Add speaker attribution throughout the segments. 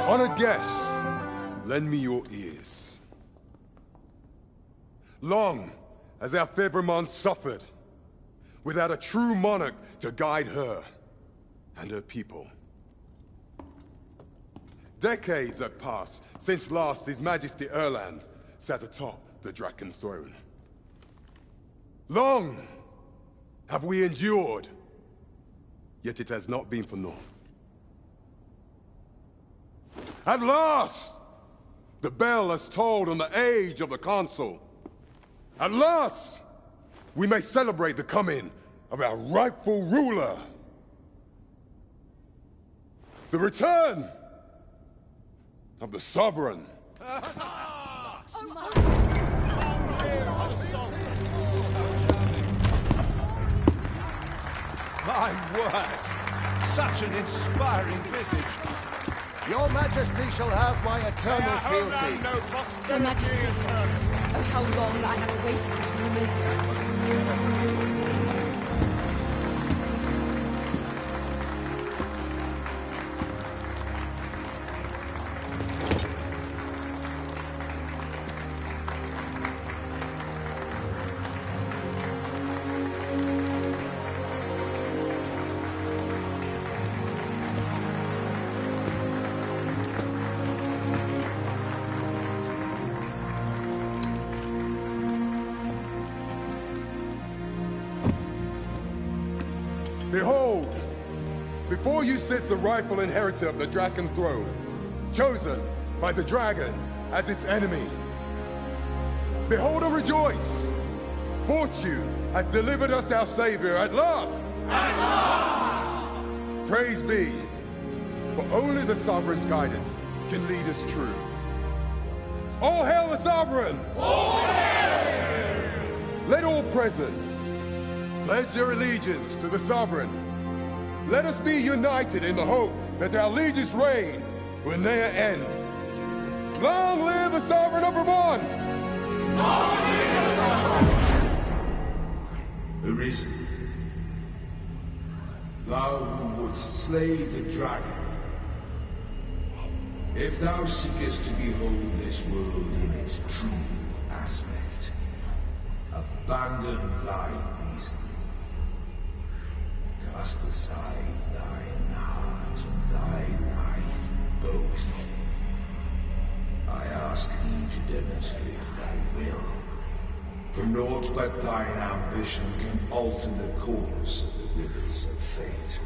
Speaker 1: Honored guests, lend me your ears. Long has our Fevrimond suffered, without a true monarch to guide her and her people. Decades have passed since last His Majesty Erland sat atop the Draken throne. Long have we endured, yet it has not been for naught. At last, the bell has tolled on the age of the Council. At last, we may celebrate the coming of our rightful ruler. The return of the Sovereign.
Speaker 2: My word! Such an inspiring visage.
Speaker 3: Your Majesty shall have my eternal fealty.
Speaker 4: Your Majesty, oh how long I have awaited this moment.
Speaker 1: Behold, before you sits the rightful inheritor of the Draken throne, chosen by the dragon as its enemy. Behold and rejoice! Fortune has delivered us our savior at last! At last! Praise be, for only the Sovereign's guidance can lead us true. All hail the Sovereign! All hail! Let all present pledge their allegiance to the Sovereign. Let us be united in the hope that our liege's reign will ne'er end. Long live the Sovereign of Vermont! Long live the Sovereign!
Speaker 5: Arisen, thou who wouldst slay the dragon, if thou seekest to behold this world in its true aspect, abandon thy reason. Cast aside thine heart and thy life both. I ask thee to demonstrate thy will, for naught but thine ambition can alter the course of the rivers of fate.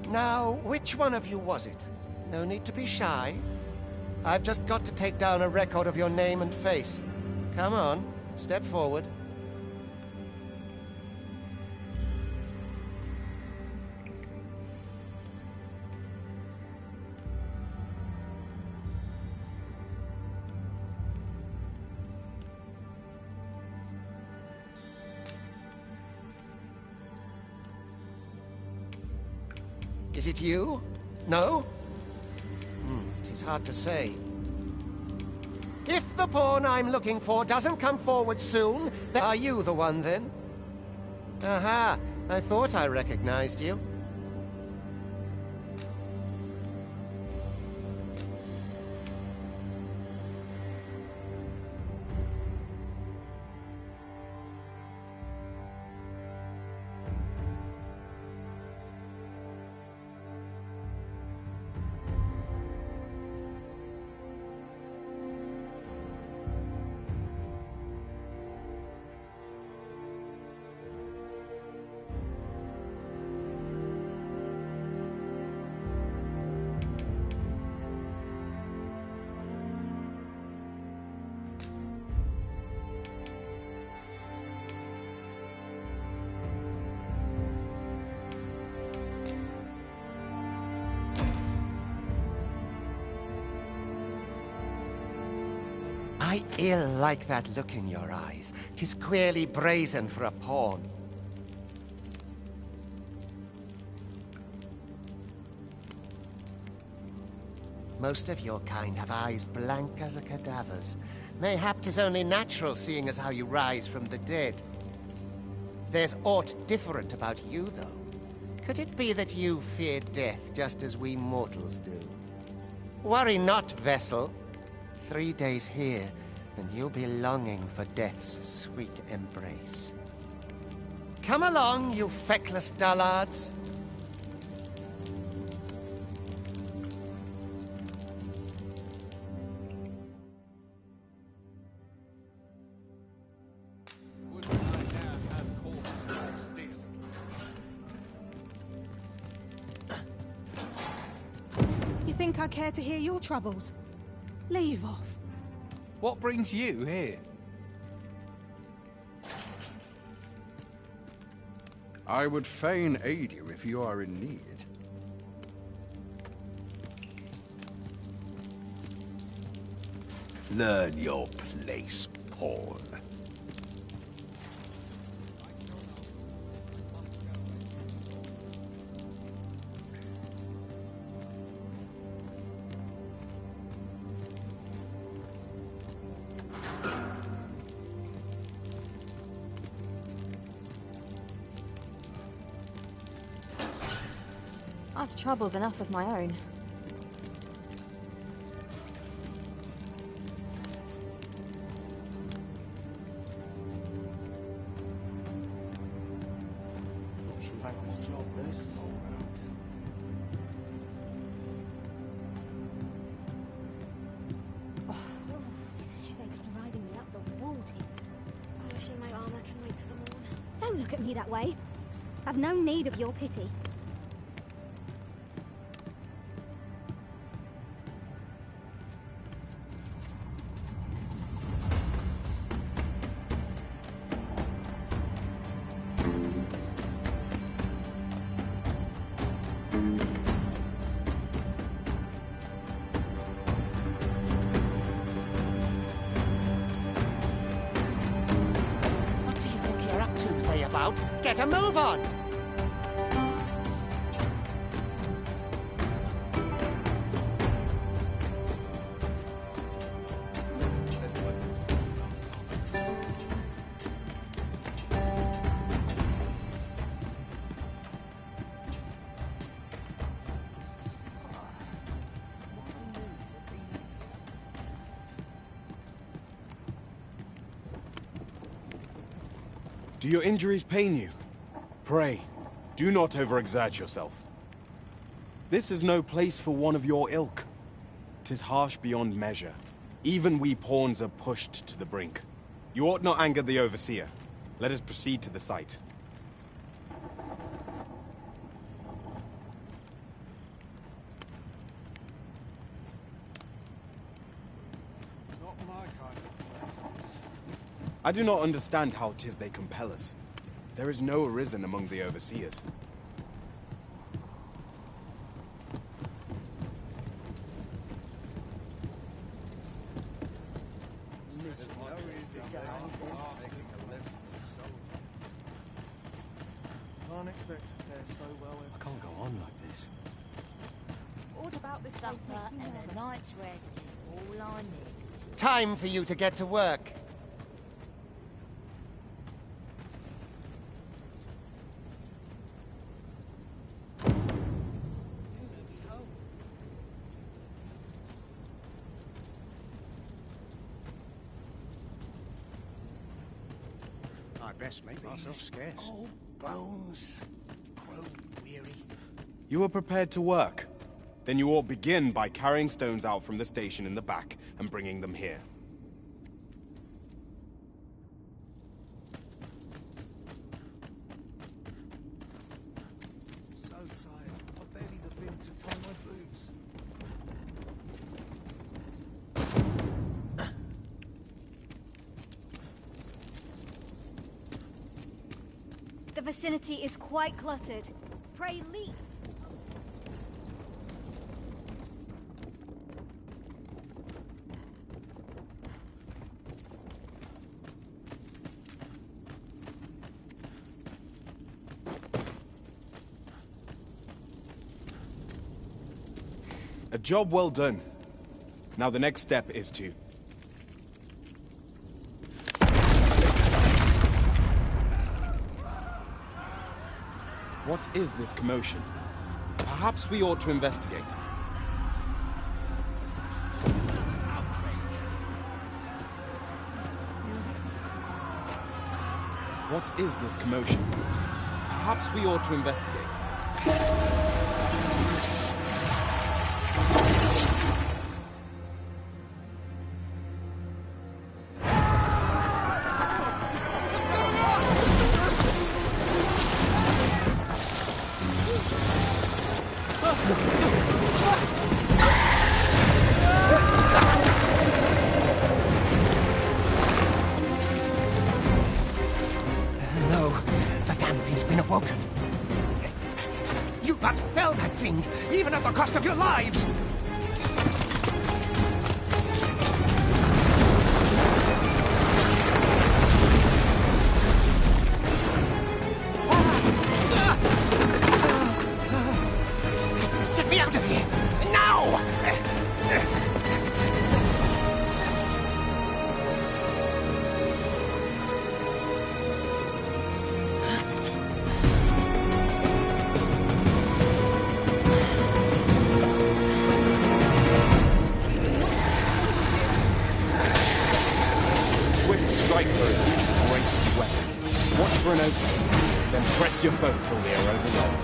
Speaker 3: Now, which one of you was it? No need to be shy. I've just got to take down a record of your name and face. Come on, step forward. Is it you? No? It is hard to say. If the pawn I'm looking for doesn't come forward soon, then are you the one then? Aha, I thought I recognized you. I ill like that look in your eyes. 'Tis queerly brazen for a pawn. Most of your kind have eyes blank as a cadaver's. Mayhap 'tis only natural, seeing as how you rise from the dead. There's aught different about you, though. Could it be that you fear death just as we mortals do? Worry not, vessel. 3 days here, and you'll be longing for death's sweet embrace. Come along, you feckless dullards.
Speaker 2: Would I now have caught of steel?
Speaker 6: You think I care to hear your troubles? Leave off.
Speaker 2: What brings you here?
Speaker 7: I would fain aid you if you are in need.
Speaker 5: Learn your place, pawn.
Speaker 8: I've troubles enough of my own.
Speaker 9: Thankless job, this.
Speaker 10: This headache's driving me up the waters.
Speaker 4: Polishing my armor can wait till the morn.
Speaker 10: Don't look at me that way. I've no need of your pity.
Speaker 3: What do you think you're up to, layabout? Get a move on!
Speaker 9: Do your injuries pain you? Pray, do not overexert yourself. This is no place for one of your ilk. 'Tis harsh beyond measure. Even we pawns are pushed to the brink. You ought not anger the overseer. Let us proceed to the site. I do not understand how 'tis they compel us. There is no arisen among the overseers.
Speaker 2: Can't expect to fare so well.
Speaker 11: I can't go on like this.
Speaker 4: What about this
Speaker 12: Supper
Speaker 4: place makes me
Speaker 12: and a
Speaker 4: nervous.
Speaker 12: night's rest is all I need.
Speaker 3: Time for you to get to work.
Speaker 11: I best make myself scarce.
Speaker 2: Old bones grow weary.
Speaker 9: You are prepared to work? Then you ought begin by carrying stones out from the station in the back and bringing them here.
Speaker 2: So tired. I barely the vim to tie my boots.
Speaker 8: The vicinity is quite cluttered. Pray leap.
Speaker 9: A job well done. Now the next step is to... What is this commotion? Perhaps we ought to investigate. What is this commotion? Perhaps we ought to investigate.
Speaker 3: No, the damn thing's been awoken. You but fell that fiend, even at the cost of your lives! Get me out of here! Now!
Speaker 9: Swift strikes are a thief's greatest weapon. Watch for an opening, then press your foe till they are overwhelmed.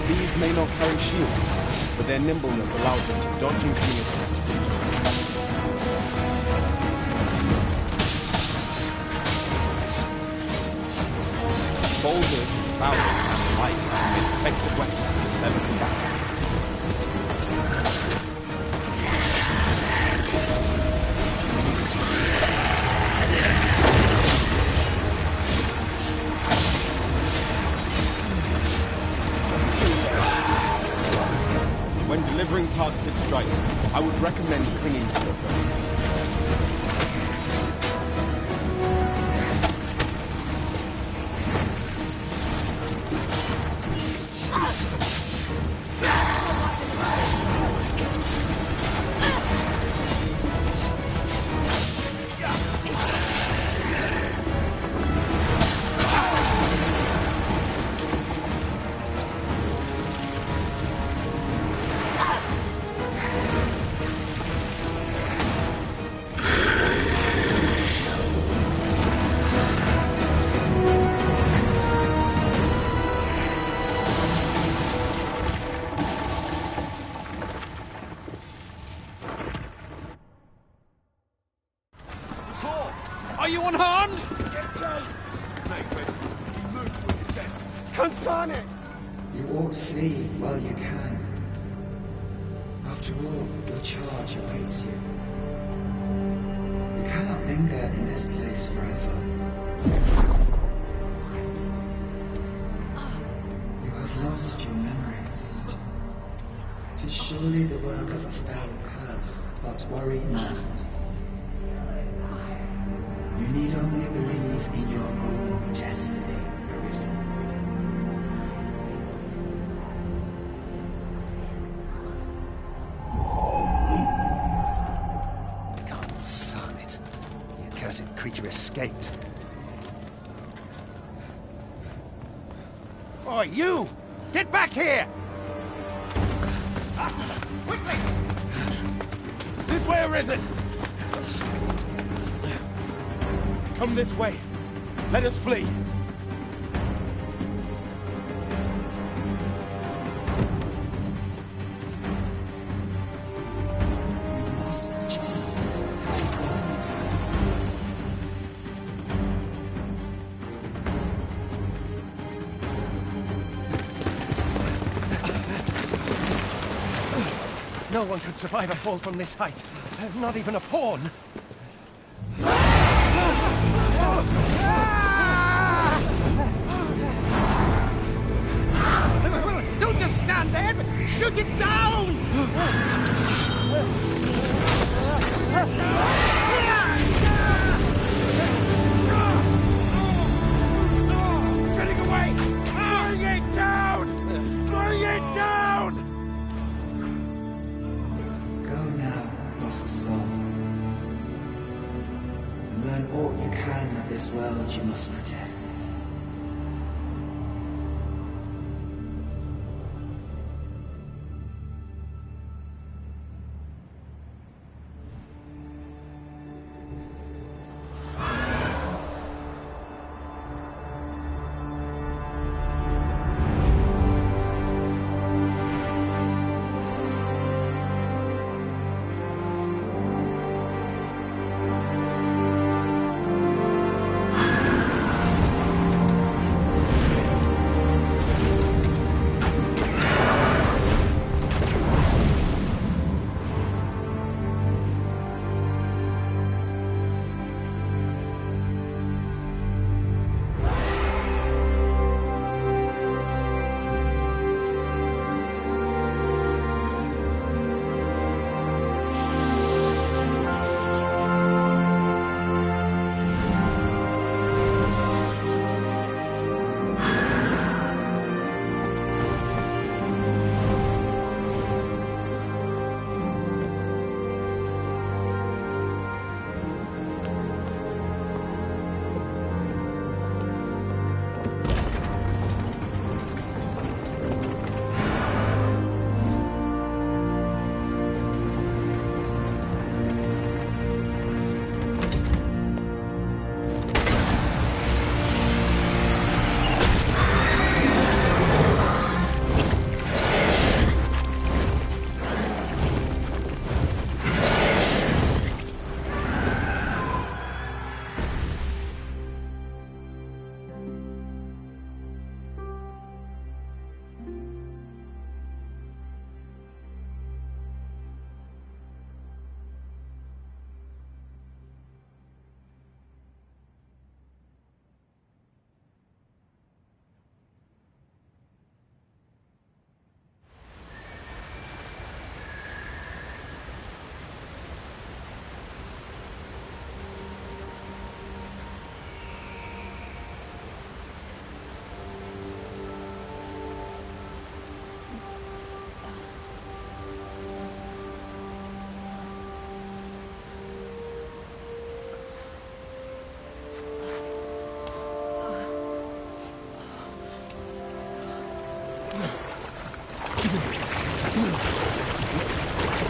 Speaker 9: These may not carry shields, but their nimbleness allows them to dodge incoming attacks with ease. Boulders, barrels, and light are an effective weapon for clever combatants. When delivering targeted strikes, I would recommend clinging to your foe.
Speaker 7: Are you unharmed?
Speaker 2: Get chase! mate, but you moved to a descent.
Speaker 9: Consane!
Speaker 5: You ought flee while you can. After all, your charge awaits you. You cannot linger in this place forever. You have lost your memories. 'Tis surely the work of a foul curse, but worry not. You need only believe in your own destiny, Arisen.
Speaker 3: Son it. The accursed creature escaped. Oh, you! Get back here! Quickly!
Speaker 9: This way, Arisen! Come this way. Let us flee.
Speaker 5: You must jump. It is the only path forward.
Speaker 3: No one could survive a fall from this height. Not even a pawn. Don't just stand there! Shoot it down!
Speaker 2: It's getting away! Bring it down! Bring it down!
Speaker 5: Go now, lost soul. Learn all you can of this world you must protect.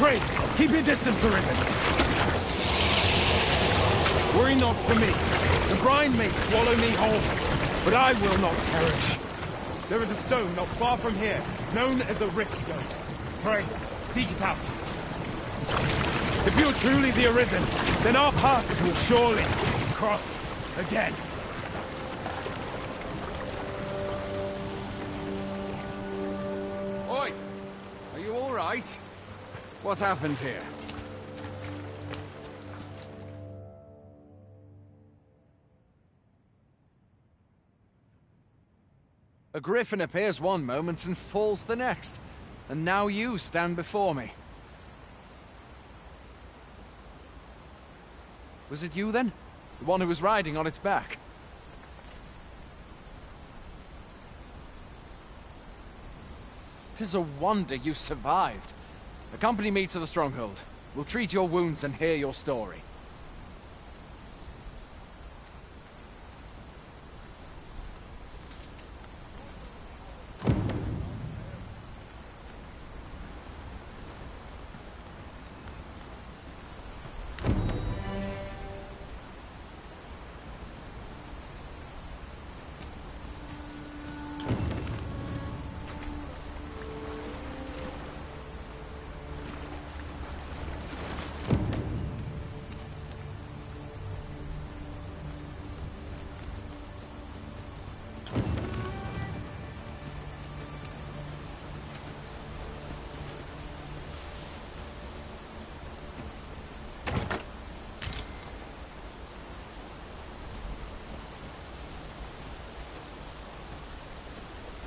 Speaker 9: Pray, keep your distance, Arisen. Worry not for me. The brine may swallow me whole, but I will not perish. There is a stone not far from here, known as a rift stone. Pray, seek it out. If you're truly the Arisen, then our paths will surely cross again.
Speaker 7: right? What happened here? A griffin appears one moment and falls the next. And now you stand before me. Was it you then? The one who was riding on its back? Tis a wonder you survived. Accompany me to the stronghold. We'll treat your wounds and hear your story.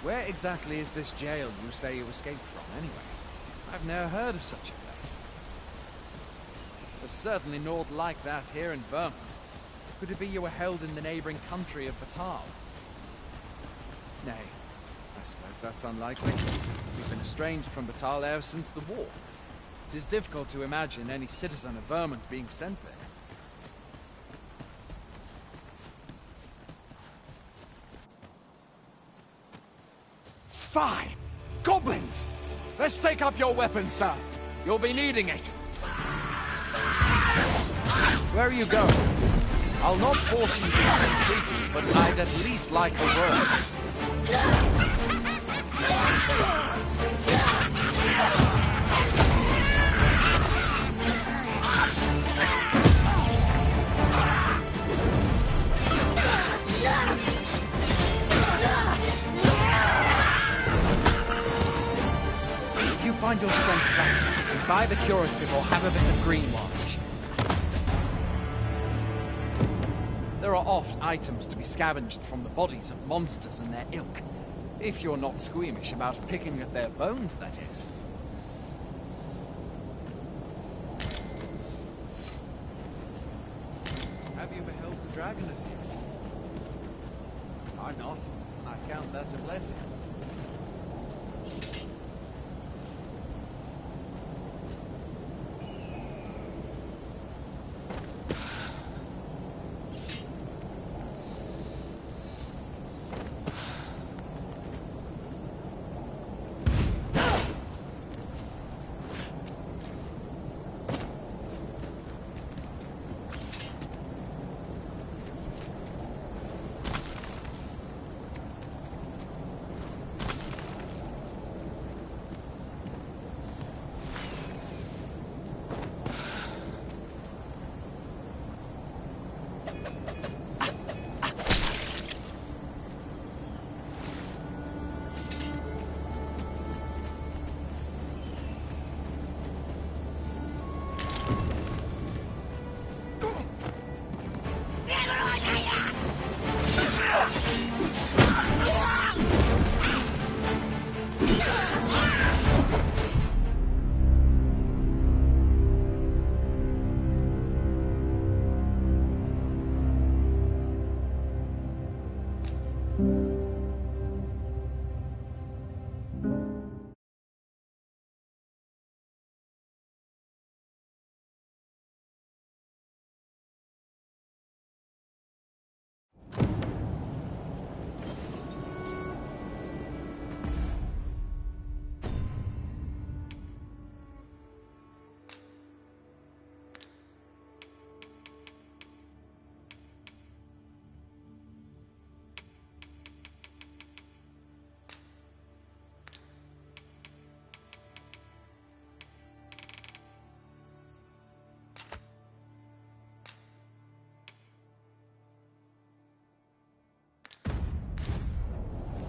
Speaker 7: Where exactly is this jail you say you escaped from, anyway? I've never heard of such a place. There's certainly naught like that here in Vermont. Could it be you were held in the neighboring country of Batal? Nay, I suppose that's unlikely. We've been estranged from Batal ever since the war. It is difficult to imagine any citizen of Vermont being sent there. Fine! Goblins! Let's take up your weapons, sir. You'll be needing it. Where are you going? I'll not force you to speak freely, but I'd at least like a word. If you find your strength back, buy the curative or have a bit of greenwash. There are oft items to be scavenged from the bodies of monsters and their ilk. If you're not squeamish about picking at their bones, that is. Have you beheld the dragon as yet? I'm not. I count that a blessing.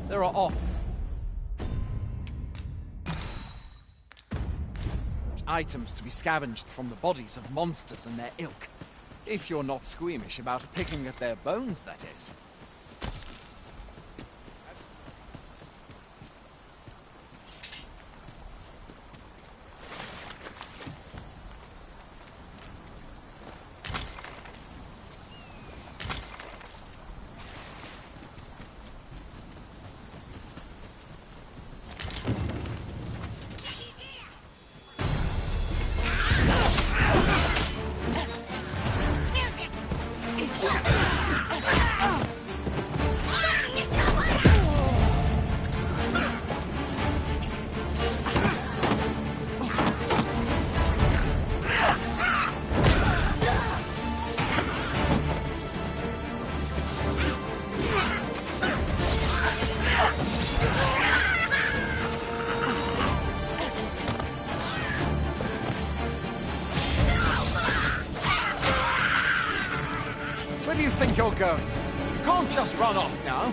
Speaker 7: There are off. items to be scavenged from the bodies of monsters and their ilk. If you're not squeamish about picking at their bones, that is. Where do you think you're going? You can't just run off now.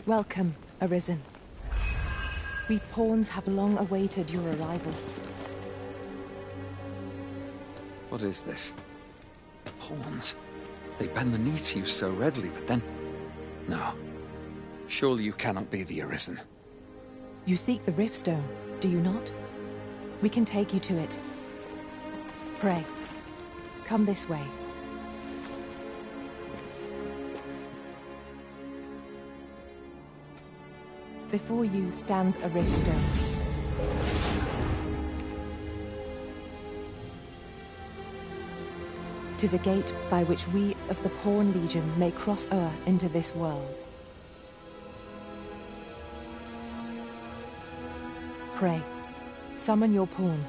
Speaker 13: Welcome, Arisen. We pawns have long awaited your arrival.
Speaker 14: What is this? Pawns? They bend the knee to you so readily, but then... No. Surely you cannot be the Arisen.
Speaker 13: You seek the Riftstone, do you not? We can take you to it. Pray, come this way. Before you stands a Riftstone. "'Tis a gate by which we of the Pawn Legion may cross o'er into this world. Pray, summon your pawn.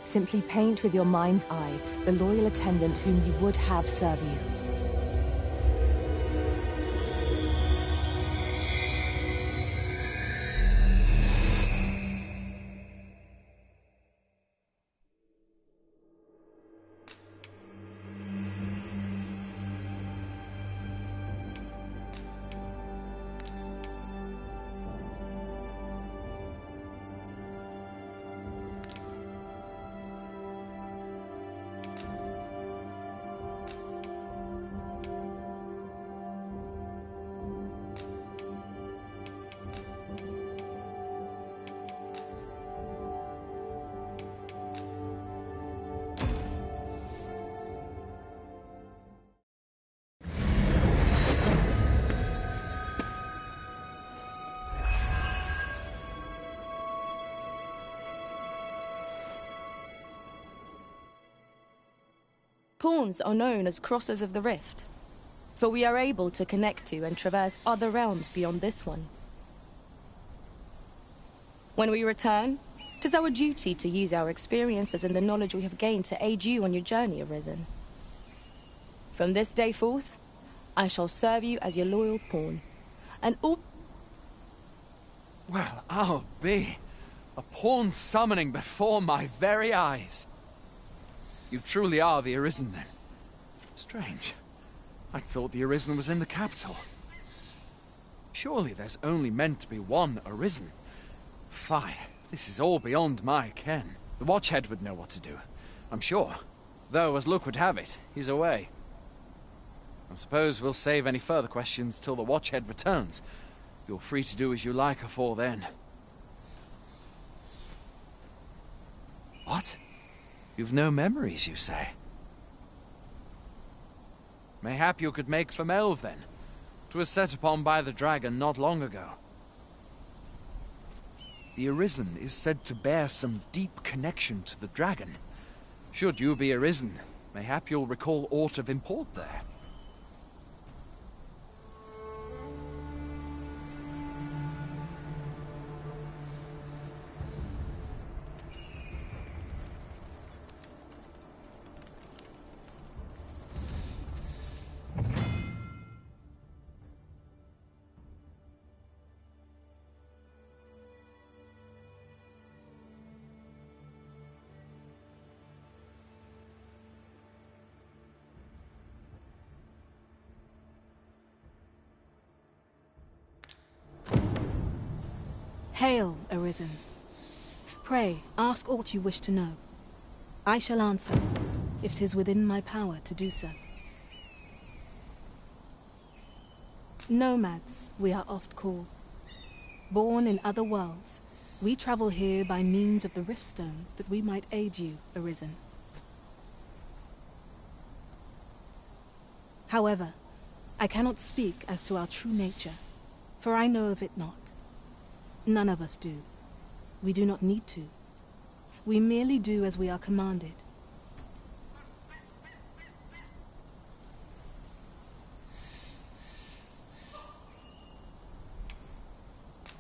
Speaker 13: Simply paint with your mind's eye the loyal attendant whom you would have serve you.
Speaker 15: Pawns are known as Crossers of the Rift, for we are able to connect to and traverse other realms beyond this one. When we return, 'tis our duty to use our experiences and the knowledge we have gained to aid you on your journey, Arisen. From this day forth, I shall serve you as your loyal pawn, and all...
Speaker 7: Well, I'll be. A pawn summoning before my very eyes. You truly are the Arisen, then. Strange. I thought the Arisen was in the capital. Surely there's only meant to be one Arisen. Fie, this is all beyond my ken. The Watchhead would know what to do, I'm sure. Though, as luck would have it, he's away. I suppose we'll save any further questions till the Watchhead returns. You're free to do as you like afore then. What? You've no memories, you say? Mayhap you could make for Melve, then. 'Twas set upon by the dragon not long ago. The Arisen is said to bear some deep connection to the dragon. Should you be Arisen, mayhap you'll recall aught of import there.
Speaker 10: Hail, Arisen. Pray, ask aught you wish to know. I shall answer, if 'tis within my power to do so. Nomads, we are oft called. Born in other worlds, we travel here by means of the rift stones that we might aid you, Arisen. However, I cannot speak as to our true nature, for I know of it not. None of us do. We do not need to. We merely do as we are commanded.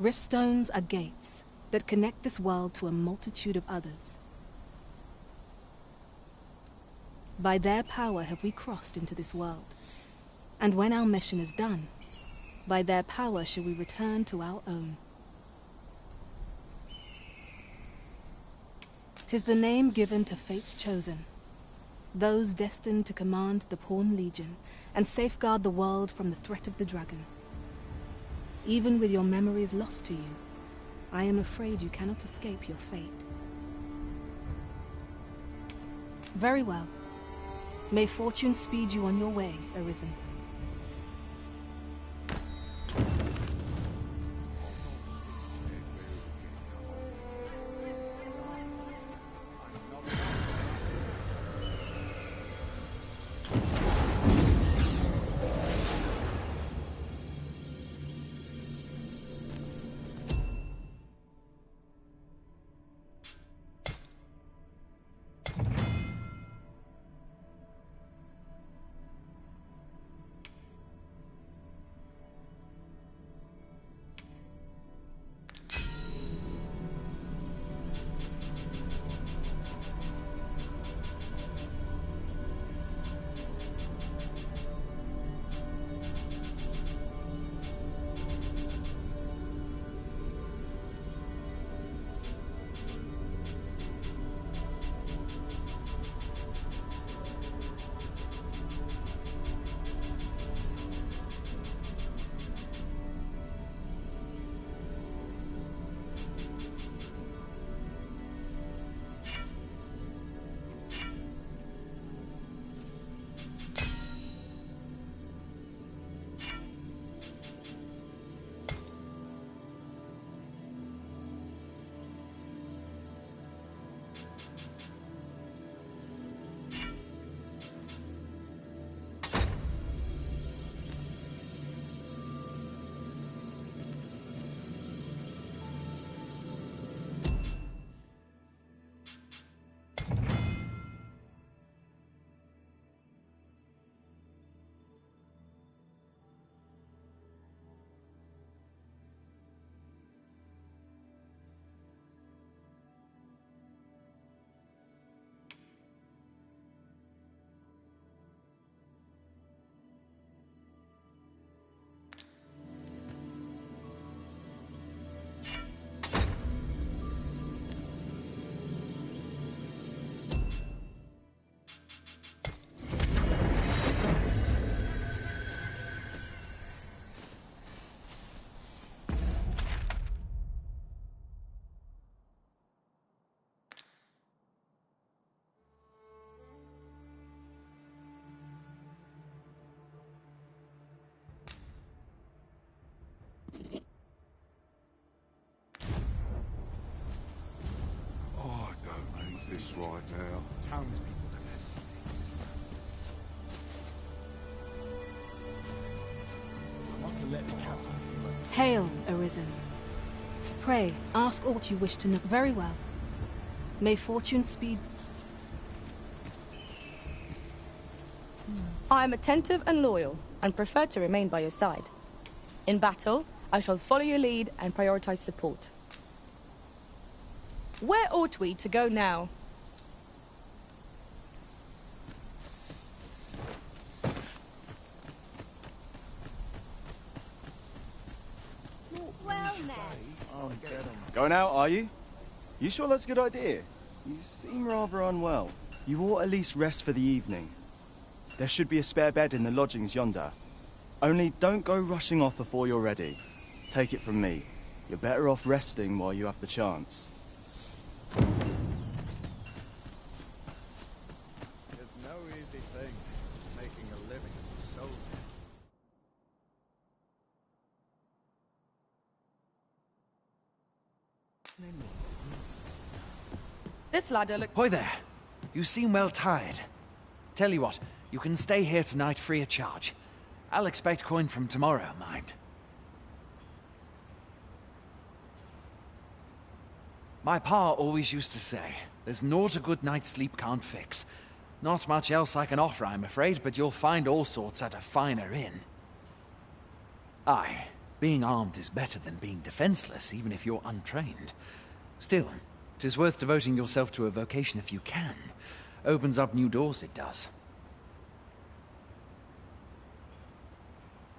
Speaker 10: Riftstones are gates that connect this world to a multitude of others. By their power have we crossed into this world, and when our mission is done, by their power shall we return to our own. 'Tis the name given to fate's chosen, those destined to command the Pawn Legion and safeguard the world from the threat of the dragon. Even with your memories lost to you, I am afraid you cannot escape your fate. Very well. May fortune speed you on your way, Arisen.
Speaker 1: needs this right now?
Speaker 11: Townspeople. I must have let the captain see my...
Speaker 10: Hail, Arisen. Pray, ask aught you wish to know. Very well. May fortune speed...
Speaker 15: I am attentive and loyal, and prefer to remain by your side. In battle, I shall follow your lead and prioritize support. Where ought we to go now?
Speaker 8: Well met.
Speaker 16: Going out, are you? You sure that's a good idea? You seem rather unwell. You ought at least rest for the evening. There should be a spare bed in the lodgings yonder. Only don't go rushing off before you're ready. Take it from me. You're better off resting while you have the chance.
Speaker 7: There's no easy thing, making a living as a soldier.
Speaker 15: This ladder look...
Speaker 7: Hoy there. You seem well tired. Tell you what, you can stay here tonight free of charge. I'll expect coin from tomorrow, mind. My pa always used to say, there's naught a good night's sleep can't fix. Not much else I can offer, I'm afraid, but you'll find all sorts at a finer inn. Aye, being armed is better than being defenseless, even if you're untrained. Still, 'tis worth devoting yourself to a vocation if you can. Opens up new doors, it does.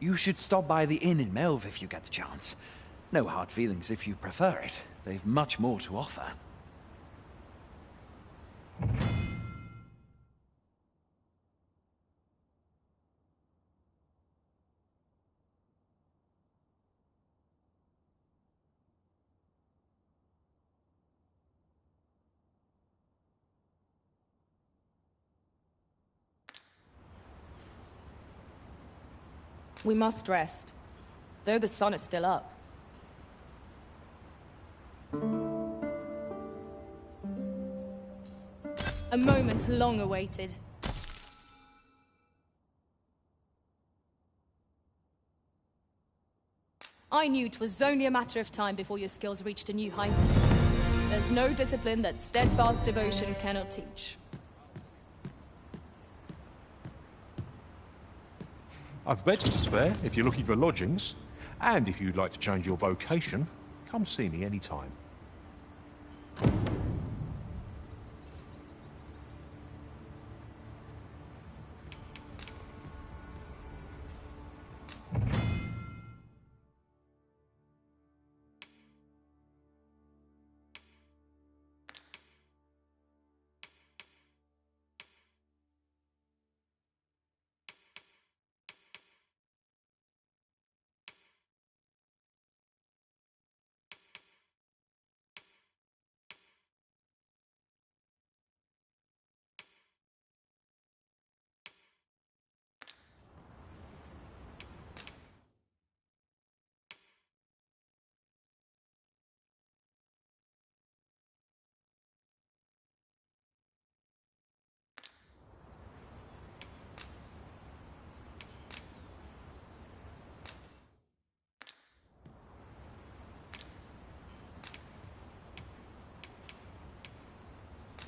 Speaker 7: You should stop by the inn in Melve if you get the chance. No hard feelings if you prefer it. They've much more to offer.
Speaker 15: We must rest, though the sun is still up. A moment long awaited. I knew 'twas only a matter of time before your skills reached a new height. There's no discipline that steadfast devotion cannot teach.
Speaker 17: I've beds to spare if you're looking for lodgings. And if you'd like to change your vocation, come see me anytime.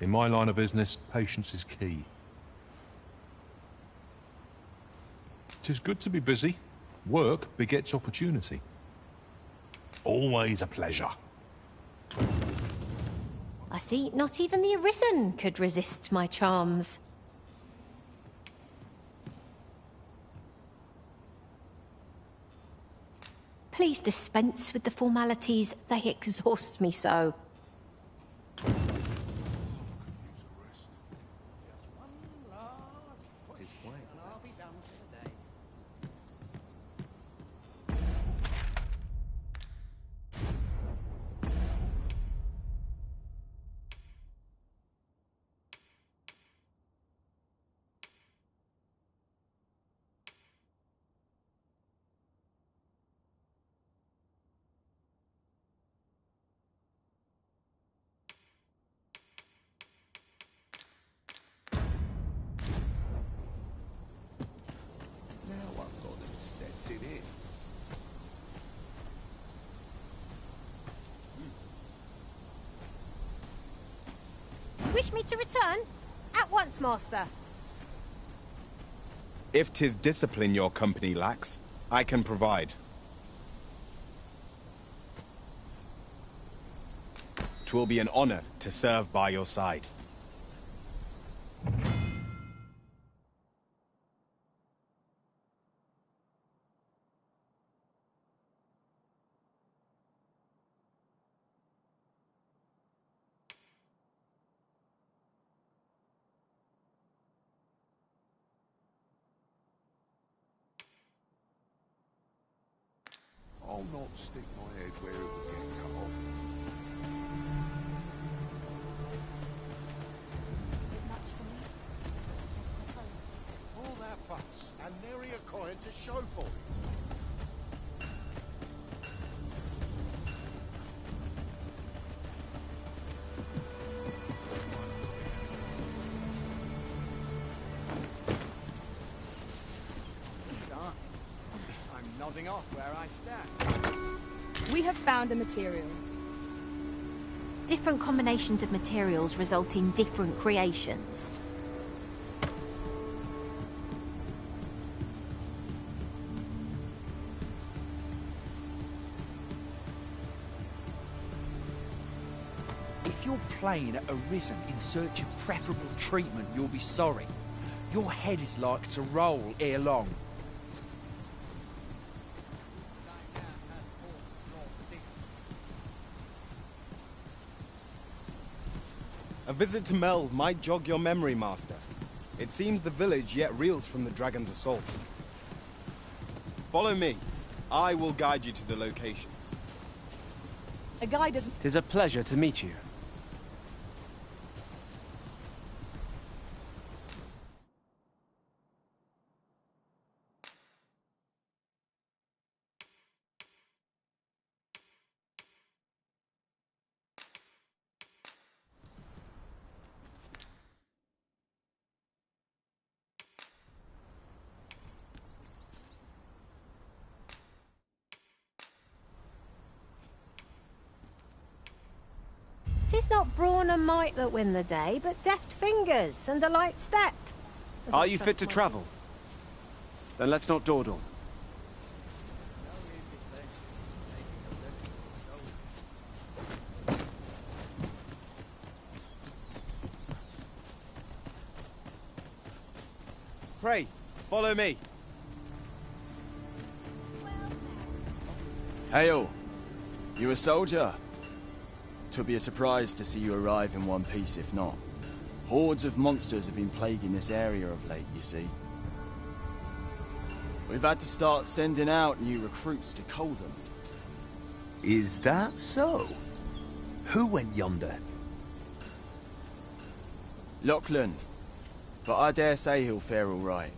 Speaker 17: In my line of business, patience is key. It is good to be busy. Work begets opportunity. Always a pleasure.
Speaker 18: I see not even the Arisen could resist my charms. Please dispense with the formalities. They exhaust me so. wish me to return? At once, master.
Speaker 9: If 'tis discipline your company lacks, I can provide. 'Twill be an honor to serve by your side.
Speaker 17: I'll not stick my head where it will get cut off. All that fuss, and nary a coin to show for it.
Speaker 7: I'm nodding off where I stand.
Speaker 15: We have found a material.
Speaker 18: Different combinations of materials result in different creations.
Speaker 7: If you're playing at Arisen in search of preferable treatment, you'll be sorry. Your head is like to roll ere long.
Speaker 9: A visit to Melve might jog your memory, Master. It seems the village yet reels from the dragon's assault. Follow me. I will guide you to the location.
Speaker 15: A guide is...
Speaker 19: 'Tis a pleasure to meet you.
Speaker 18: It's not brawn and might that win the day, but deft fingers and a light step.
Speaker 19: Are you fit to travel? Then let's not dawdle.
Speaker 9: Pray, follow me.
Speaker 16: Hail! You a soldier? 'Twould be a surprise to see you arrive in one piece, if not. Hordes of monsters have been plaguing this area of late, you see. We've had to start sending out new recruits to cull them.
Speaker 20: Is that so? Who went yonder?
Speaker 16: Lachlan. But I dare say he'll fare all right.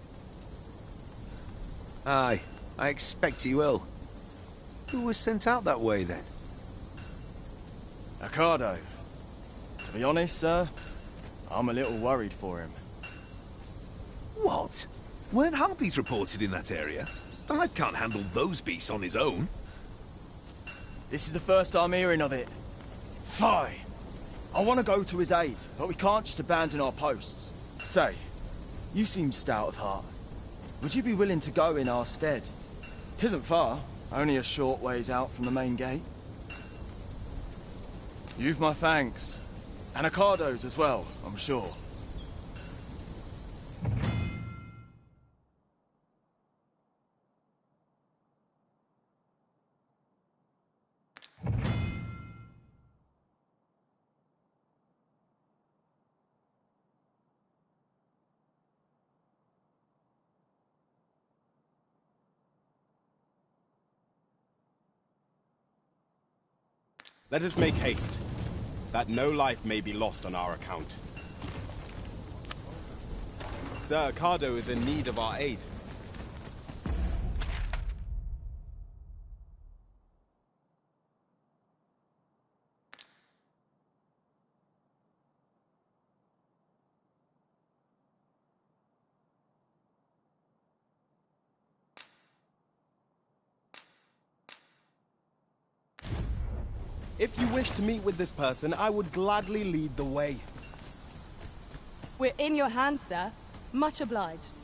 Speaker 20: Aye, I expect he will. Who was sent out that way, then?
Speaker 16: Ricardo. To be honest, sir, I'm a little worried for him.
Speaker 20: What? Weren't harpies reported in that area? The lad can't handle those beasts on his own.
Speaker 16: This is the first I'm hearing of it. Fie! I want to go to his aid, but we can't just abandon our posts. Say, you seem stout of heart. Would you be willing to go in our stead? 'Tisn't far, only a short ways out from the main gate. You've my thanks. And Ricardo's as well, I'm sure.
Speaker 9: Let us make haste, that no life may be lost on our account. Sir Ricardo is in need of our aid. If you wish to meet with this person, I would gladly lead the way.
Speaker 15: We're in your hands, sir. Much obliged.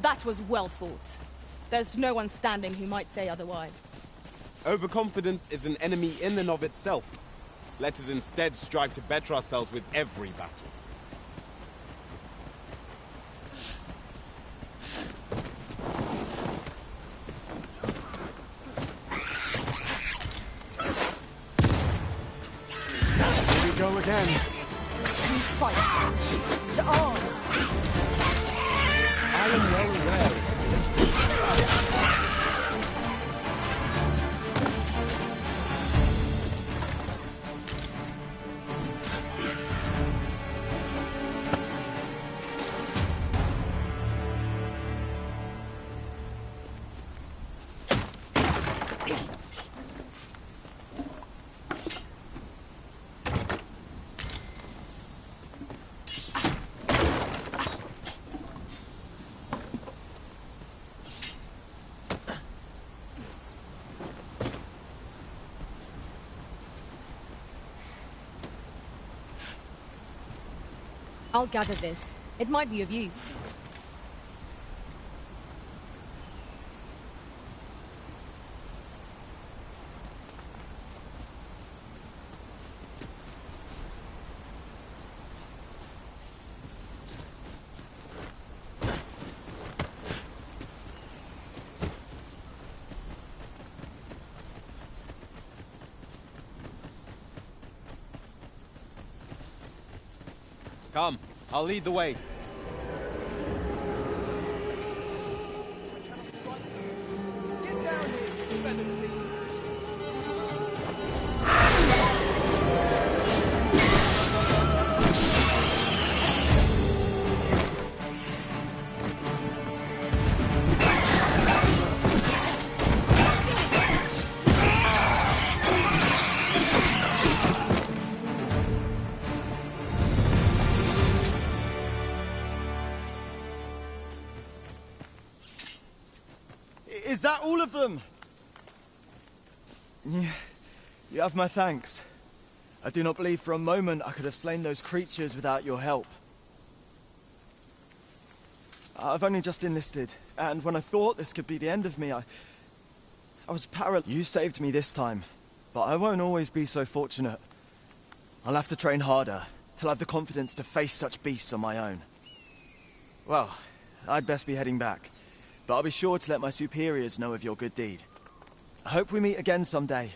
Speaker 15: That was well fought. There's no one standing who might say otherwise.
Speaker 9: Overconfidence is an enemy in and of itself. Let us instead strive to better ourselves with every battle.
Speaker 19: Here we go again.
Speaker 15: We fight. To arms.
Speaker 19: I am well aware of
Speaker 15: I'll gather this. It might be of use.
Speaker 9: Come, I'll lead the way.
Speaker 16: Is that all of them? Yeah, you have my thanks. I do not believe for a moment I could have slain those creatures without your help. I've only just enlisted, and when I thought this could be the end of me, I was paralyzed. You saved me this time, but I won't always be so fortunate. I'll have to train harder, till I have the confidence to face such beasts on my own. Well, I'd best be heading back. But I'll be sure to let my superiors know of your good deed. I hope we meet again someday.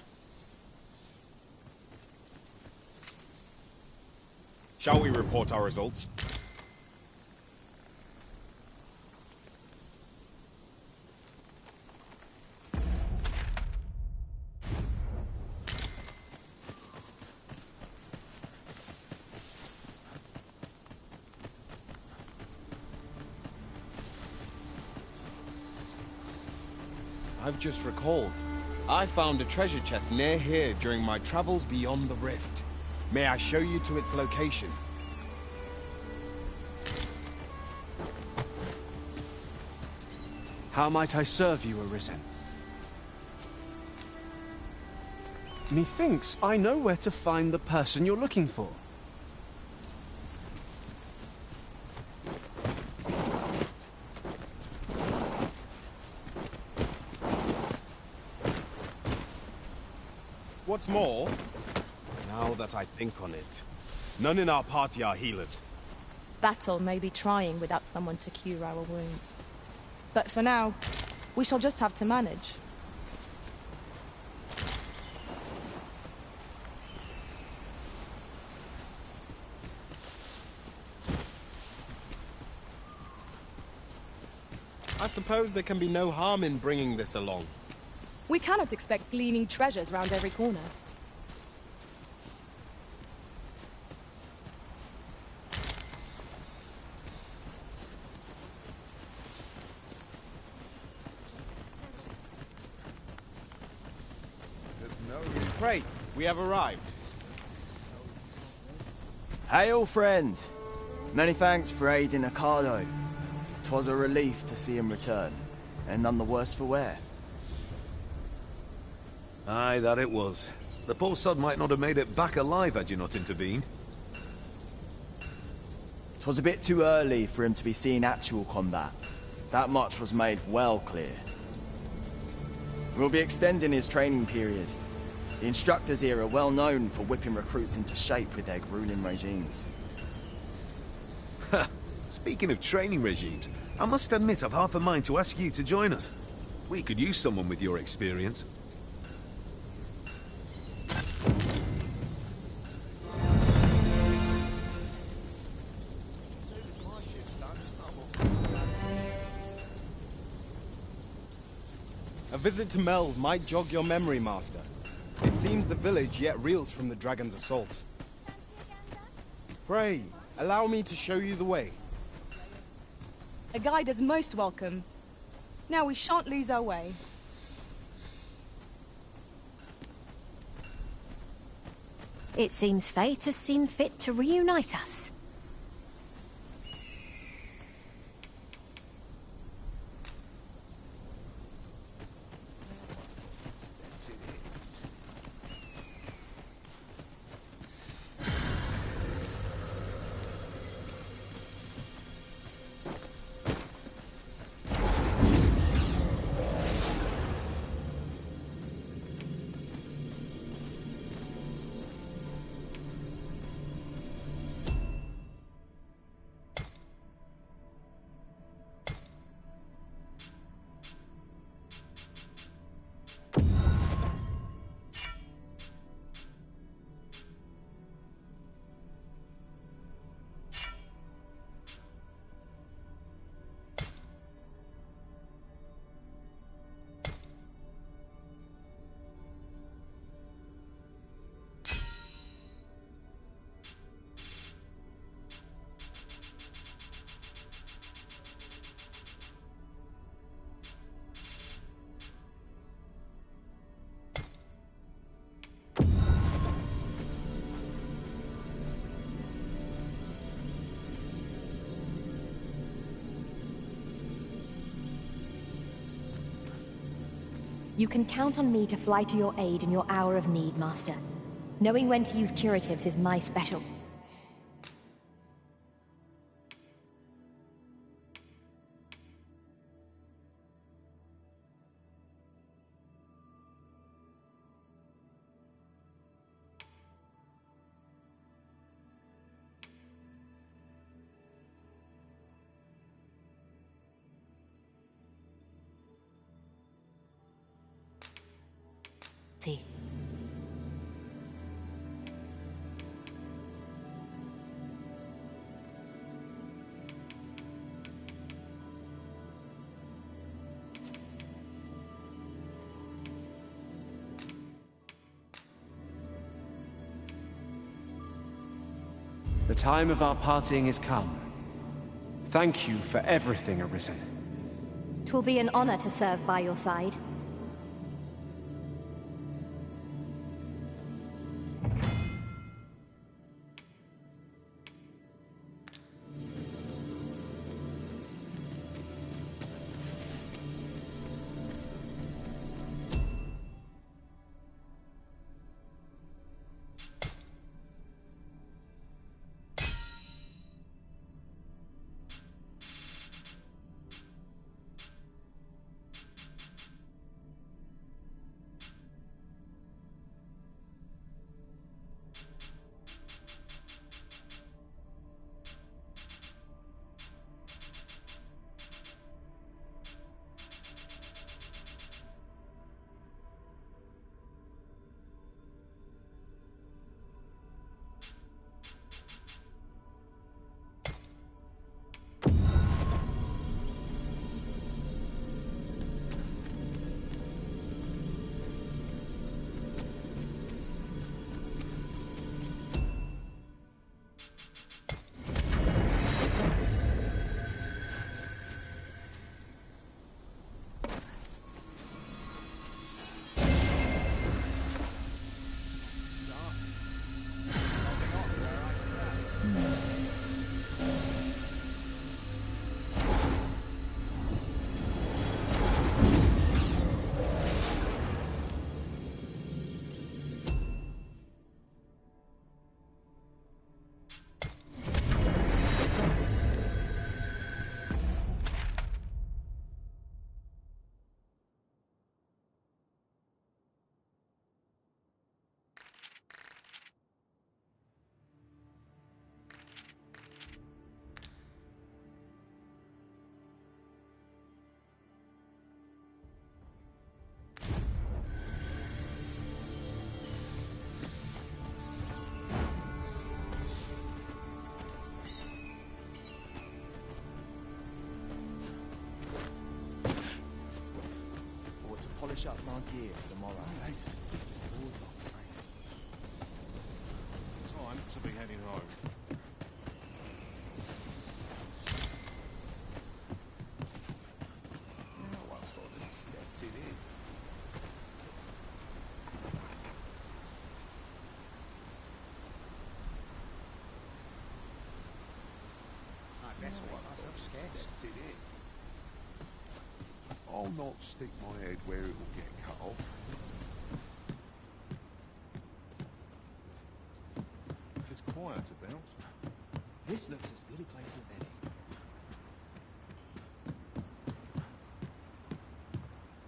Speaker 9: Shall we report our results? I've just recalled. I found a treasure chest near here during my travels beyond the rift. May I show you to its location?
Speaker 19: How might I serve you, Arisen? Methinks I know where to find the person you're looking for.
Speaker 9: What's more, now that I think on it, none in our party are healers.
Speaker 15: Battle may be trying without someone to cure our wounds. But for now, we shall just have to manage.
Speaker 9: I suppose there can be no harm in bringing this along.
Speaker 15: We cannot expect gleaming treasures round every corner.
Speaker 9: Pray, we have arrived.
Speaker 16: Hail, friend. Many thanks for aiding Ocado. 'Twas a relief to see him return, and none the worse for wear.
Speaker 20: Aye, that it was. The poor sod might not have made it back alive had you not intervened.
Speaker 16: 'Twas a bit too early for him to be seeing actual combat. That much was made well clear. We'll be extending his training period. The instructors here are well known for whipping recruits into shape with their grueling regimes.
Speaker 20: Speaking of training regimes, I must admit I've half a mind to ask you to join us. We could use someone with your experience.
Speaker 9: A visit to Melve might jog your memory, Master. It seems the village yet reels from the dragon's assault. Pray, allow me to show you the way.
Speaker 15: A guide is most welcome. Now we shan't lose our way.
Speaker 18: It seems fate has seen fit to reunite us. You can count on me to fly to your aid in your hour of need, Master. Knowing when to use curatives is my special. See.
Speaker 19: The time of our parting is come. Thank you for everything, Arisen.
Speaker 18: 'Twill be an honor to serve by your side.
Speaker 16: polish up my gear for tomorrow. My legs are stiff as boards after training.
Speaker 17: Time to be heading home.
Speaker 20: Now I've gone and stepped it in.
Speaker 11: I best make myself scarce.
Speaker 20: Stepped it in. I'll not stick my head where it will get cut off.
Speaker 17: It's quiet about.
Speaker 11: This looks as good a place as any.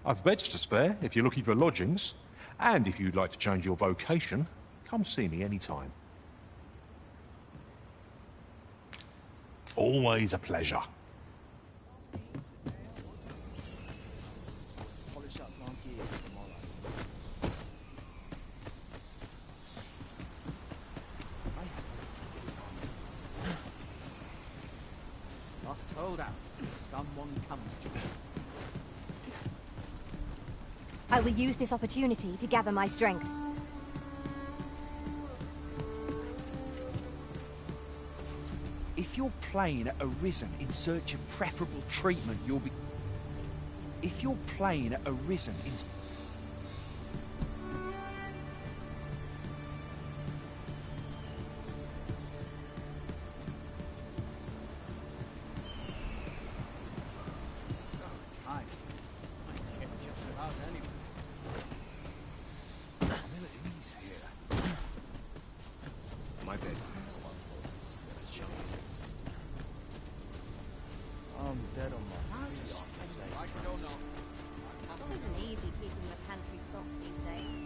Speaker 17: I've beds to spare if you're looking for lodgings. And if you'd like to change your vocation, come see me anytime. Always a pleasure.
Speaker 16: Polish up my gear for tomorrow.
Speaker 7: Must hold out till someone comes to me.
Speaker 18: I will use this opportunity to gather my strength.
Speaker 7: If you're playing at Arisen in search of preferable treatment, you'll be... If you're playing at Arisen in...
Speaker 11: So tight. I can get just about anywhere.
Speaker 20: I'm at ease here. My bed is
Speaker 16: I'm dead on my feet after today's training.
Speaker 8: It isn't easy keeping the pantry stocked these days.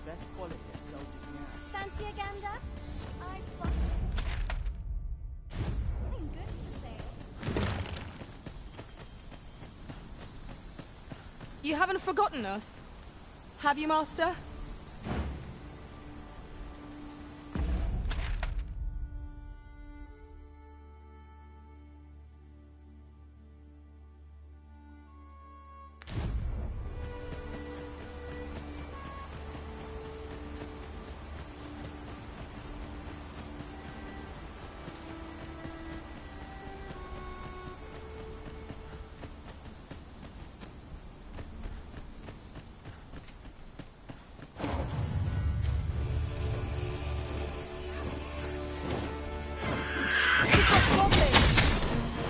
Speaker 16: Best quality of salted meat.
Speaker 8: Fancy a gander? I've got getting good for sale.
Speaker 15: You haven't forgotten us, have you, Master?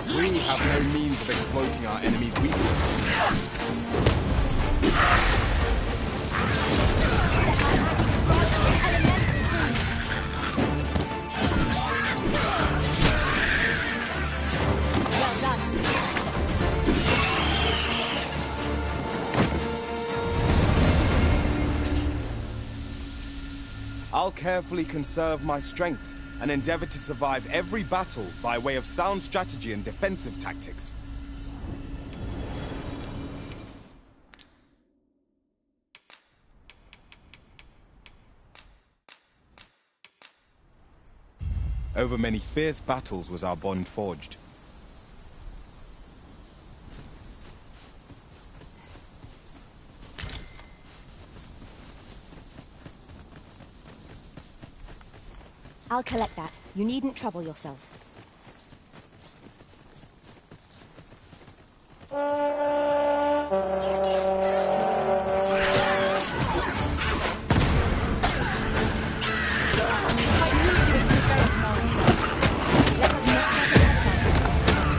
Speaker 9: We have no means of exploiting our enemy's weakness.
Speaker 18: Well done.
Speaker 9: I'll carefully conserve my strength and endeavor to survive every battle by way of sound strategy and defensive tactics. Over many fierce battles was our bond forged.
Speaker 18: I'll collect that. You needn't trouble yourself.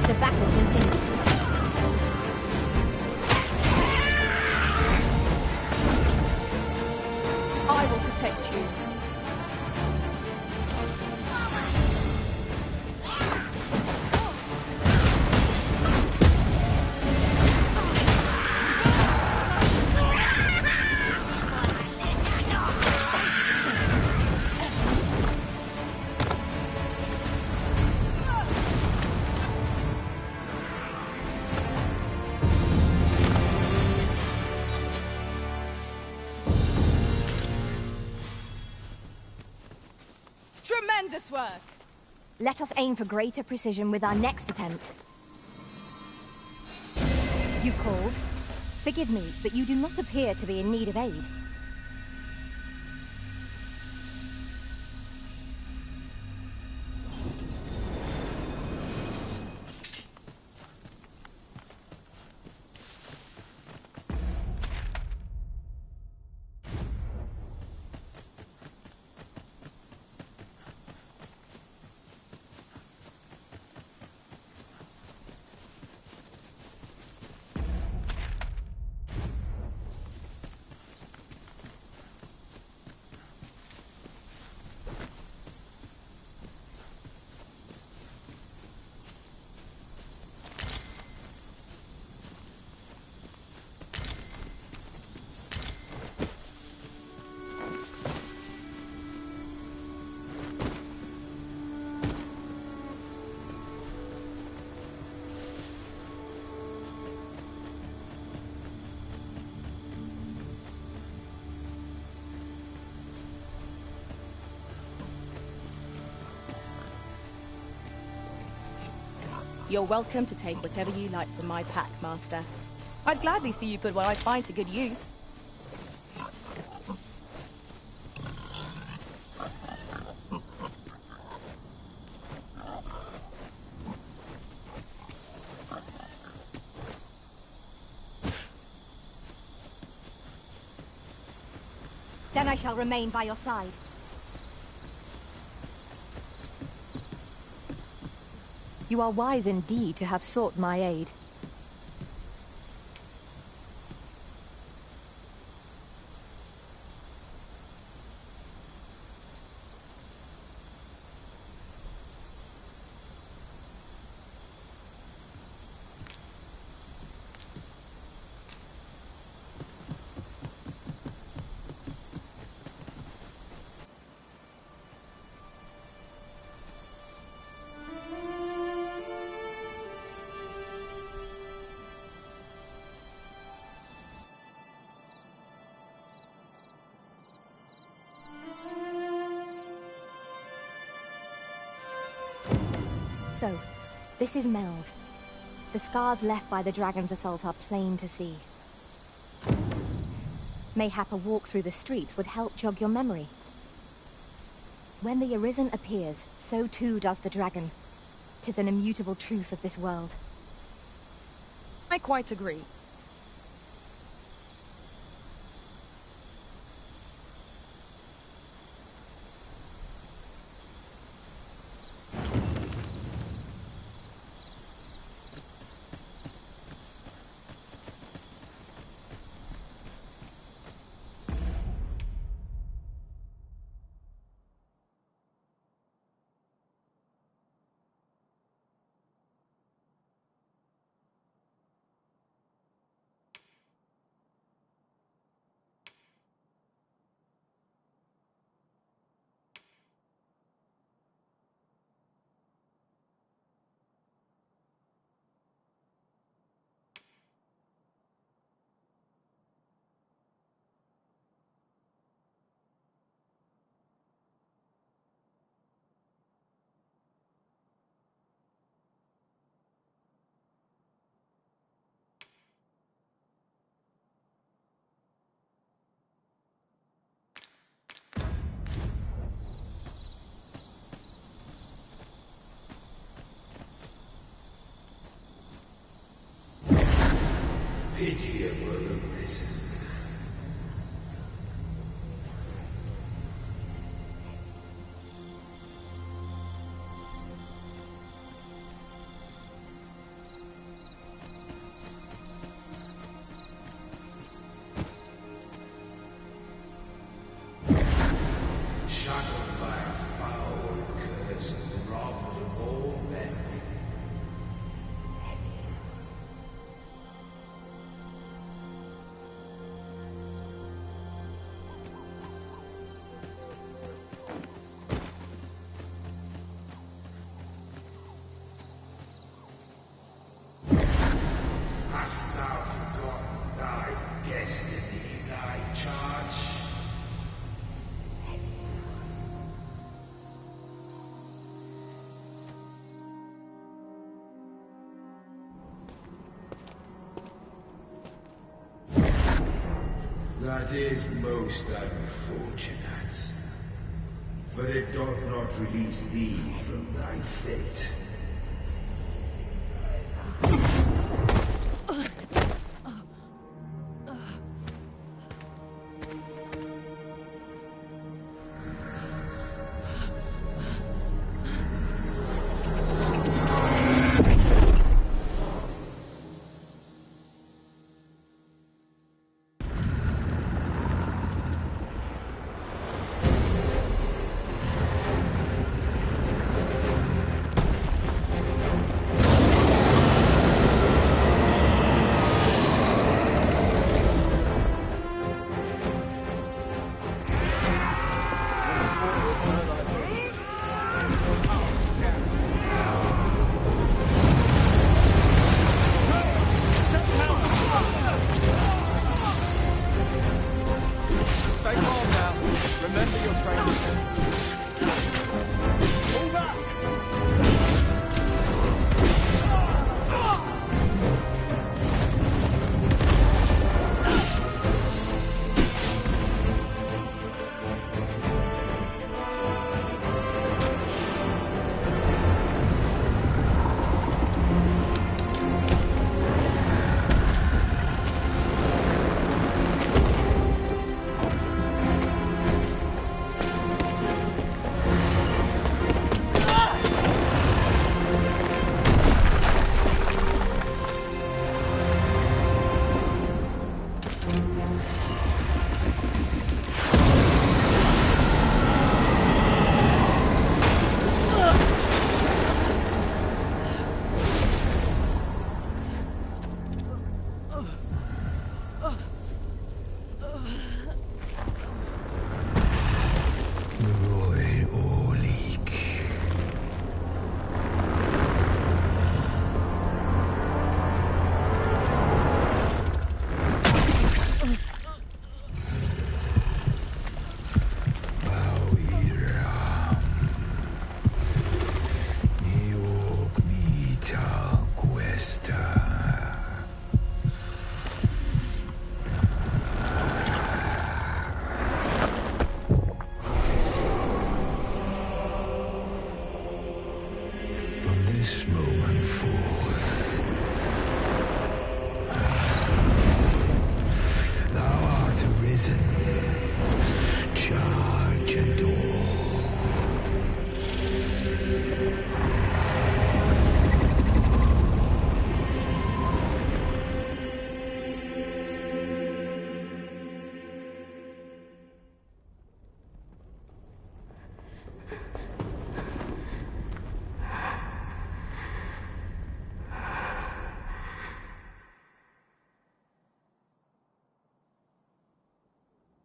Speaker 18: The battle continues.
Speaker 15: I will protect you. tremendous work!
Speaker 18: Let us aim for greater precision with our next attempt. You called? Forgive me, but you do not appear to be in need of aid.
Speaker 15: You're welcome to take whatever you like from my pack, Master. I'd gladly see you put what I find to good use.
Speaker 18: Then I shall remain by your side.
Speaker 13: You are wise indeed to have sought my aid.
Speaker 18: So, this is Melv. The scars left by the dragon's assault are plain to see. Mayhap a walk through the streets would help jog your memory. When the Arisen appears, so too does the dragon. 'Tis an immutable truth of this world.
Speaker 15: I quite agree.
Speaker 5: Pitiable Arisen. Shackled by a foul curse and robbed of all memory. That is most unfortunate. But it doth not release thee from thy fate.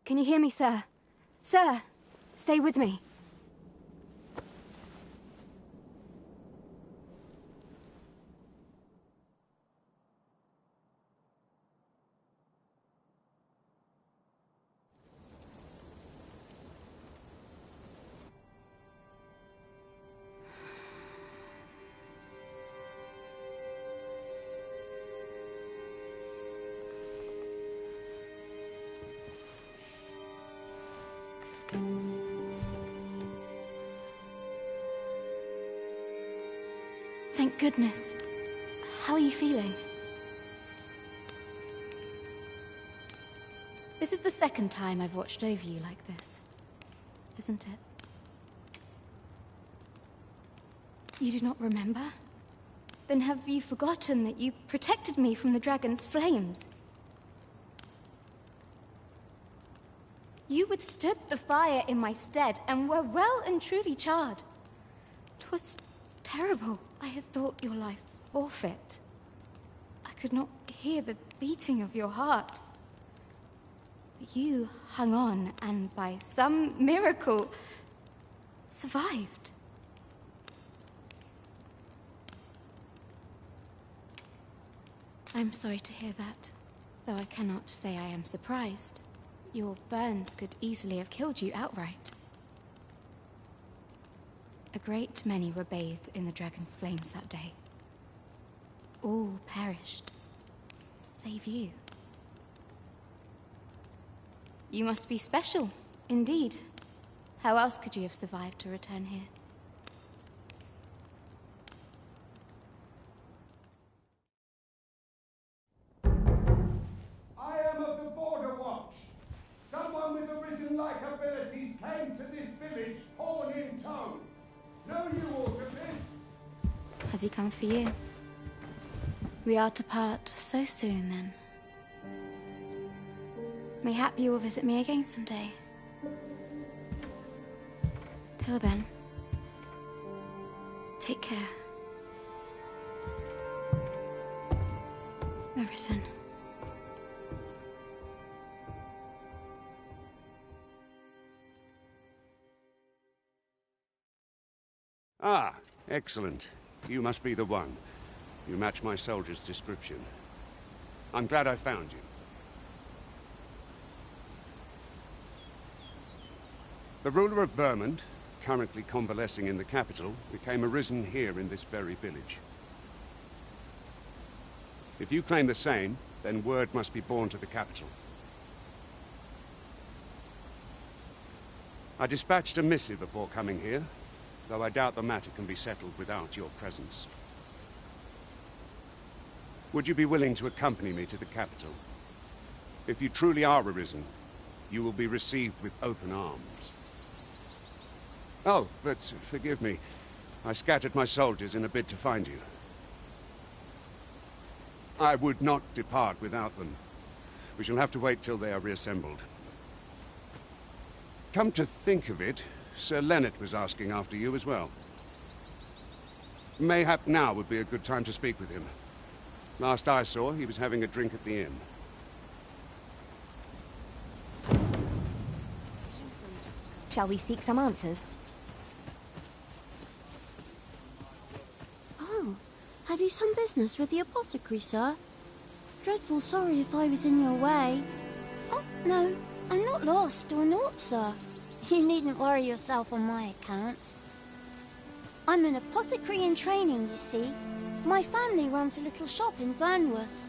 Speaker 8: Can you hear me, sir? Sir, stay with me. Thank goodness. How are you feeling? This is the second time I've watched over you like this, isn't it? You do not remember? Then have you forgotten that you protected me from the dragon's flames? You withstood the fire in my stead and were well and truly charred. 'Twas terrible. I had thought your life forfeit. I could not hear the beating of your heart. But you hung on and by some miracle survived. I'm sorry to hear that, though I cannot say I am surprised. Your burns could easily have killed you outright. A great many were bathed in the dragon's flames that day. All perished, save you. You must be special, indeed. How else could you have survived to return here?
Speaker 2: I am of the Border Watch. Someone with Arisen-like abilities came to this village, horn in tow. Know you aught of this?
Speaker 8: Has he come for you? We are to part so soon, then. Mayhap you will visit me again someday. Till then, take care. Arisen.
Speaker 21: Ah, excellent. You must be the one. You match my soldier's description. I'm glad I found you. The ruler of Vermont, currently convalescing in the capital, became arisen here in this very village. If you claim the same, then word must be borne to the capital. I dispatched a missive before coming here, though I doubt the matter can be settled without your presence. Would you be willing to accompany me to the capital? If you truly are arisen, you will be received with open arms. Oh, but forgive me. I scattered my soldiers in a bid to find you. I would not depart without them. We shall have to wait till they are reassembled. Come to think of it, Sir Leonard was asking after you as well. Mayhap now would be a good time to speak with him. Last I saw, he was having a drink at the inn.
Speaker 18: Shall we seek some answers?
Speaker 22: Oh, have you some business with the apothecary, sir? Dreadful sorry if I was in your way. Oh, no, I'm not lost or naught, sir. You needn't worry yourself on my account. I'm an apothecary in training, you see. My family runs a little shop in Vernworth.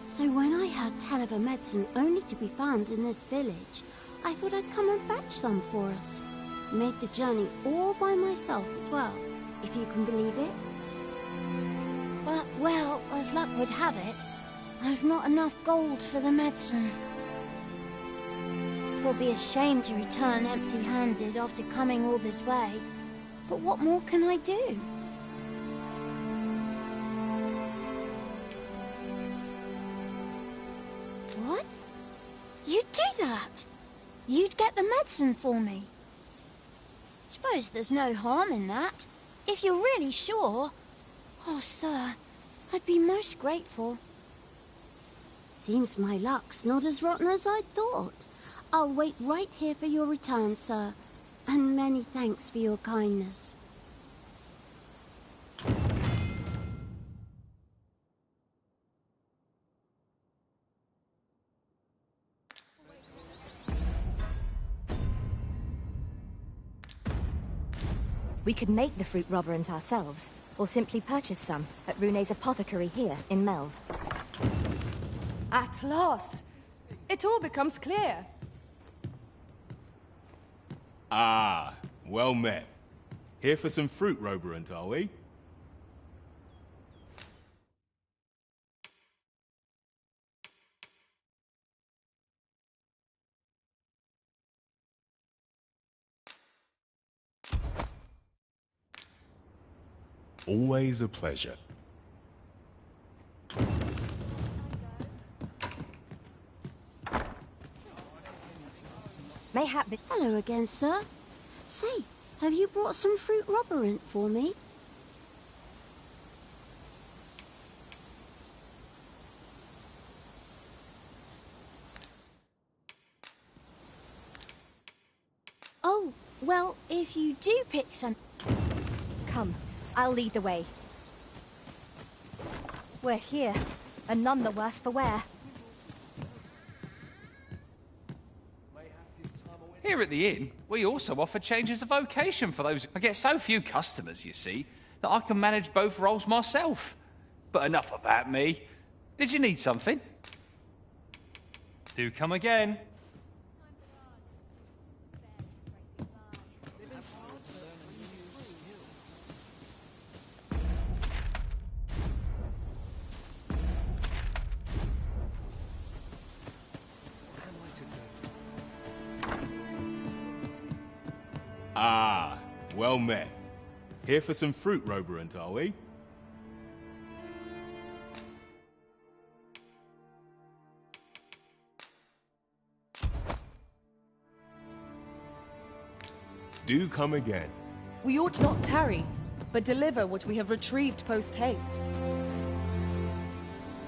Speaker 22: So when I heard tell of a medicine only to be found in this village, I thought I'd come and fetch some for us. Made the journey all by myself as well, if you can believe it. But, well, as luck would have it, I've not enough gold for the medicine. It will be a shame to return empty-handed after coming all this way, but what more can I do? What? You'd do that? You'd get the medicine for me? Suppose there's no harm in that, if you're really sure. Oh, sir, I'd be most grateful. Seems my luck's not as rotten as I'd thought. I'll wait right here for your return, sir. And many thanks for your kindness.
Speaker 18: We could make the fruit robberant ourselves, or simply purchase some at Rune's apothecary here in Melve.
Speaker 13: At last! It all becomes clear.
Speaker 23: Ah, well met. Here for some fruit robberant, are we? Always a pleasure.
Speaker 18: Mayhap the...
Speaker 22: Hello again, sir. Say, have you brought some fruit robberant for me? Oh, well, if you do pick some...
Speaker 18: Come, I'll lead the way. We're here, and none the worse for wear.
Speaker 7: Here at the inn, we also offer changes of vocation for those... I get so few customers, you see, that I can manage both roles myself. But enough about me. Did you need something?
Speaker 4: Do come again.
Speaker 23: Ah, well met. Here for some fruit, Roberant, are we?
Speaker 6: Do come again.
Speaker 15: We ought not tarry, but deliver what we have retrieved post-haste.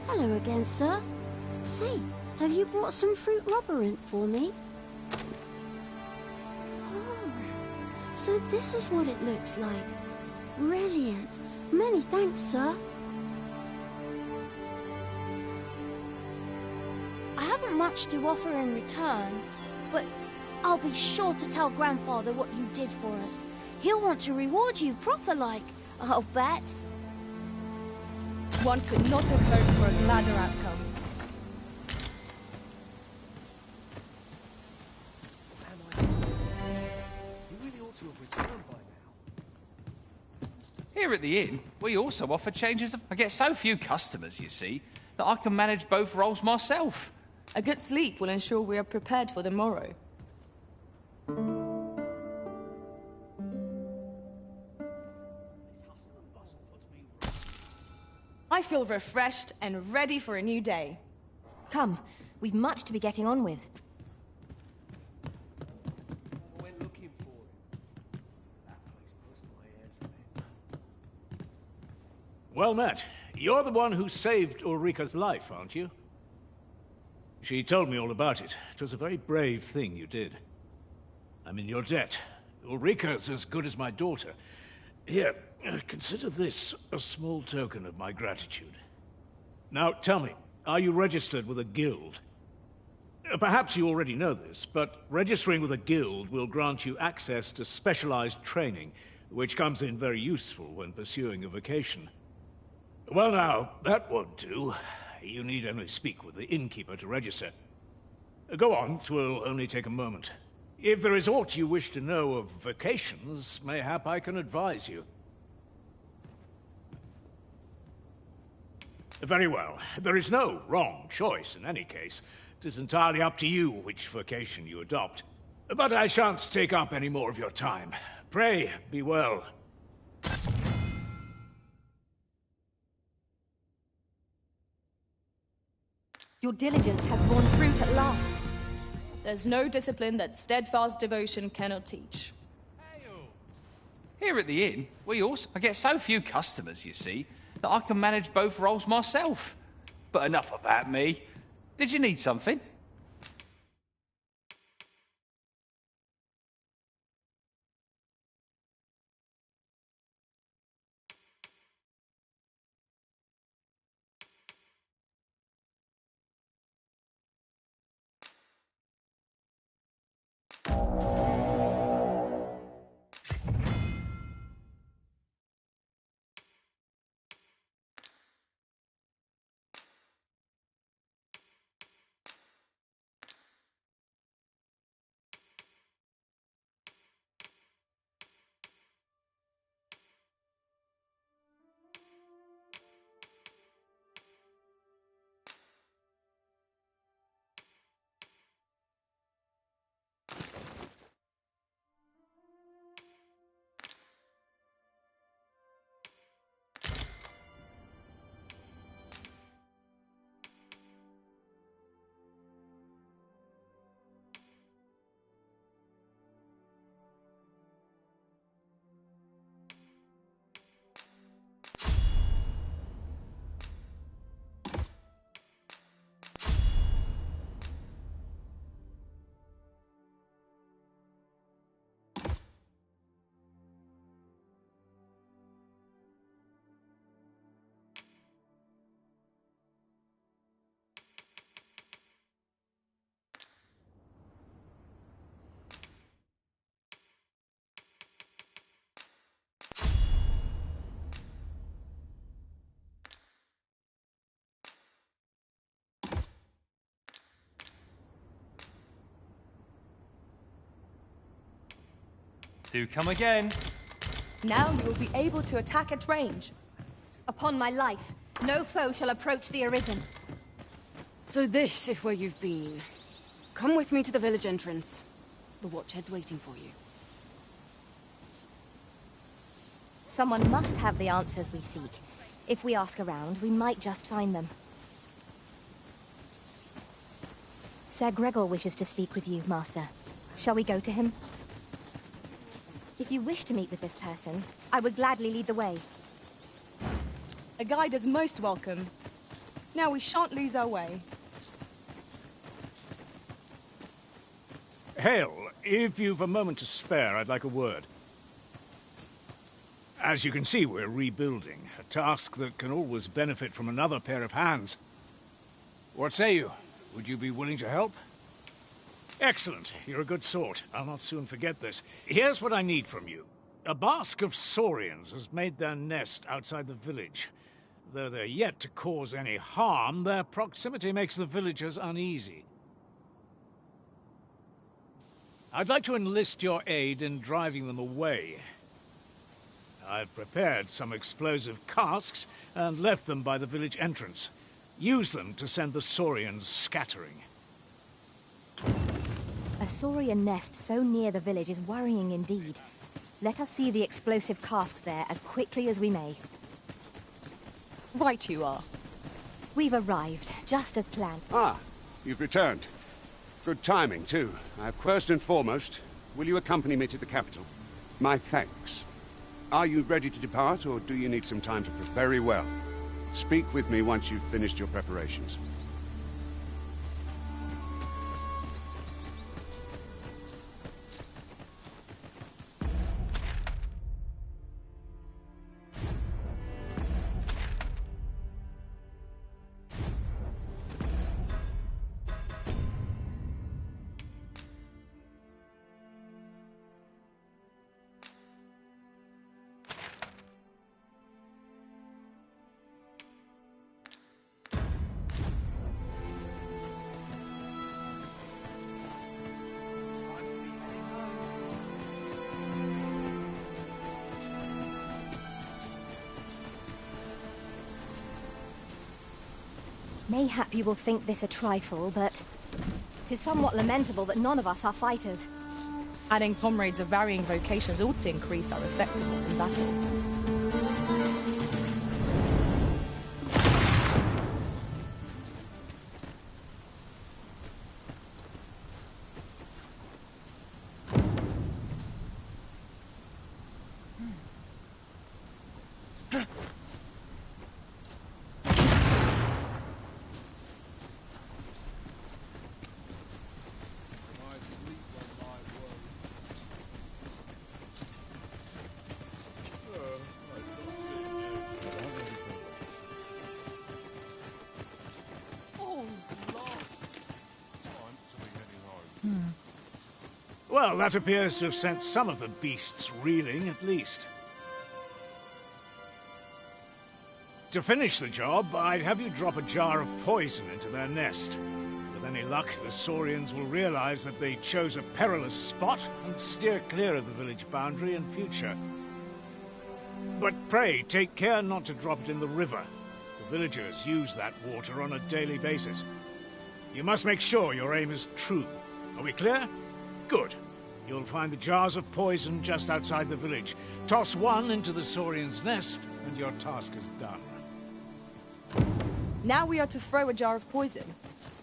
Speaker 22: Hello again, sir. Say, have you brought some fruit Roberant for me? Oh, so this is what it looks like. Brilliant. Many thanks, sir. I haven't much to offer in return, but I'll be sure to tell Grandfather what you did for us. He'll want to reward you proper-like, I'll bet.
Speaker 15: One could not have hoped for a gladder outcome.
Speaker 7: Here at the inn, we also offer changes of... I get so few customers, you see, that I can manage both roles myself.
Speaker 15: A good sleep will ensure we are prepared for the morrow. I feel refreshed and ready for a new day.
Speaker 18: Come, we've much to be getting on with.
Speaker 2: Well met. You're the one who saved Ulrika's life, aren't you? She told me all about it. It was a very brave thing you did. I'm in your debt. Ulrika's as good as my daughter. Here, consider this a small token of my gratitude. Now, tell me, are you registered with a guild? Perhaps you already know this, but registering with a guild will grant you access to specialized training, which comes in very useful when pursuing a vocation. Well now, that won't do. You need only speak with the innkeeper to register. Go on, 'twill only take a moment. If there is aught you wish to know of vocations, mayhap I can advise you. Very well. There is no wrong choice in any case. It is entirely up to you which vocation you adopt. But I shan't take up any more of your time. Pray, be well.
Speaker 18: Your diligence has borne fruit at last.
Speaker 15: There's no discipline that steadfast devotion cannot teach.
Speaker 7: Here at the inn, we also... I get so few customers, you see, that I can manage both roles myself. But enough about me. Did you need something?
Speaker 3: Do come again.
Speaker 15: Now you will be able to attack at range.
Speaker 8: Upon my life, no foe shall approach the Arisen.
Speaker 4: So this is where you've been. Come with me to the village entrance. The Watchhead's waiting for you.
Speaker 18: Someone must have the answers we seek. If we ask around, we might just find them. Sir Gregor wishes to speak with you, Master. Shall we go to him? If you wish to meet with this person, I would gladly lead the way.
Speaker 15: A guide is most welcome. Now we shan't lose our way.
Speaker 2: Hale, if you've a moment to spare, I'd like a word. As you can see, we're rebuilding, a task that can always benefit from another pair of hands. What say you? Would you be willing to help? Excellent. You're a good sort. I'll not soon forget this. Here's what I need from you. A bask of saurians has made their nest outside the village. Though they're yet to cause any harm, their proximity makes the villagers uneasy. I'd like to enlist your aid in driving them away. I've prepared some explosive casks and left them by the village entrance. Use them to send the saurians scattering.
Speaker 18: A saurian nest so near the village is worrying indeed. Let us see the explosive casks there as quickly as we may.
Speaker 15: Right you are.
Speaker 18: We've arrived, just as planned.
Speaker 21: Ah, you've returned. Good timing, too. First and foremost, will you accompany me to the capital? My thanks. Are you ready to depart, or do you need some time to prepare? Very well. Speak with me once you've finished your preparations.
Speaker 18: Mayhap you will think this a trifle, but 'tis somewhat lamentable that none of us are fighters.
Speaker 15: Adding comrades of varying vocations ought to increase our effectiveness in battle.
Speaker 2: Well, that appears to have sent some of the beasts reeling, at least. To finish the job, I'd have you drop a jar of poison into their nest. With any luck, the saurians will realize that they chose a perilous spot and steer clear of the village boundary in future. But pray, take care not to drop it in the river. The villagers use that water on a daily basis. You must make sure your aim is true. Are we clear? Good. You'll find the jars of poison just outside the village. Toss one into the saurian's nest, and your task is done.
Speaker 15: Now we are to throw a jar of poison.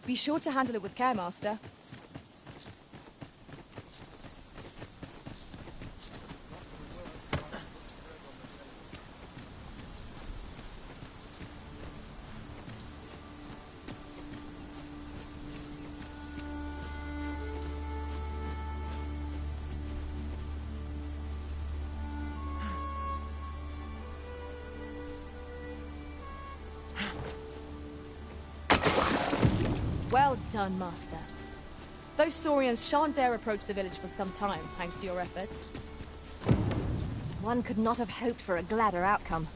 Speaker 15: Be sure to handle it with care, Master. Well done, Master. Those saurians shan't dare approach the village for some time, thanks to your efforts.
Speaker 18: One could not have hoped for a gladder outcome.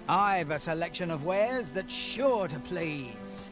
Speaker 11: I've a selection of wares that's sure to please.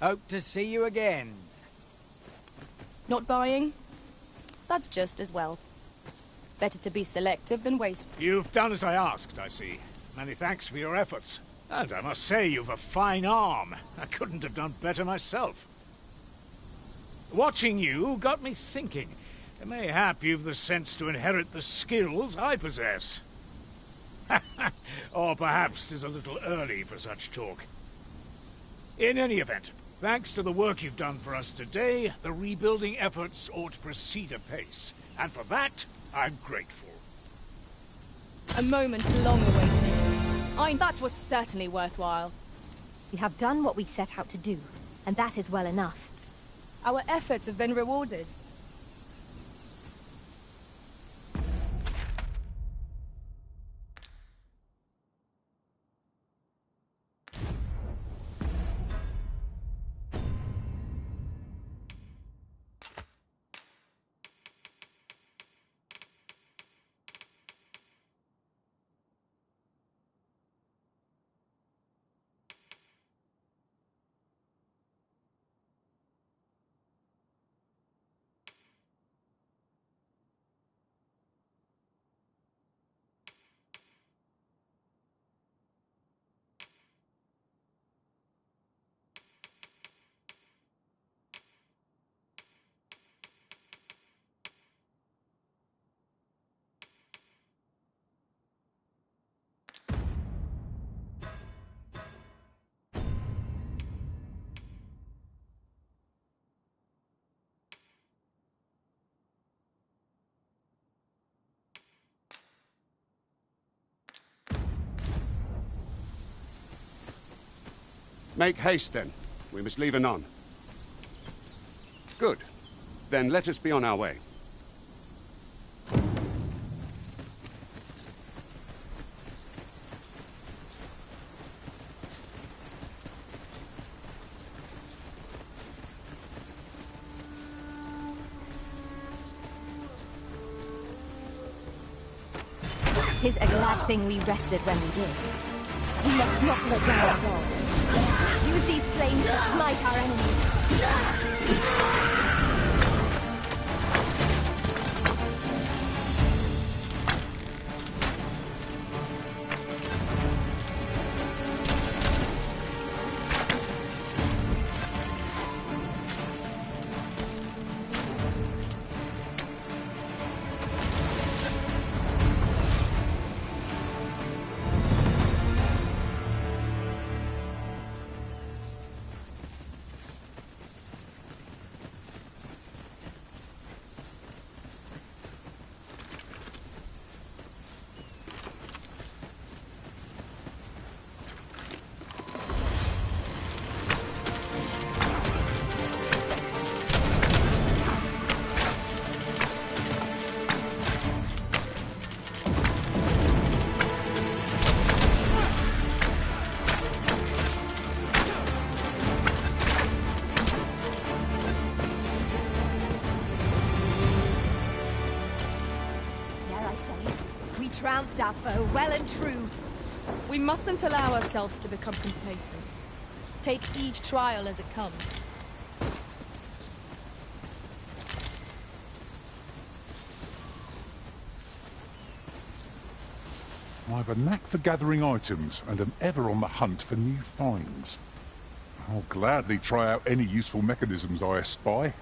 Speaker 11: Hope to see you again.
Speaker 15: Not buying? That's just as well. Better to be selective than wasteful.
Speaker 2: You've done as I asked, I see. Many thanks for your efforts. And I must say, you've a fine arm. I couldn't have done better myself. Watching you got me thinking. Mayhap you've the sense to inherit the skills I possess. Or perhaps 'tis a little early for such talk. In any event, thanks to the work you've done for us today, the rebuilding efforts ought to proceed apace. And for that, I'm grateful.
Speaker 15: A moment long awaited. That was certainly worthwhile.
Speaker 18: We have done what we set out to do, and that is well enough.
Speaker 15: Our efforts have been rewarded.
Speaker 21: Make haste, then. We must leave anon. Good. Then let us be on our way.
Speaker 18: Tis a glad thing we rested when we did. We must not let down our guard. Use these flames to smite our enemies. Trounced our foe, well and true.
Speaker 15: We mustn't allow ourselves to become complacent. Take each trial as it comes.
Speaker 17: I've a knack for gathering items and am ever on the hunt for new finds.
Speaker 3: I'll gladly try out any useful mechanisms I espy.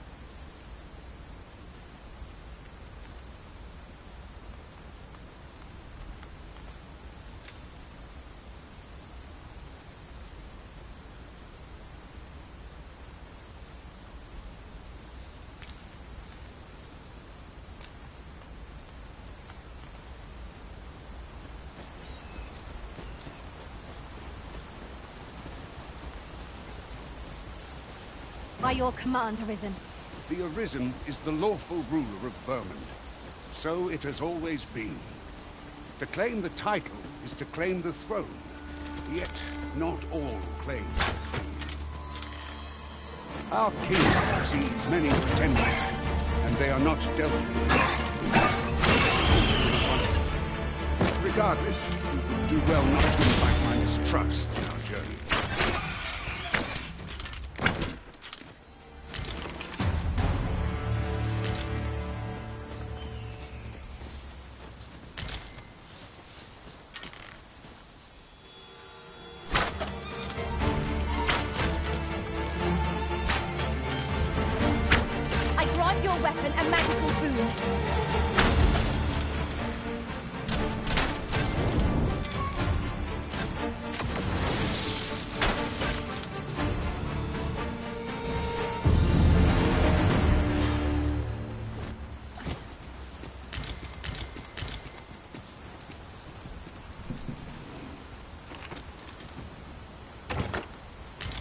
Speaker 18: By your command, Arisen.
Speaker 21: The Arisen is the lawful ruler of Vermund. So it has always been. To claim the title is to claim the throne. Yet, not all claim the truth. Our king sees many pretenders, and they are not dealt with. Regardless, we would do well not to invite my mistrust in our journey.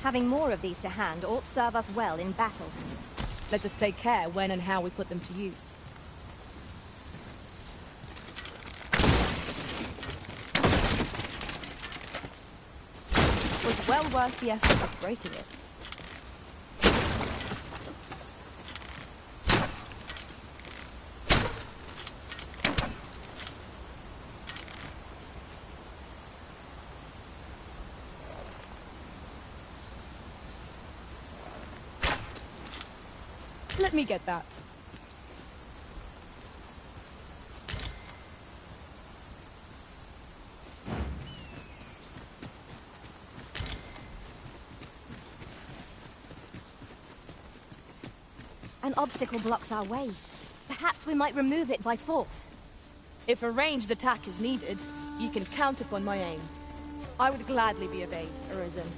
Speaker 18: Having more of these to hand ought serve us well in battle.
Speaker 15: Let us take care when and how we put them to use. It was well worth the effort of breaking it. Let me get that.
Speaker 18: An obstacle blocks our way. Perhaps we might remove it by force.
Speaker 15: If a ranged attack is needed, you can count upon my aim. I would gladly be obeyed, Arisen.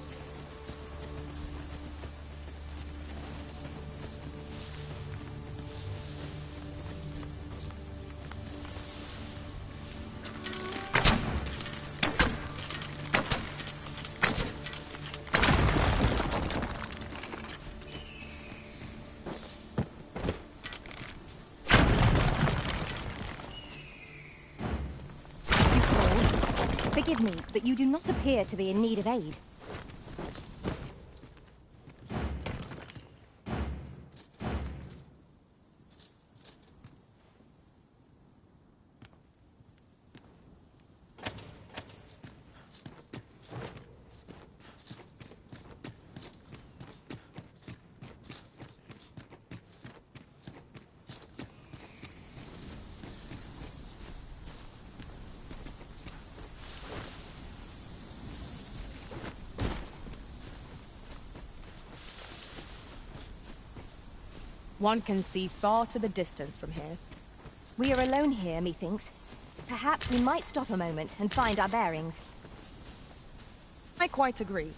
Speaker 18: Forgive me, but you do not appear to be in need of aid.
Speaker 15: One can see far to the distance from here.
Speaker 18: We are alone here, methinks. Perhaps we might stop a moment and find our bearings.
Speaker 15: I quite agree.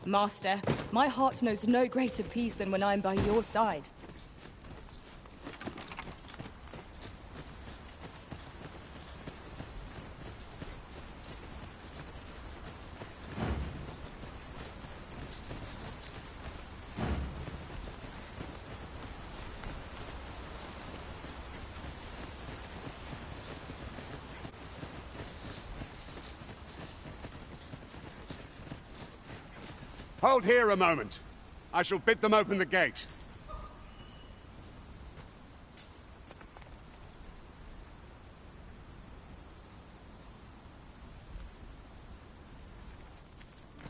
Speaker 15: Master, my heart knows no greater peace than when I am by your side.
Speaker 21: Hold here a moment. I shall bid them open the gate.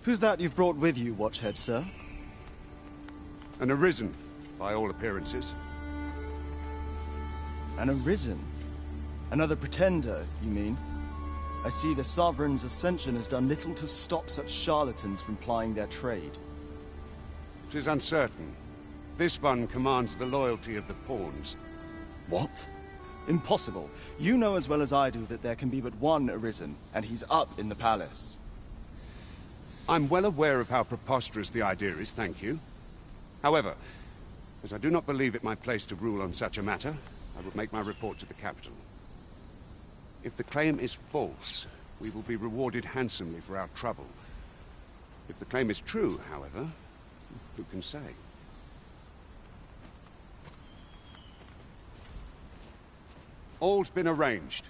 Speaker 16: Who's that you've brought with you, Watchhead, sir?
Speaker 21: An Arisen, by all appearances.
Speaker 16: An Arisen? Another pretender, you mean? I see the Sovereign's ascension has done little to stop such charlatans from plying their trade.
Speaker 21: 'Tis uncertain. This one commands the loyalty of the pawns.
Speaker 16: What? Impossible. You know as well as I do that there can be but one Arisen, and he's up in the palace.
Speaker 21: I'm well aware of how preposterous the idea is, thank you. However, as I do not believe it my place to rule on such a matter, I will make my report to the capital. If the claim is false, we will be rewarded handsomely for our trouble. If the claim is true, however, who can say? All's been arranged.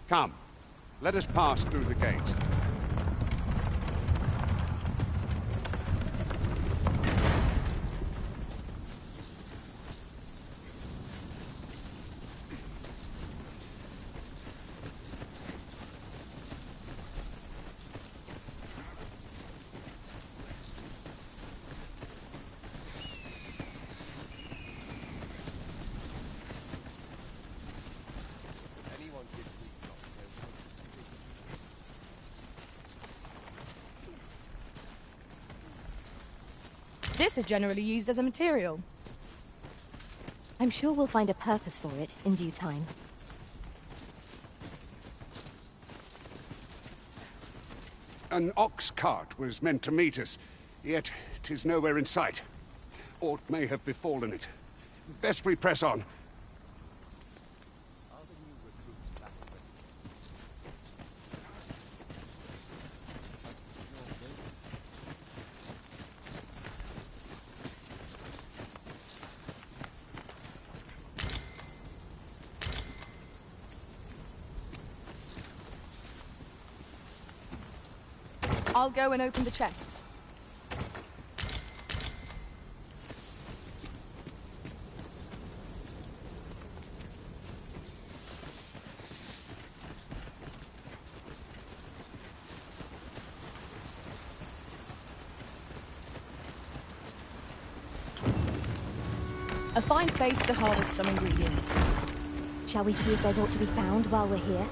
Speaker 21: Come, let us pass through the gate.
Speaker 15: This is generally used as a material.
Speaker 18: I'm sure we'll find a purpose for it in due time.
Speaker 21: An ox cart was meant to meet us, yet 'tis nowhere in sight. Aught may have befallen it. Best we press on.
Speaker 15: I'll go and open the chest. A fine place to harvest some ingredients.
Speaker 18: Shall we see if there's aught to be found while we're here?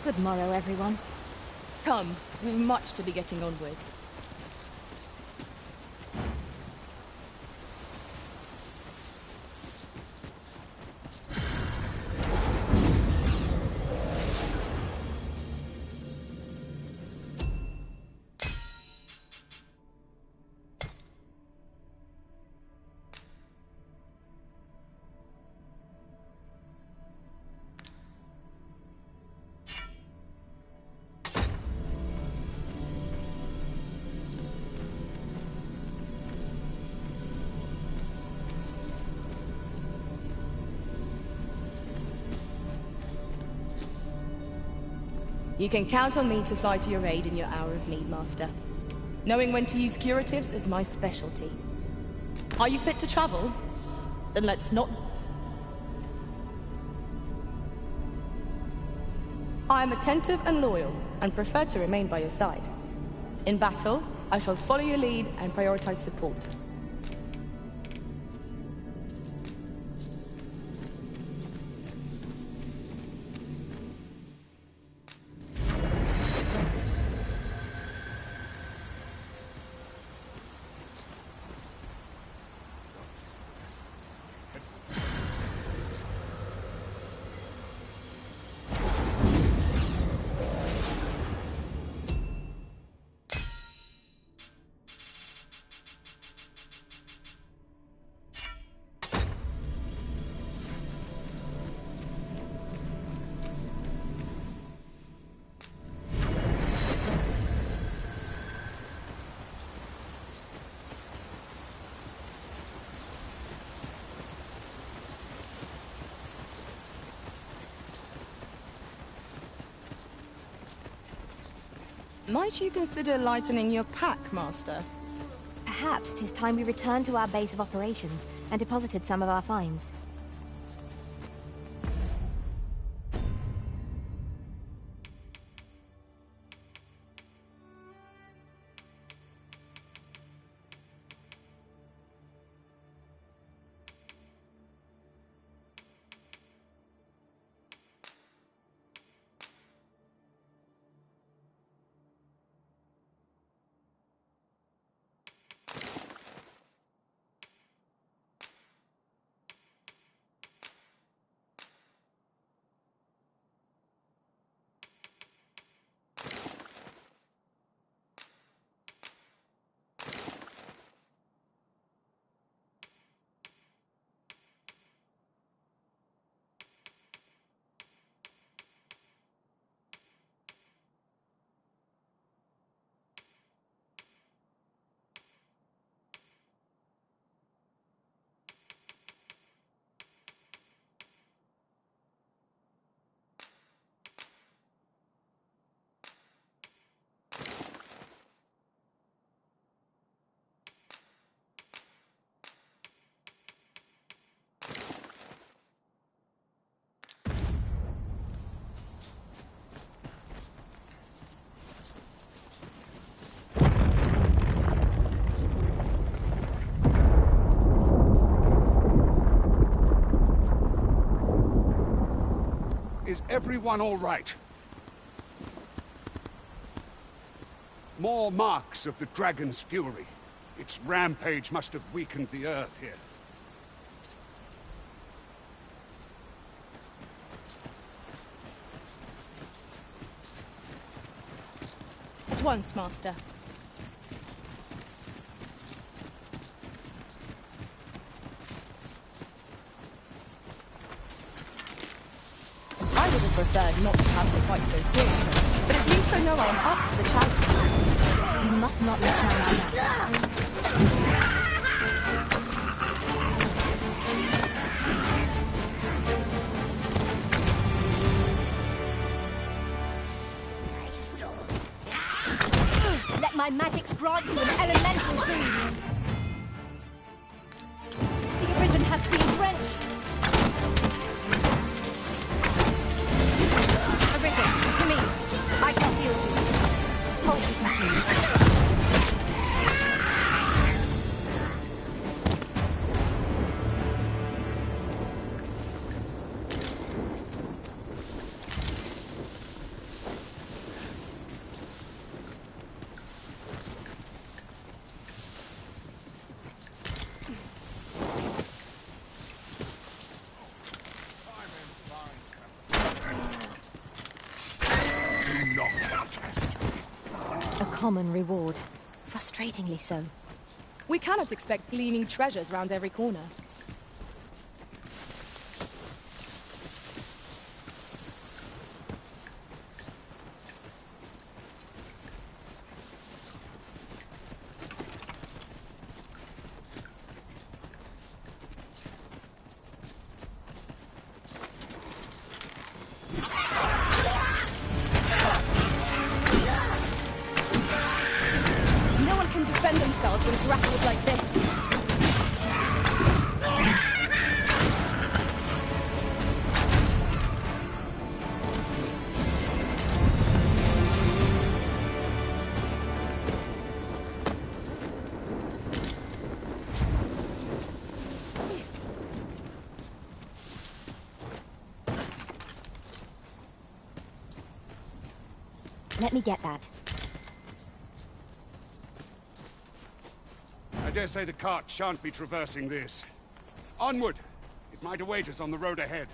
Speaker 18: Good morrow, everyone.
Speaker 15: Come, we've much to be getting on with. You can count on me to fly to your aid in your hour of need, Master. Knowing when to use curatives is my specialty. Are you fit to travel? Then let's not... I am attentive and loyal, and prefer to remain by your side. In battle, I shall follow your lead and prioritize support. Might you consider lightening your pack, Master?
Speaker 18: Perhaps 'tis time we returned to our base of operations and deposited some of our finds.
Speaker 21: Is everyone all right? More marks of the dragon's fury. Its rampage must have weakened the earth here.
Speaker 15: At once, Master. I would have preferred not to have to fight so soon, but at least I know I am up to the challenge.
Speaker 18: You must not let down now. Let my magics grant you an elemental boon. The arisen has been drenched. Arisen, to me. I shall heal you. Hold this, please. common reward. Frustratingly so.
Speaker 15: We cannot expect gleaming treasures round every corner. Defend themselves when grappled like this.
Speaker 18: Let me get that.
Speaker 21: I dare say the cart shan't be traversing this. Onward! It might await us on the road ahead.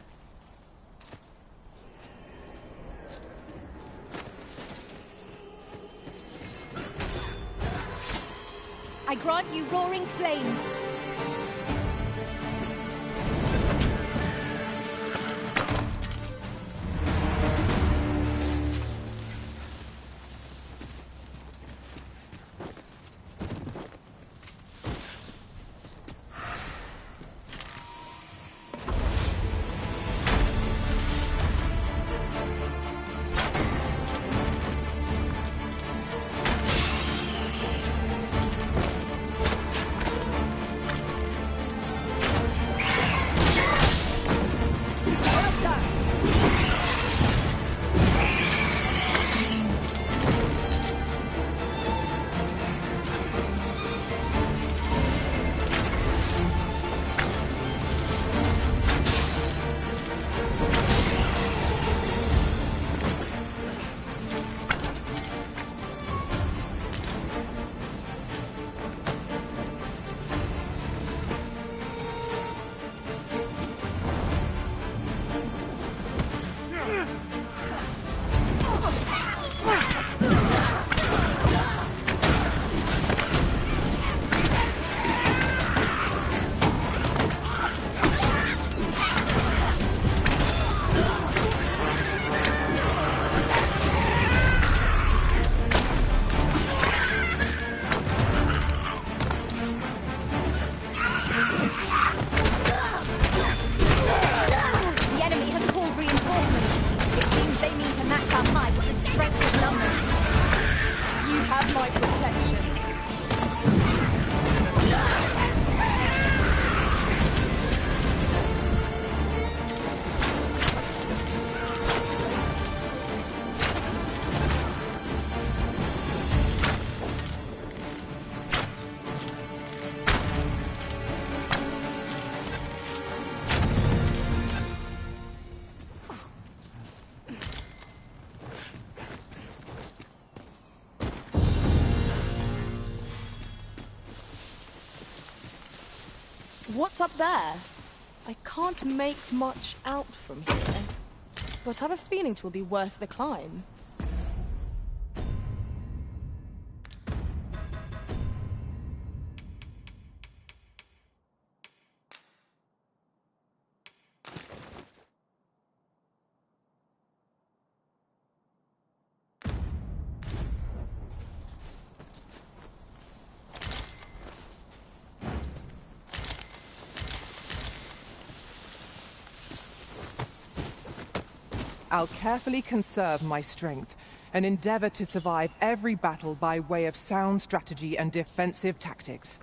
Speaker 22: I grant you roaring flame.
Speaker 15: What's up there? I can't make much out from here, but I have a feeling it will be worth the climb.
Speaker 13: I'll carefully conserve my strength and endeavor to survive every battle by way of sound strategy and defensive tactics.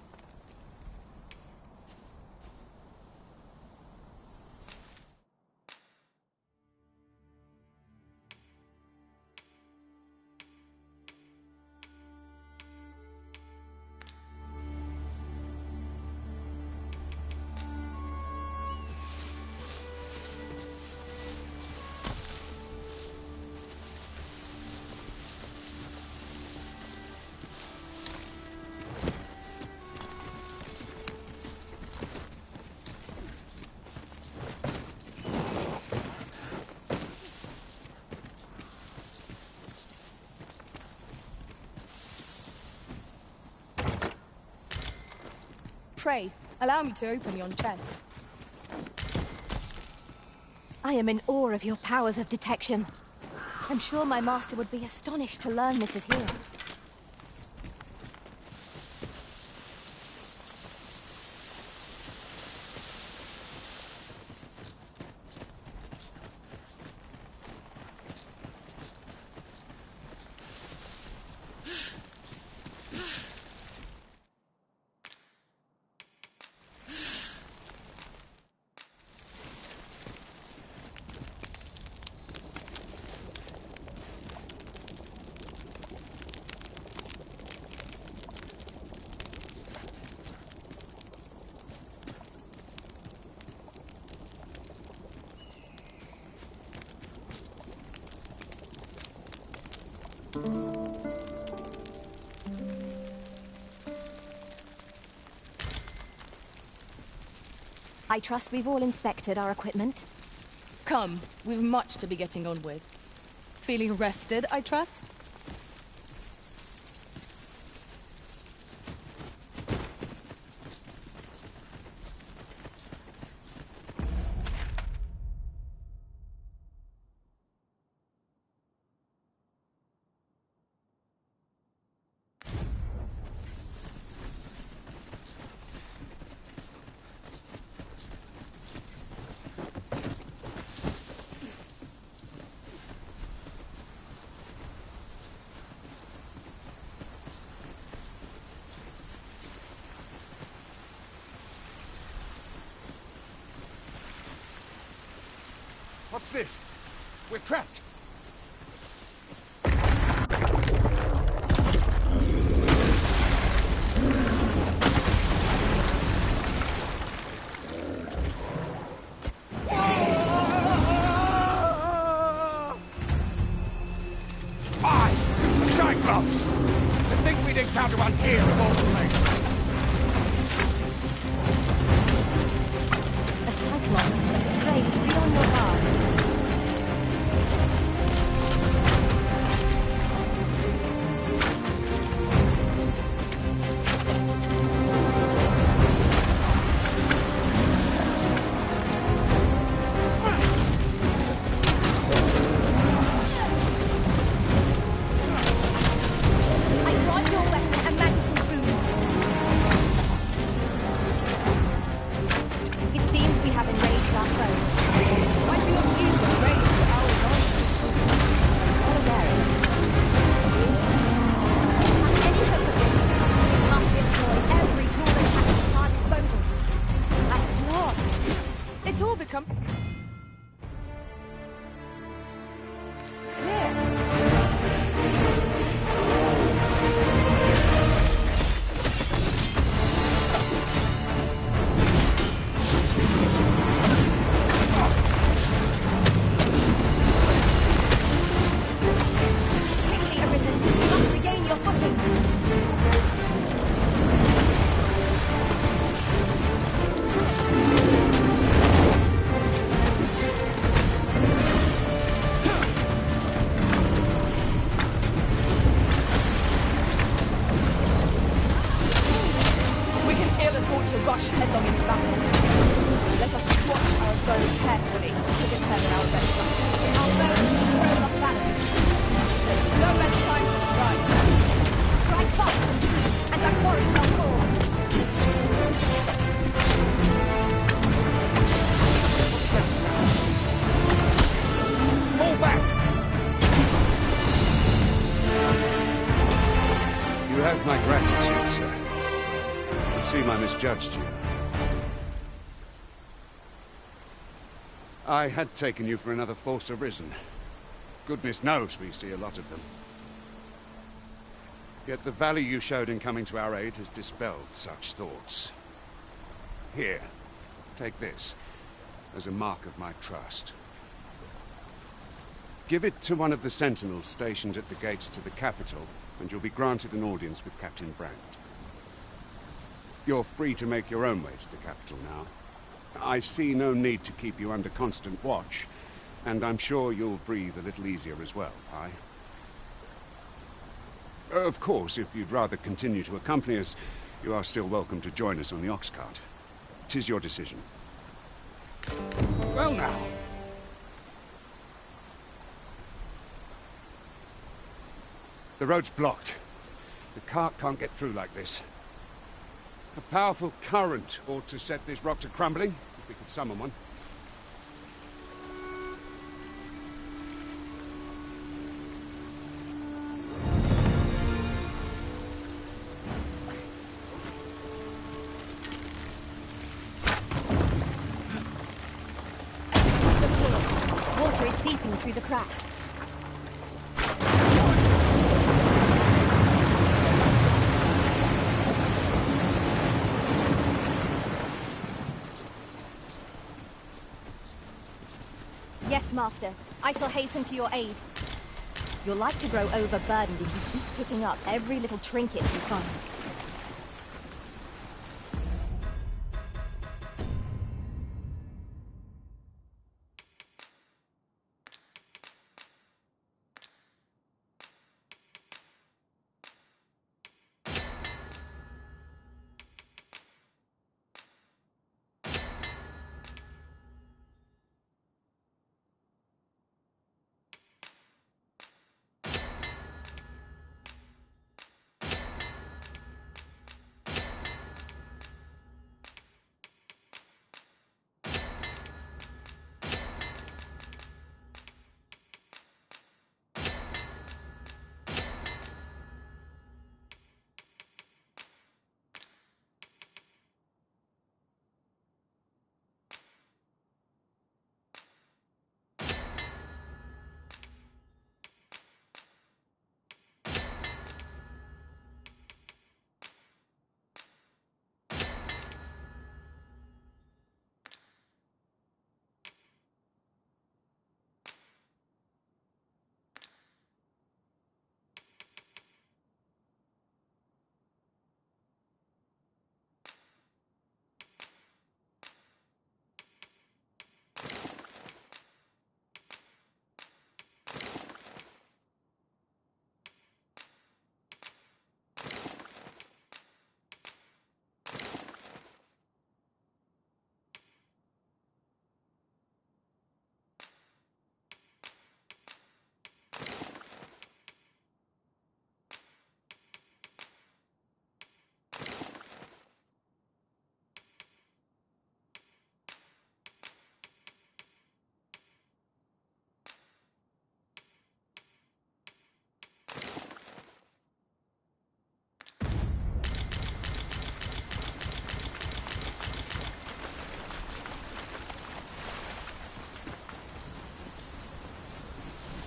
Speaker 15: pray, allow me to open yon chest.
Speaker 18: I am in awe of your powers of detection. I'm sure my master would be astonished to learn this is here. I trust we've all inspected our equipment.
Speaker 15: Come, we've much to be getting on with. Feeling rested, I trust?
Speaker 21: What's this? We're trapped. A Cyclops! To think we'd encounter one here of all places.
Speaker 18: A Cyclops. Pray, be on your guard.
Speaker 21: Misjudged you. I had taken you for another Force Arisen. Goodness knows we see a lot of them. Yet the value you showed in coming to our aid has dispelled such thoughts. Here, take this, as a mark of my trust. Give it to one of the sentinels stationed at the gates to the capital, and you'll be granted an audience with Captain Brandt. You're free to make your own way to the capital now. I see no need to keep you under constant watch, and I'm sure you'll breathe a little easier as well, aye? Of course, if you'd rather continue to accompany us, You are still welcome to join us on the ox cart. 'Tis your decision.
Speaker 2: Well now.
Speaker 21: The road's blocked. The cart can't get through like this. A powerful current ought to set this rock to crumbling, if we could summon one.
Speaker 18: Water is seeping through the cracks. Yes, Master. I shall hasten to your aid. You're like to grow overburdened if you keep picking up every little trinket you find.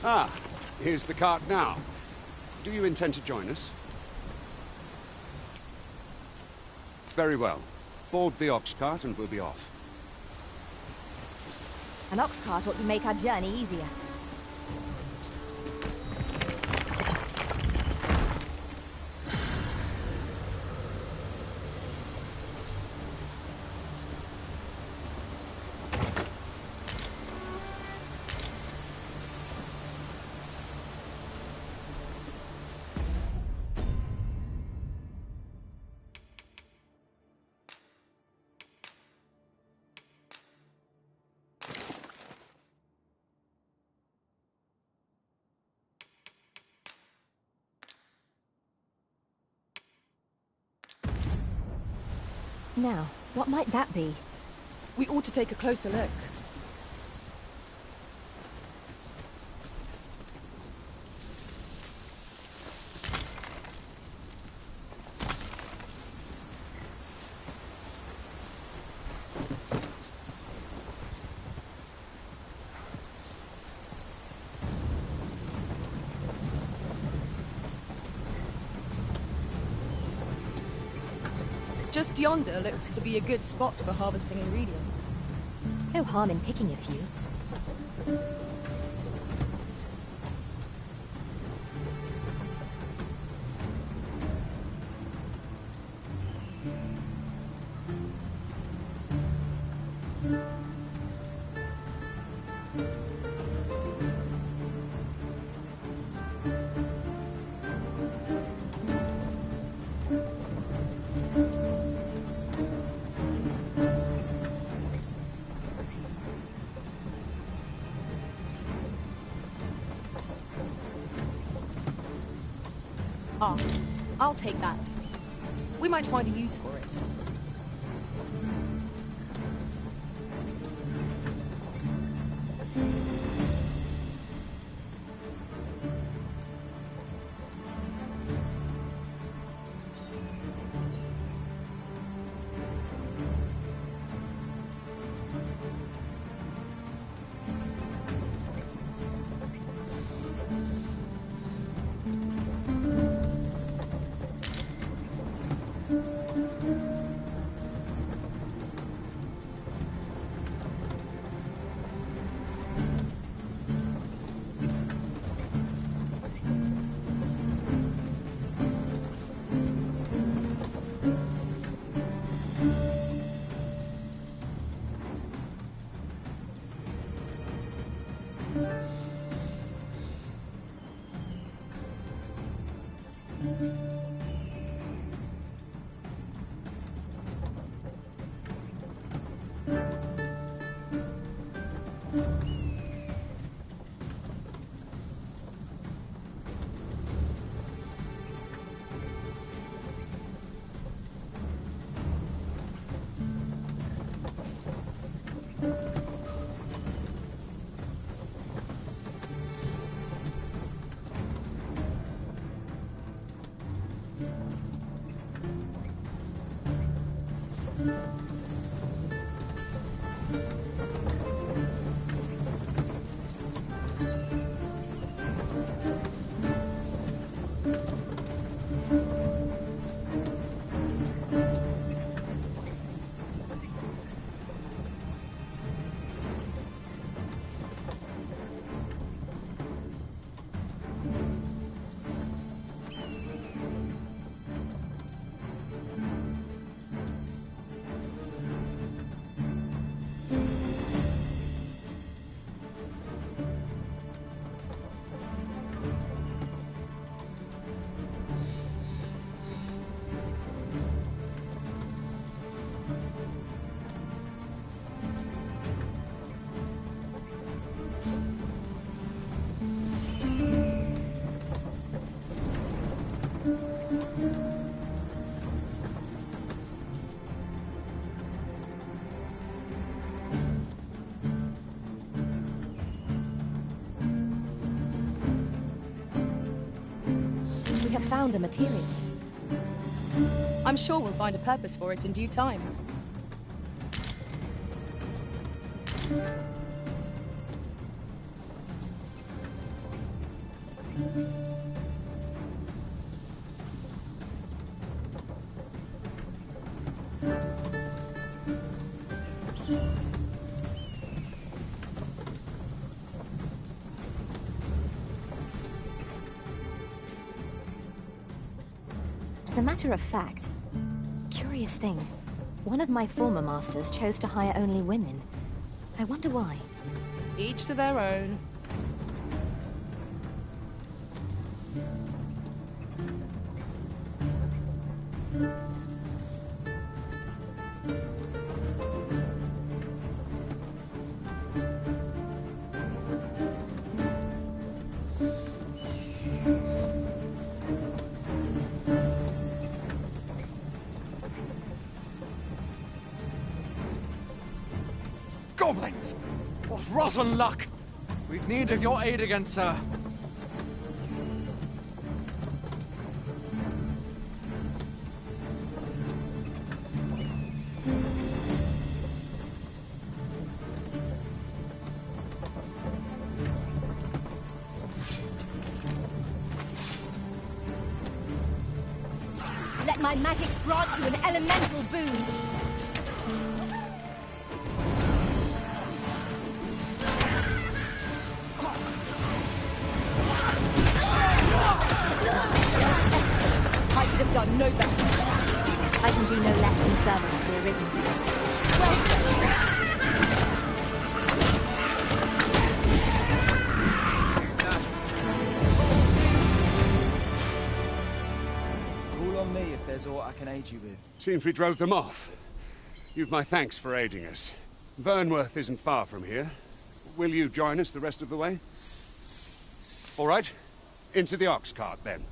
Speaker 21: Ah, here's the cart now. Do you intend to join us? Very well. Board the ox cart and we'll be off.
Speaker 18: An ox cart ought to make our journey easier. Now, what might that be?
Speaker 15: We ought to take a closer look. Just yonder looks to be a good spot for harvesting ingredients.
Speaker 18: No harm in picking a few.
Speaker 15: Ah, I'll take that. We might find a use for it.
Speaker 18: We have found a material.
Speaker 15: I'm sure we'll find a purpose for it in due time.
Speaker 18: As a matter of fact, curious thing, one of my former masters chose to hire only women. I wonder why.
Speaker 15: Each to their own.
Speaker 7: Goblins! What rotten luck! We've need of your aid again, sir.
Speaker 8: Let my magics grant you an elemental boon.
Speaker 15: I could have done no better.
Speaker 18: I can do no less in service to the Arisen. Well
Speaker 16: Call on me if there's aught I can aid you with.
Speaker 21: Seems we drove them off. You've my thanks for aiding us. Vernworth isn't far from here. Will you join us the rest of the way? All right. Into the ox cart, then.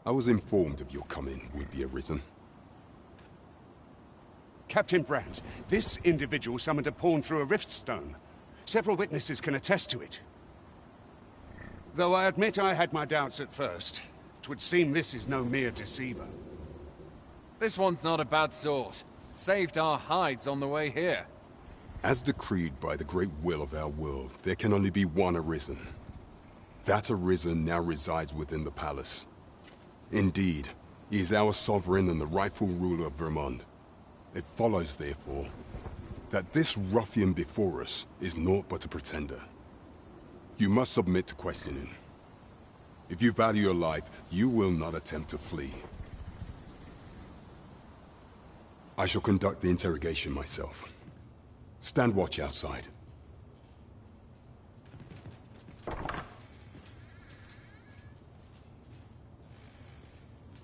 Speaker 3: I was informed of your coming would be arisen.
Speaker 21: Captain Brandt, this individual summoned a pawn through a rift stone. Several witnesses can attest to it. Though I admit I had my doubts at first, it would seem this is no mere deceiver.
Speaker 7: This one's not a bad sort. Saved our hides on the way here.
Speaker 3: As decreed by the great will of our world, there can only be one Arisen. That Arisen now resides within the palace. Indeed, he is our sovereign and the rightful ruler of Vermont. It follows, therefore, that this ruffian before us is naught but a pretender. You must submit to questioning. If you value your life, you will not attempt to flee. I shall conduct the interrogation myself. Stand watch outside.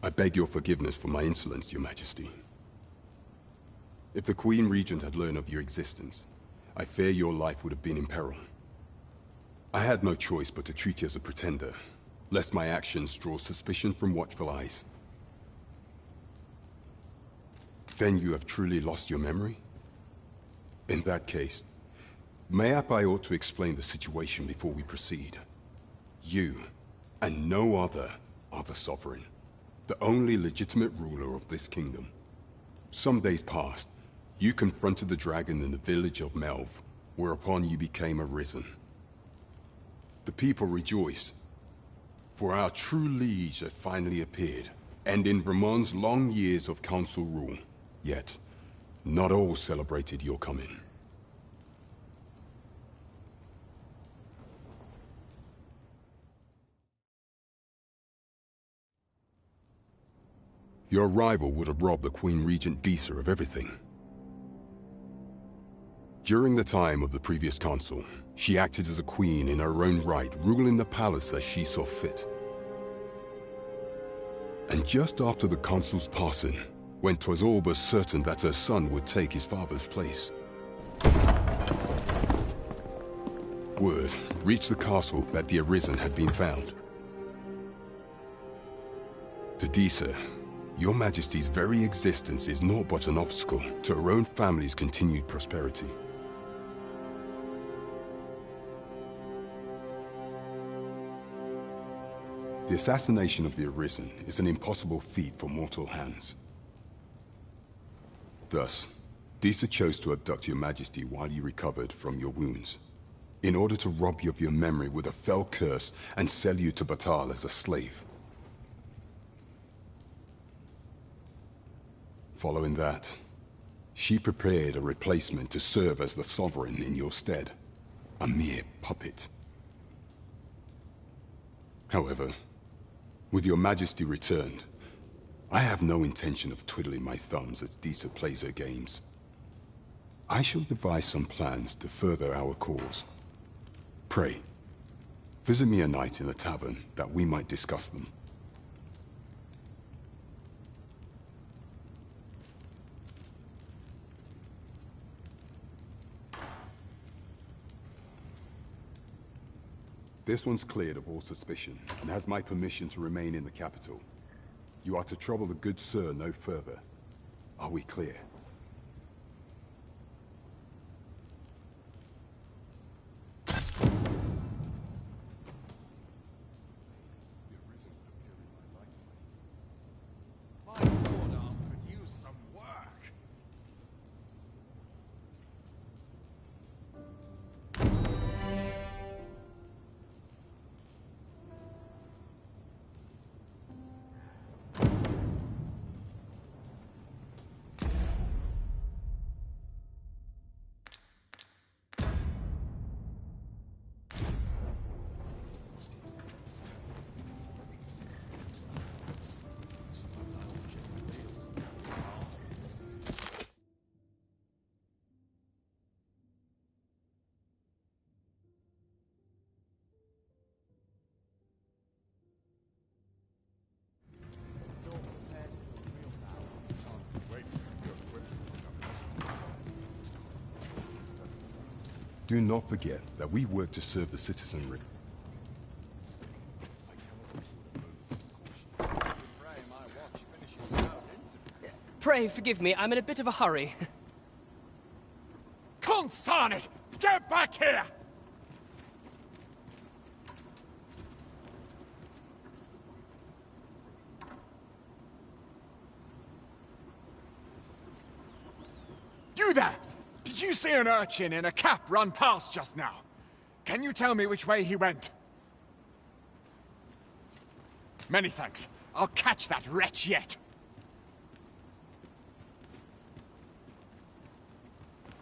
Speaker 3: I beg your forgiveness for my insolence, Your Majesty. If the Queen Regent had learned of your existence, I fear your life would have been in peril. I had no choice but to treat you as a pretender, lest my actions draw suspicion from watchful eyes. Then you have truly lost your memory? In that case, mayhap I ought to explain the situation before we proceed. You, and no other, are the Sovereign, the only legitimate ruler of this kingdom. Some days past, you confronted the dragon in the village of Melv, whereupon you became Arisen. The people rejoiced, for our true liege had finally appeared, and in Vermont's long years of council rule. Yet, not all celebrated your coming. Your arrival would have robbed the Queen Regent Disa of everything. During the time of the previous council, she acted as a queen in her own right, ruling the palace as she saw fit. And just after the council's passing, when 'twas all but certain that her son would take his father's place, word reached the castle that the Arisen had been found. To Disa, Your Majesty's very existence is naught but an obstacle to her own family's continued prosperity. The assassination of the Arisen is an impossible feat for mortal hands. Thus, Disa chose to abduct Your Majesty while you recovered from your wounds, in order to rob you of your memory with a fell curse and sell you to Batal as a slave. Following that, she prepared a replacement to serve as the Sovereign in your stead, a mere puppet. However, with Your Majesty returned, I have no intention of twiddling my thumbs as Disa plays her games. I shall devise some plans to further our cause. Pray, visit me a night in the tavern that we might discuss them. This one's cleared of all suspicion, and has my permission to remain in the capital. You are to trouble the good sir no further. Are we clear?
Speaker 7: My sword arm could use some work.
Speaker 3: Do not forget that we work to serve the citizenry.
Speaker 1: Pray forgive me, I'm in a bit of a hurry.
Speaker 12: Consarn it! Get back here! You there! Did you see an urchin in a cap run past just now? Can you tell me which way he went? Many thanks. I'll catch that wretch yet.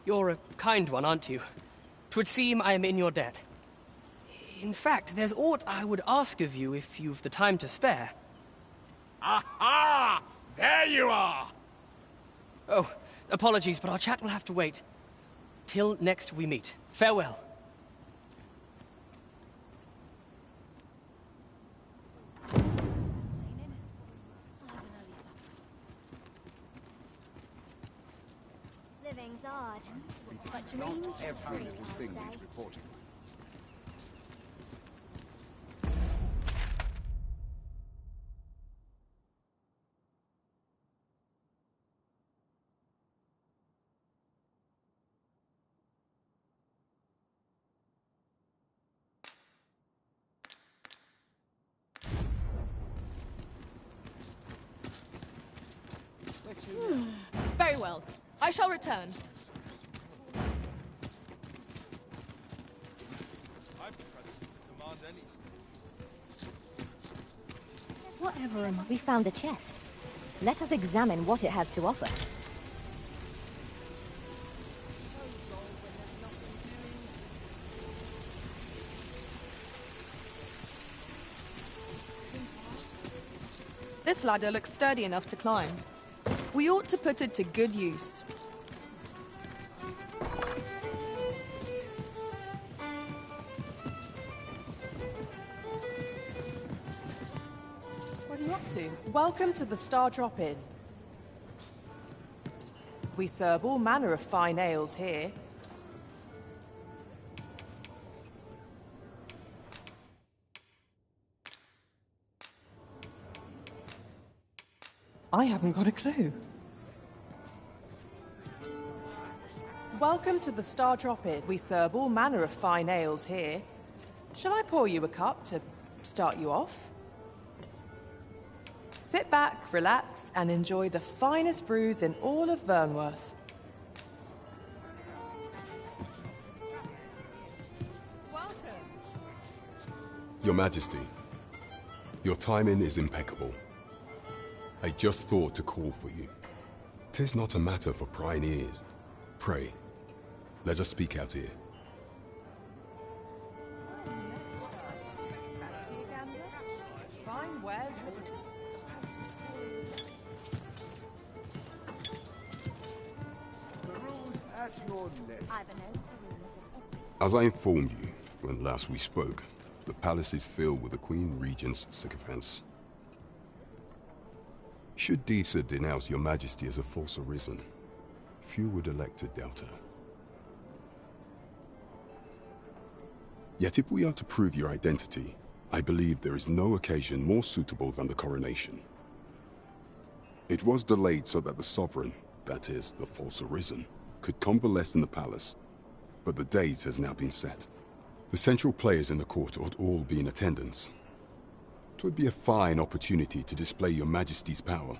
Speaker 1: You're a kind one, aren't you? 'Twould seem I am in your debt. In fact, there's aught I would ask of you if you've the time to spare.
Speaker 12: Aha! There you are!
Speaker 1: Oh, apologies, but our chat will have to wait. Till next we meet. Farewell.
Speaker 18: Living's odd, but dreams are free,
Speaker 21: thing
Speaker 18: I'd
Speaker 21: needs
Speaker 18: say.
Speaker 21: reporting.
Speaker 14: Very well. I shall return.
Speaker 18: Whatever am I? We found a chest. Let us examine what it has to offer.
Speaker 14: This ladder looks sturdy enough to climb. We ought to put it to good use.
Speaker 13: What are you up to? Welcome to the Star Drop Inn. We serve all manner of fine ales here. I haven't got a clue. Welcome to the Star Drop Inn. We serve all manner of fine ales here. Shall I pour you a cup to start you off? Sit back, relax, and enjoy the finest brews in all of Vernworth.
Speaker 3: Your Majesty, your timing is impeccable. I just thought to call for you. 'Tis not a matter for prying ears. Pray, let us speak out here.
Speaker 13: Fine wares.
Speaker 3: As I informed you when last we spoke, the palace is filled with the Queen Regent's sycophants. Should Disa denounce your Majesty as a false arisen, few would elect to doubt her. Yet if we are to prove your identity, I believe there is no occasion more suitable than the coronation. It was delayed so that the sovereign, that is, the false arisen, could convalesce in the palace, but the date has now been set. The central players in the court ought all be in attendance. It would be a fine opportunity to display your Majesty's power.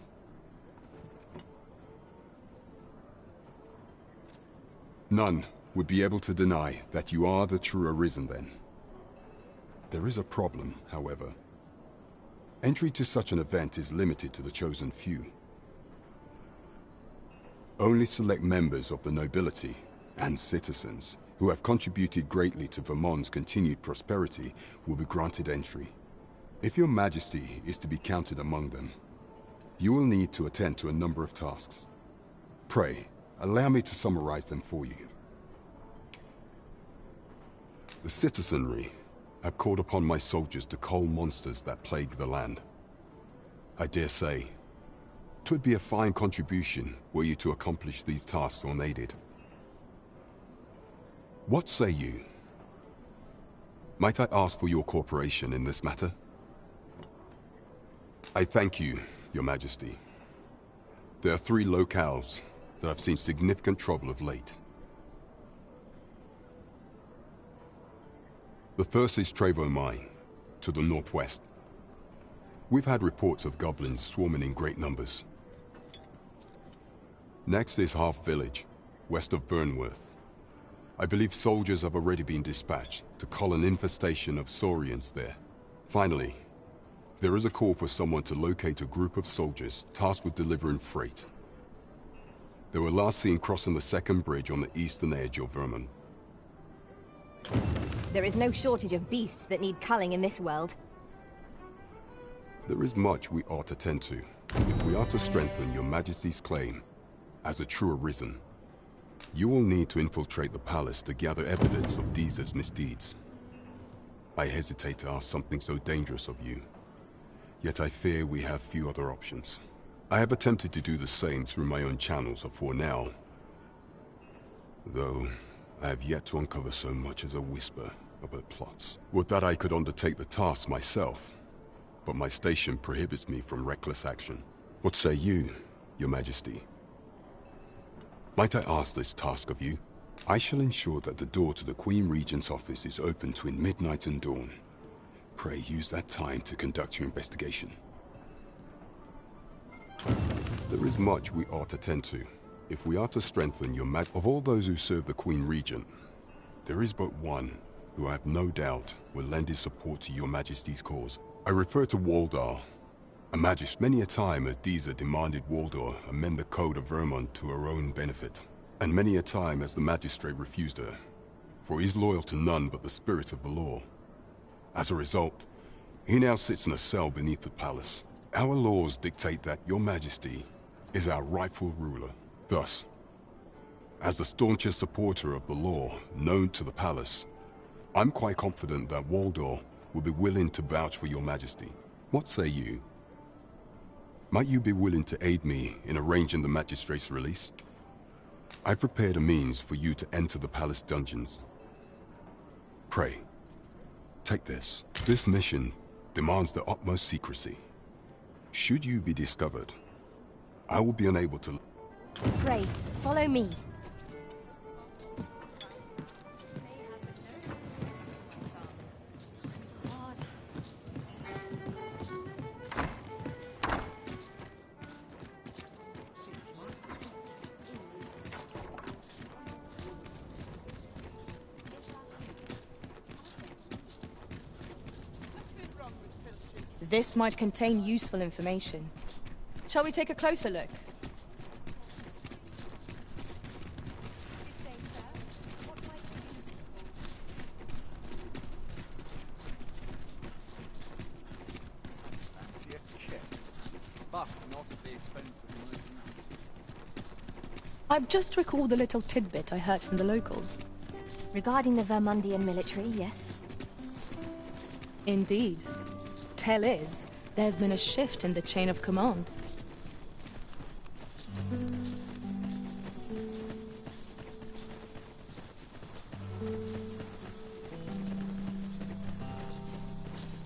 Speaker 3: None would be able to deny that you are the true Arisen then. There is a problem, however. Entry to such an event is limited to the chosen few. Only select members of the nobility and citizens who have contributed greatly to Vermont's continued prosperity will be granted entry. If your Majesty is to be counted among them, you will need to attend to a number of tasks. Pray, allow me to summarize them for you. The citizenry have called upon my soldiers to cull monsters that plague the land. I dare say, 'twould be a fine contribution were you to accomplish these tasks unaided. What say you? Might I ask for your cooperation in this matter? I thank you, Your Majesty. There are 3 locales that have seen significant trouble of late. The first is Trevo Mine, to the northwest. We've had reports of goblins swarming in great numbers. Next is Half Village, west of Vernworth. I believe soldiers have already been dispatched to cull an infestation of saurians there. Finally, there is a call for someone to locate a group of soldiers tasked with delivering freight. They were last seen crossing the second bridge on the eastern edge of Vermont.
Speaker 18: There is no shortage of beasts that need culling in this world.
Speaker 3: There is much we ought to tend to, if we are to strengthen your Majesty's claim as a true Arisen. You will need to infiltrate the palace to gather evidence of Deezer's misdeeds. I hesitate to ask something so dangerous of you, yet I fear we have few other options. I have attempted to do the same through my own channels afore now, though I have yet to uncover so much as a whisper of her plots. Would that I could undertake the task myself, but my station prohibits me from reckless action. What say you, Your Majesty? Might I ask this task of you? I shall ensure that the door to the Queen Regent's office is open between midnight and dawn. Pray use that time to conduct your investigation. There is much we ought to tend to, if we are to strengthen your Of all those who serve the Queen Regent, there is but one who I have no doubt will lend his support to your Majesty's cause. I refer to Waldar, a magistrate. Many a time has Deezer demanded Waldar amend the code of Vermont to her own benefit, and many a time has the magistrate refused her, for he is loyal to none but the spirit of the law. As a result, he now sits in a cell beneath the palace. Our laws dictate that your Majesty is our rightful ruler. Thus, as the staunchest supporter of the law known to the palace, I'm quite confident that Waldor will be willing to vouch for your Majesty. What say you? Might you be willing to aid me in arranging the magistrate's release? I've prepared a means for you to enter the palace dungeons. Pray, take this. This mission demands the utmost secrecy. Should you be discovered, I will be unable to...
Speaker 18: Pray, follow me.
Speaker 15: This might contain useful information. Shall we take a closer look?
Speaker 7: Fancy a kit, but not at the expense of my...
Speaker 15: I've just recalled a little tidbit I heard from the locals.
Speaker 18: Regarding the Vermundian military, yes?
Speaker 15: Indeed. Tell is, there's been a shift in the chain of command.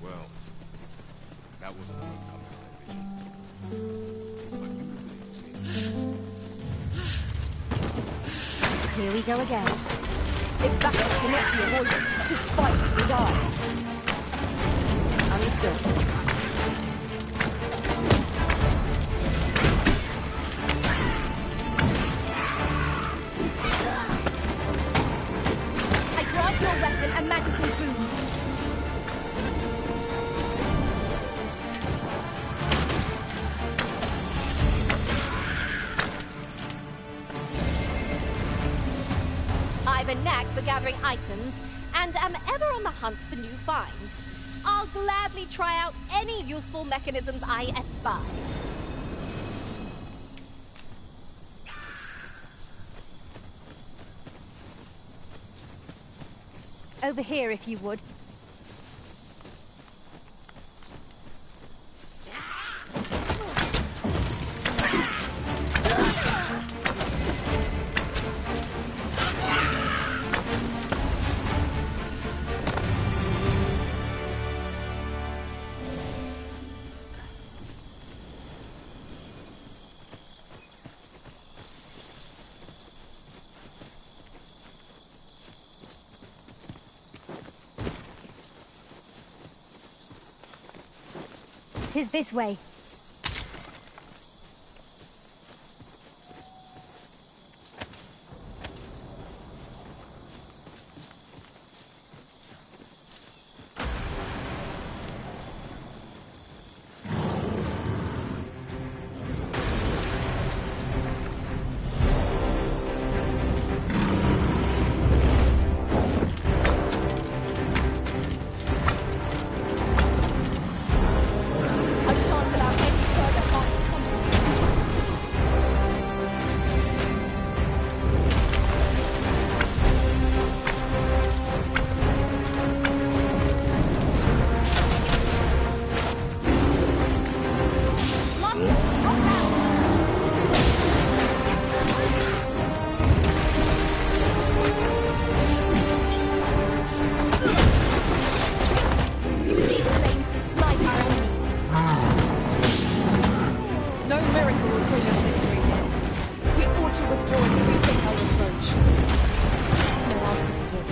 Speaker 23: Well, that was a long
Speaker 18: Here we go again.
Speaker 15: If battle cannot be avoided, 'tis fight or die. Understood.
Speaker 18: I grant your weapon a magical boon.
Speaker 10: I've a knack for gathering items, and am ever on the hunt for new finds. I'll gladly try out any useful mechanisms I espy.
Speaker 18: Over here, if you would. 'Tis this way.
Speaker 15: I shan't allow any further harm to come to you.
Speaker 22: These flames that smite our enemies.
Speaker 15: No miracle will bring us victory here. We ought to withdraw and rethink our approach.
Speaker 18: No answer to give.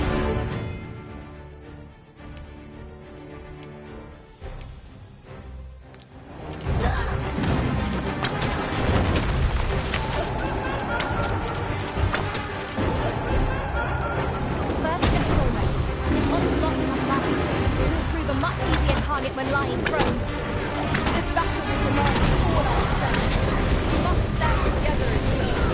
Speaker 22: First and foremost, an onslaught of battle will prove a much easier target when lying prone.
Speaker 15: This battle will demand all our strength. We must stand together in peace.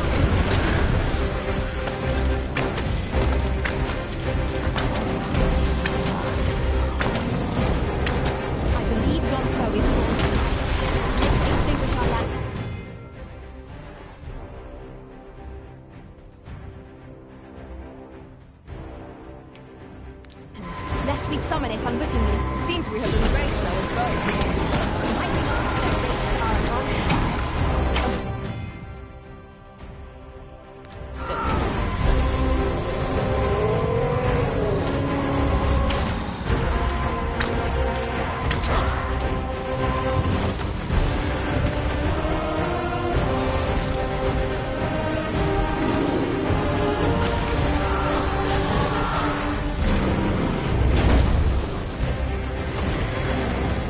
Speaker 18: I believe yon foe is drawn to light. Let's extinguish our lamp. Lest we summon it unwittingly.
Speaker 15: It seems we have enraged our foe.
Speaker 22: Might be able to leverage to our advantage.
Speaker 15: Still.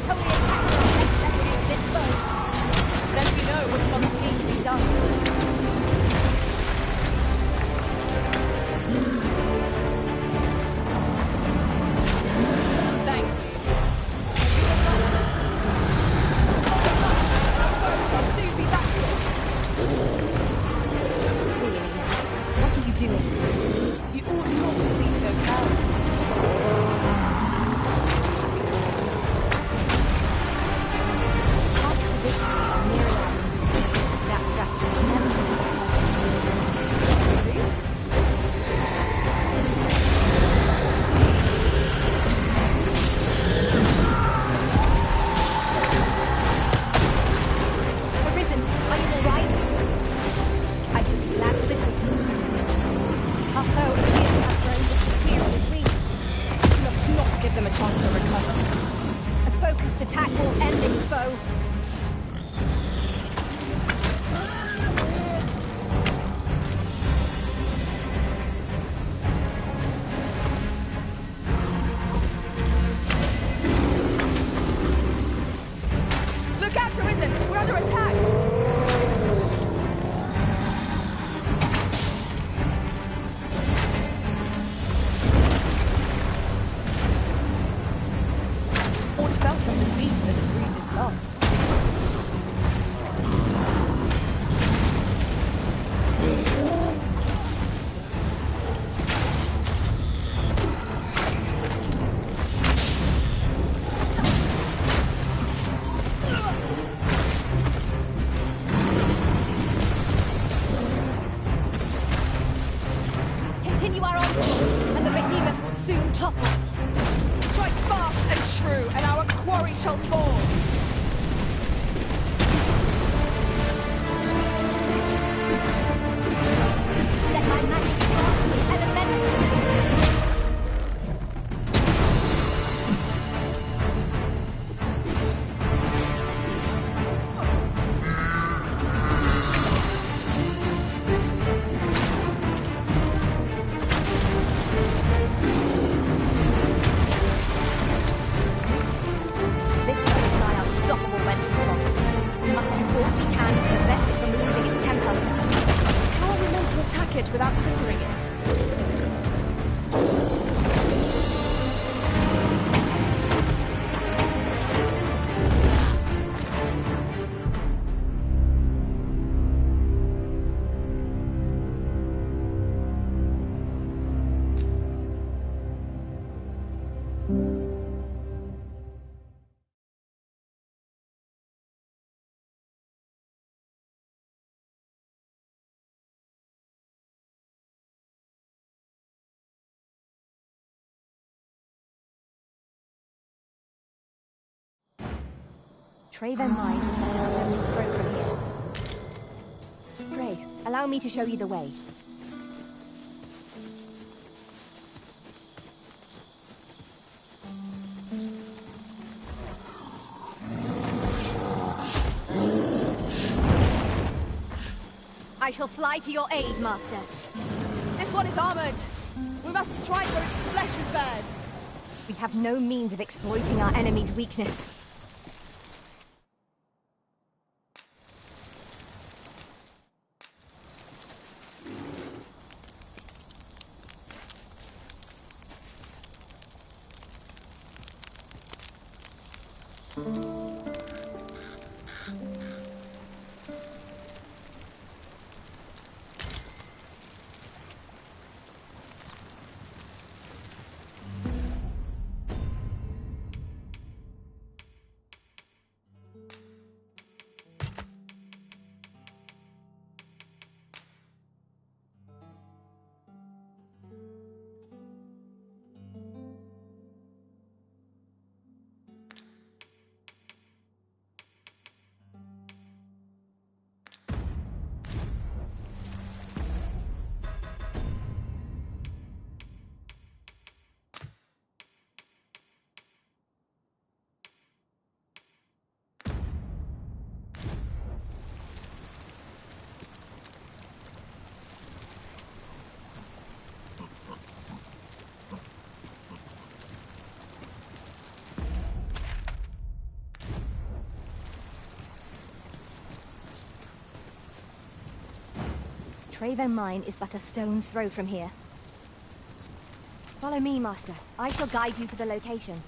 Speaker 22: Holy attack on this foe.
Speaker 15: Then we know what must need to be done. Thank you. Our foe shall soon be vanquished.
Speaker 18: Really now. What are you doing?
Speaker 15: You ought not to be so careless.
Speaker 18: Path to victory are near our That strategy will never be
Speaker 15: Truly?
Speaker 18: Arisen, are you all right? I should be glad to assist you. Our foe appears to have grown to fear of his wings.
Speaker 15: We must not give them a chance to recover.
Speaker 22: A focused attack will end this foe.
Speaker 15: Look out, Arisen! We're under attack! Aught fell from the beast as it breathed its last.
Speaker 22: Continue our onslaught, and the behemoth will soon topple.
Speaker 15: Strike fast and true, and our quarry shall fall.
Speaker 22: Let my magic spark with elemental.
Speaker 18: This way.
Speaker 14: it without covering it.
Speaker 18: Traven Mine is but a stone's throw from here. Pray, allow me to show you the way. I shall fly to your aid, Master.
Speaker 14: This one is armored. We must strike where its flesh is bared.
Speaker 18: We have no means of exploiting our enemy's weakness. Traven Mine is but a stone's throw from here. Follow me, Master. I shall guide you to the location.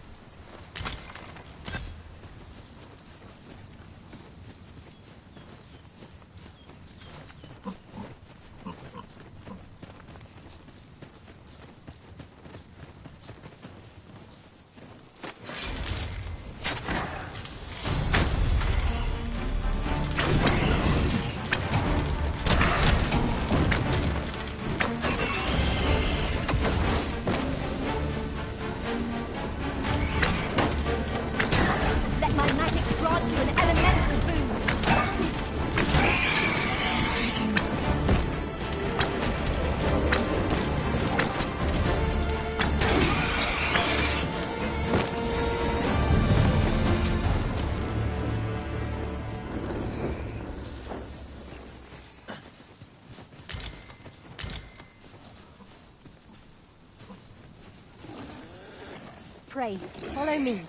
Speaker 18: Pray, follow me.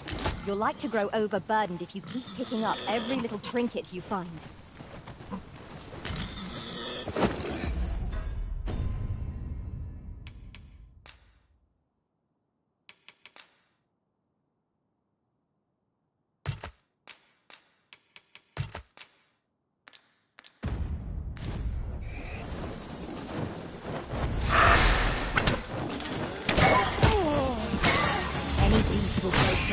Speaker 18: You'll like to grow overburdened if you keep picking up every little trinket you find.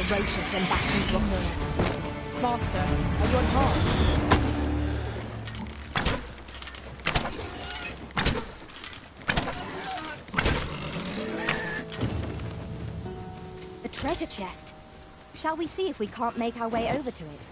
Speaker 18: Ferocious when back in Dogma.
Speaker 14: Master, are you unharmed?
Speaker 18: A treasure chest. Shall we see if we can't make our way over to it?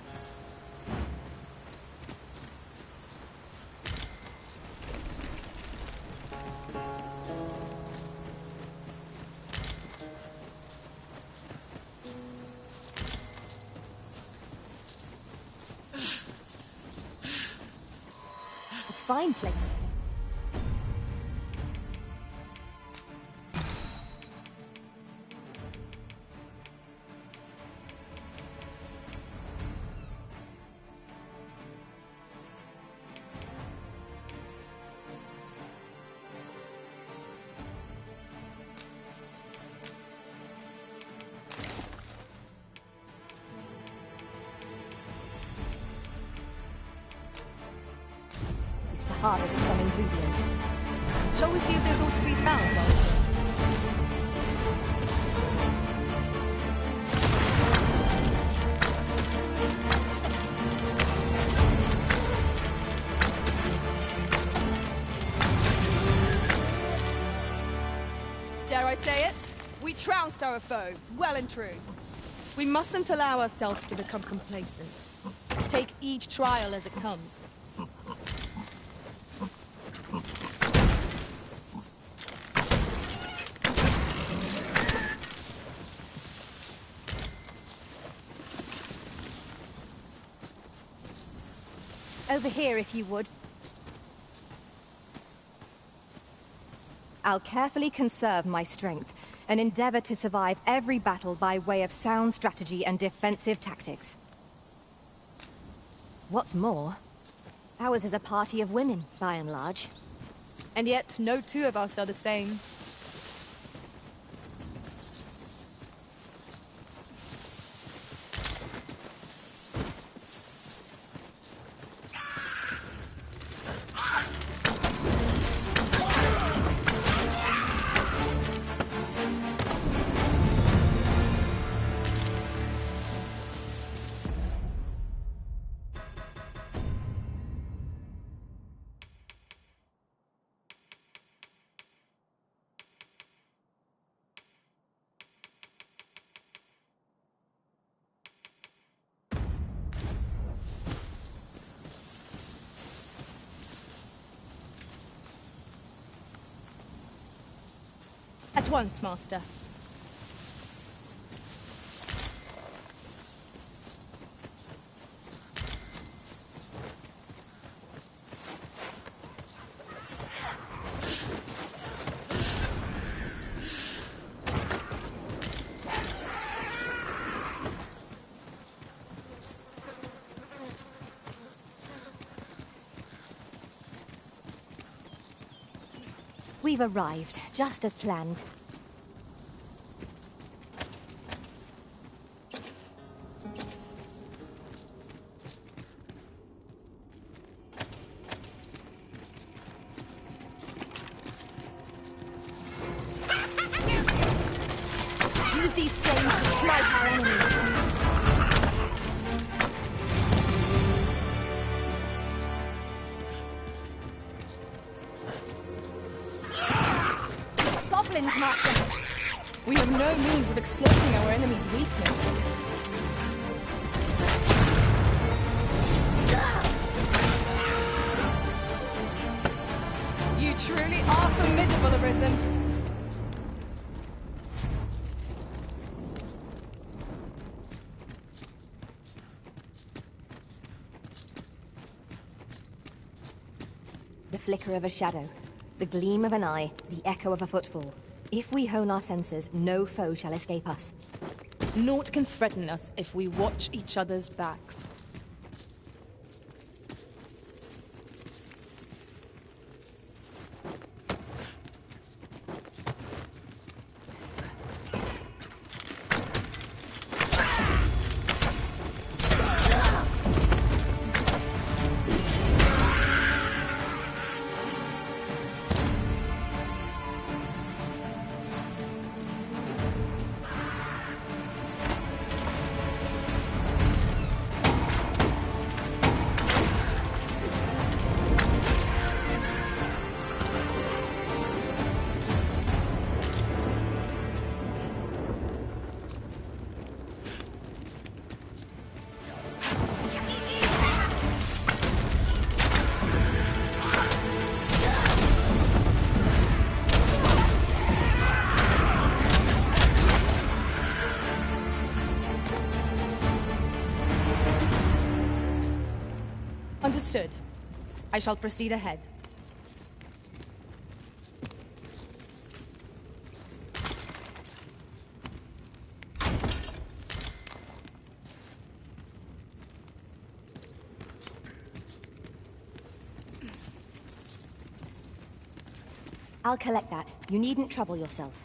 Speaker 18: Fine plate. harvest some ingredients.
Speaker 15: Shall we see if there's aught to be found while
Speaker 14: Dare I say it? We trounced our foe, well and true.
Speaker 15: We mustn't allow ourselves to become complacent. Take each trial as it comes.
Speaker 18: Over here, if you would. I'll carefully conserve my strength and endeavor to survive every battle by way of sound strategy and defensive tactics. What's more, ours is a party of women, by and large.
Speaker 15: And yet, no two of us are the same. At once, Master.
Speaker 18: We've arrived, just as planned. Use these flames to smite our enemies. Goblins, Master!
Speaker 15: We have no means of exploiting our enemy's weakness. You truly are formidable, Arisen.
Speaker 18: The flicker of a shadow, the gleam of an eye, the echo of a footfall. If we hone our senses, no foe shall escape us.
Speaker 15: Naught can threaten us if we watch each other's backs. Understood. I shall proceed ahead.
Speaker 18: I'll collect that. You needn't trouble yourself.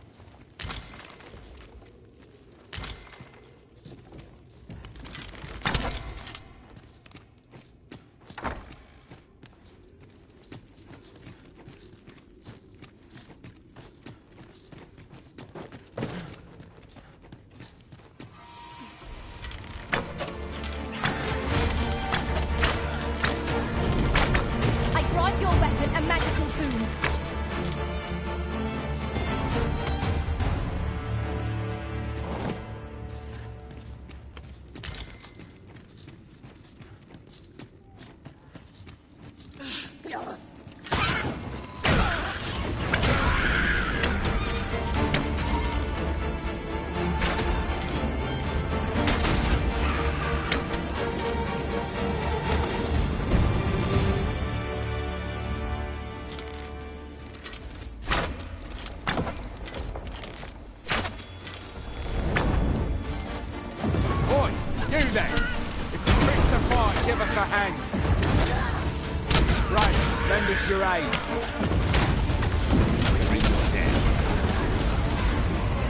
Speaker 12: your aid.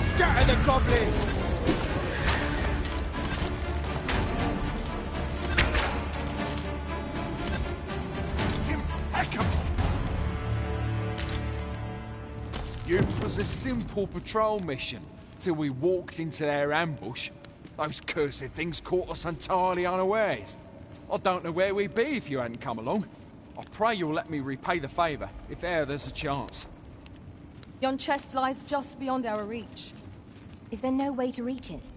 Speaker 12: Scatter the goblins! It was a simple patrol mission, till we walked into their ambush. Those cursed things caught us entirely unawares. I don't know where we'd be if you hadn't come along. I pray you'll let me repay the favour, if e'er there's a chance.
Speaker 14: Yon chest lies just beyond our reach.
Speaker 18: Is there no way to reach it?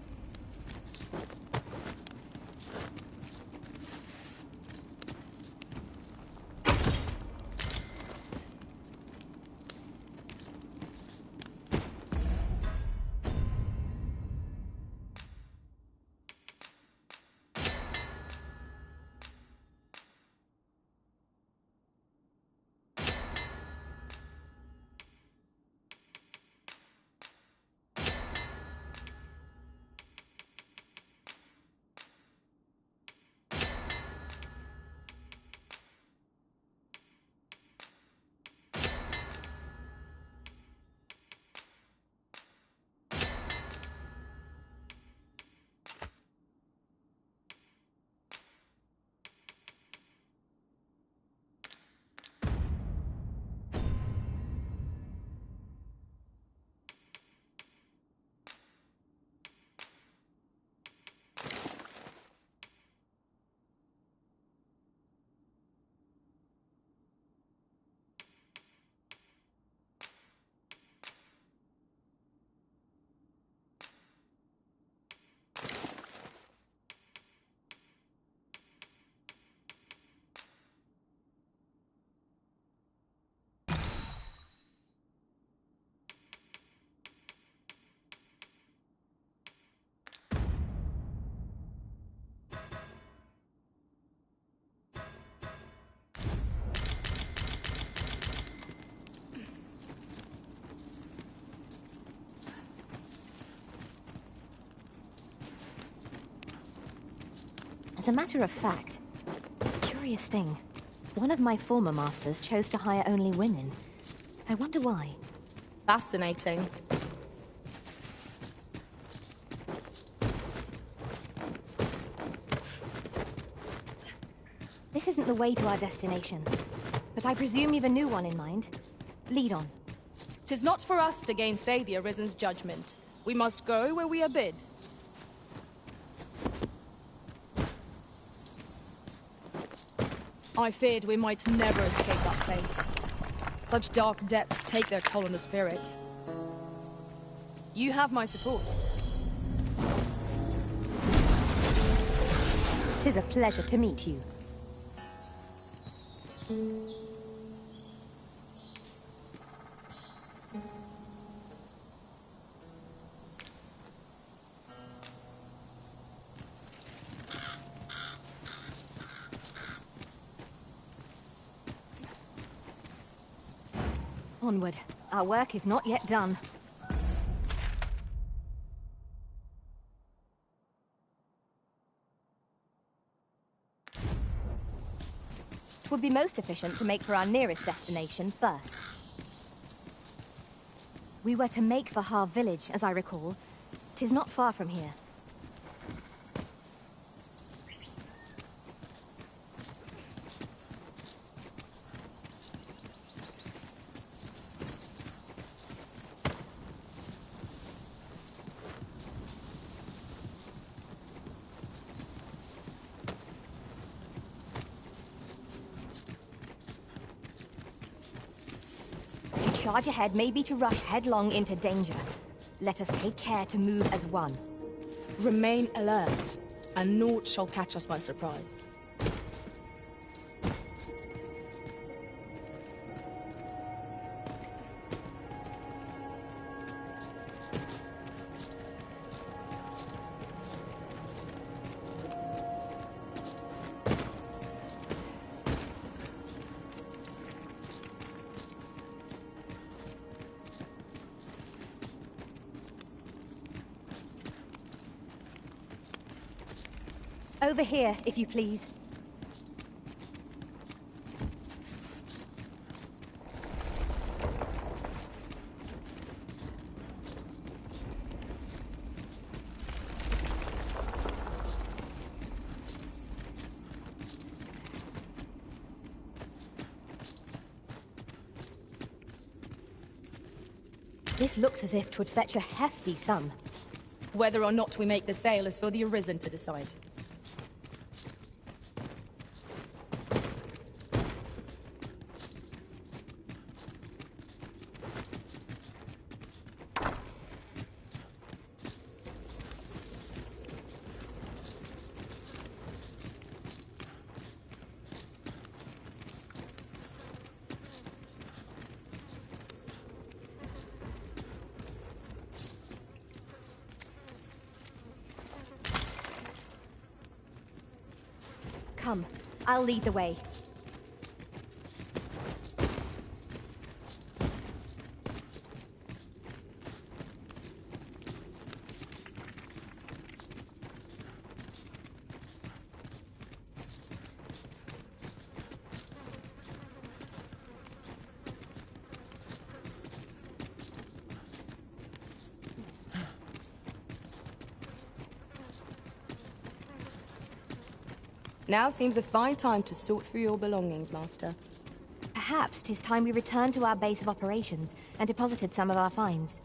Speaker 18: As a matter of fact, curious thing. One of my former masters chose to hire only women. I wonder why.
Speaker 15: Fascinating.
Speaker 18: This isn't the way to our destination, but I presume you've a new one in mind. Lead on.
Speaker 15: 'Tis not for us to gainsay the Arisen's judgment. We must go where we are bid. I feared we might never escape that place. Such dark depths take their toll on the spirit. You have my support.
Speaker 18: 'Tis a pleasure to meet you. Onward. Our work is not yet done. 'Twould be most efficient to make for our nearest destination first. We were to make for Har village, as I recall. 'Tis not far from here. Charge ahead may be to rush headlong into danger. Let us take care to move as one.
Speaker 15: Remain alert, and naught shall catch us by surprise.
Speaker 18: Over here, if you please. This looks as if 'twould fetch a hefty sum.
Speaker 15: Whether or not we make the sale is for the Arisen to decide.
Speaker 18: Come, I'll lead the way.
Speaker 15: Now seems a fine time to sort through your belongings, Master.
Speaker 18: Perhaps 'tis time we returned to our base of operations and deposited some of our finds.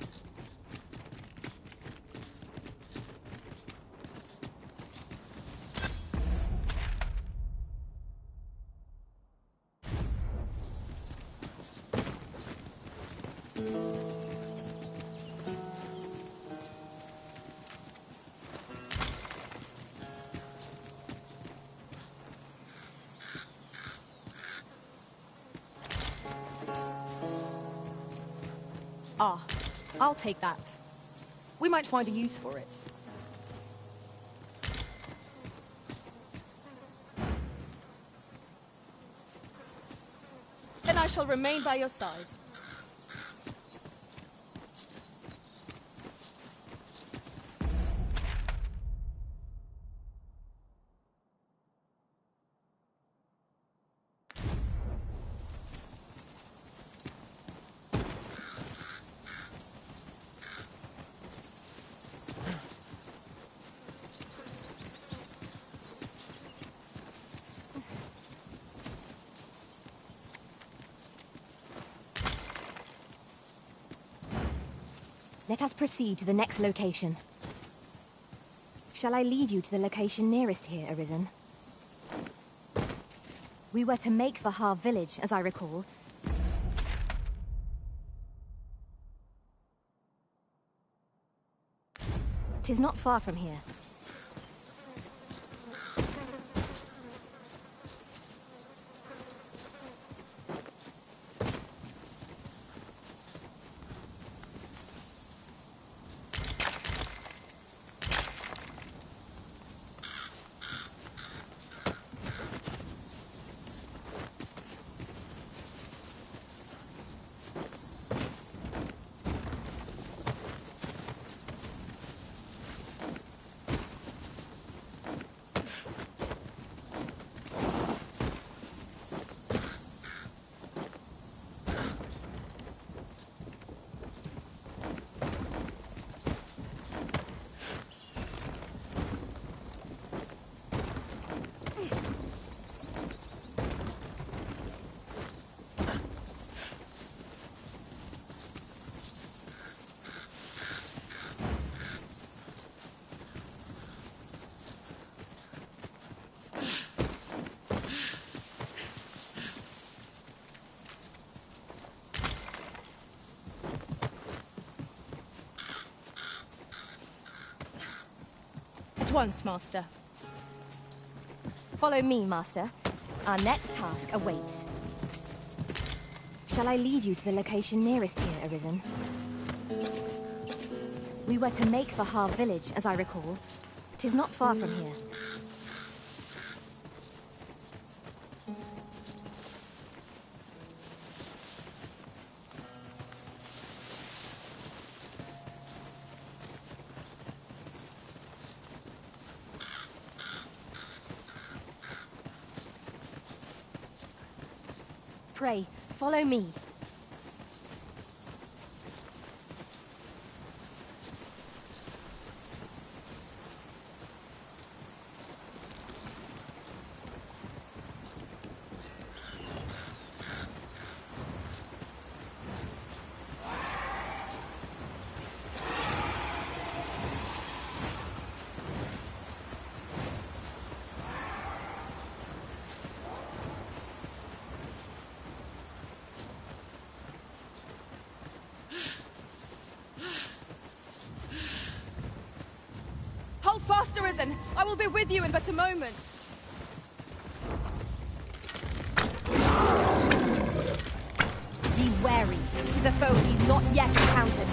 Speaker 15: Ah, I'll take that. We might find a use for it. And I shall remain by your side.
Speaker 18: Let us proceed to the next location. Shall I lead you to the location nearest here, Arisen? We were to make for Har village, as I recall. 'Tis not far from here.
Speaker 15: At once, Master.
Speaker 18: Follow me, Master. Our next task awaits. Shall I lead you to the location nearest here, Arisen? We were to make for Har village, as I recall. 'Tis not far from here. Pray, follow me.
Speaker 15: Arisen! I will be with you in but a moment!
Speaker 18: Be wary. 'Tis a foe we've not yet encountered.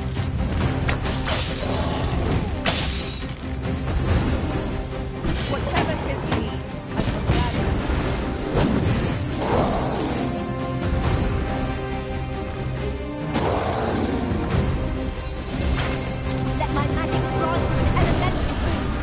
Speaker 15: Whatever 'tis you need, I shall gladly.
Speaker 18: Let my magic grant you an elemental boost.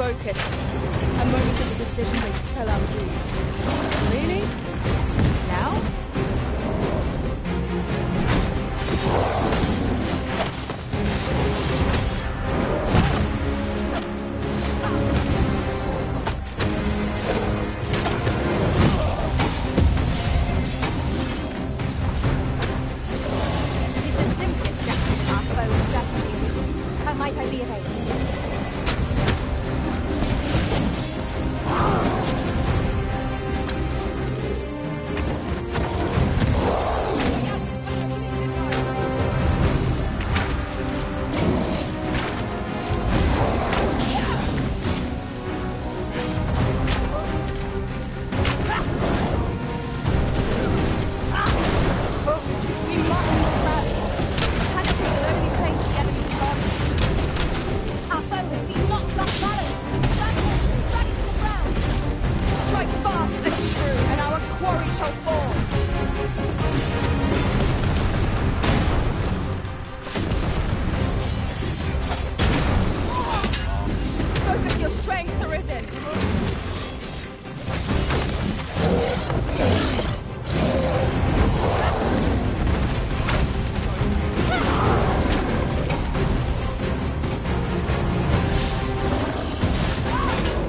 Speaker 15: Focus. A moment of the decision may spell out doom. Really? Now?
Speaker 18: Tis the simplest strategy our foe has certainly arisen. How might I be of aid?
Speaker 15: We must rally. Panic will only paint the enemy's advantage.
Speaker 18: Our foe has been knocked off balance. Rally to the ground.
Speaker 15: Strike fast and true, and our quarry shall fall. Focus your strength, Arisen.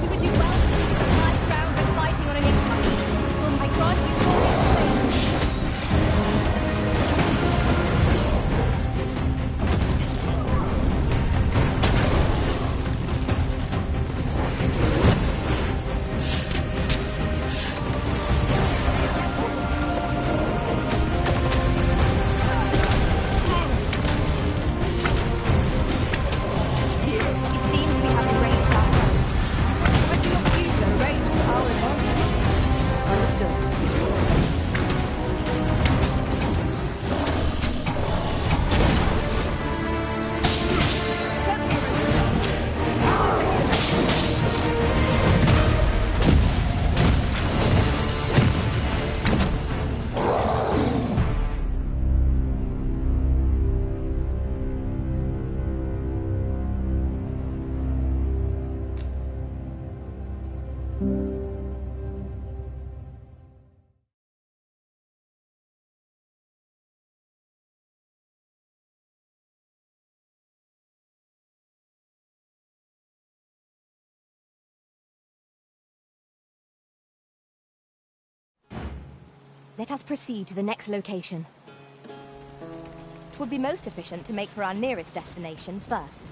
Speaker 18: You would do well to keep the high ground and fighting on an incline. It will my grant you glorious fame. It seems we have arranged our foe.
Speaker 15: I do not use their rage to our advantage. Understood. Certainly, Arisen. I'll take the next.
Speaker 18: Let us proceed to the next location. 'Twould be most efficient to make for our nearest destination first.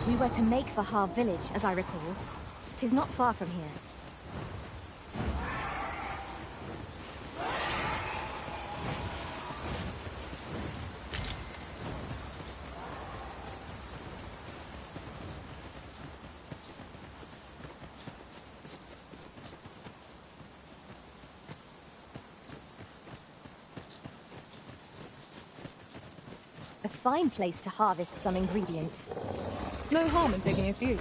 Speaker 18: We were to make for Har village, as I recall. 'Tis not far from here. A fine place to harvest some ingredients.
Speaker 15: No harm in picking a few.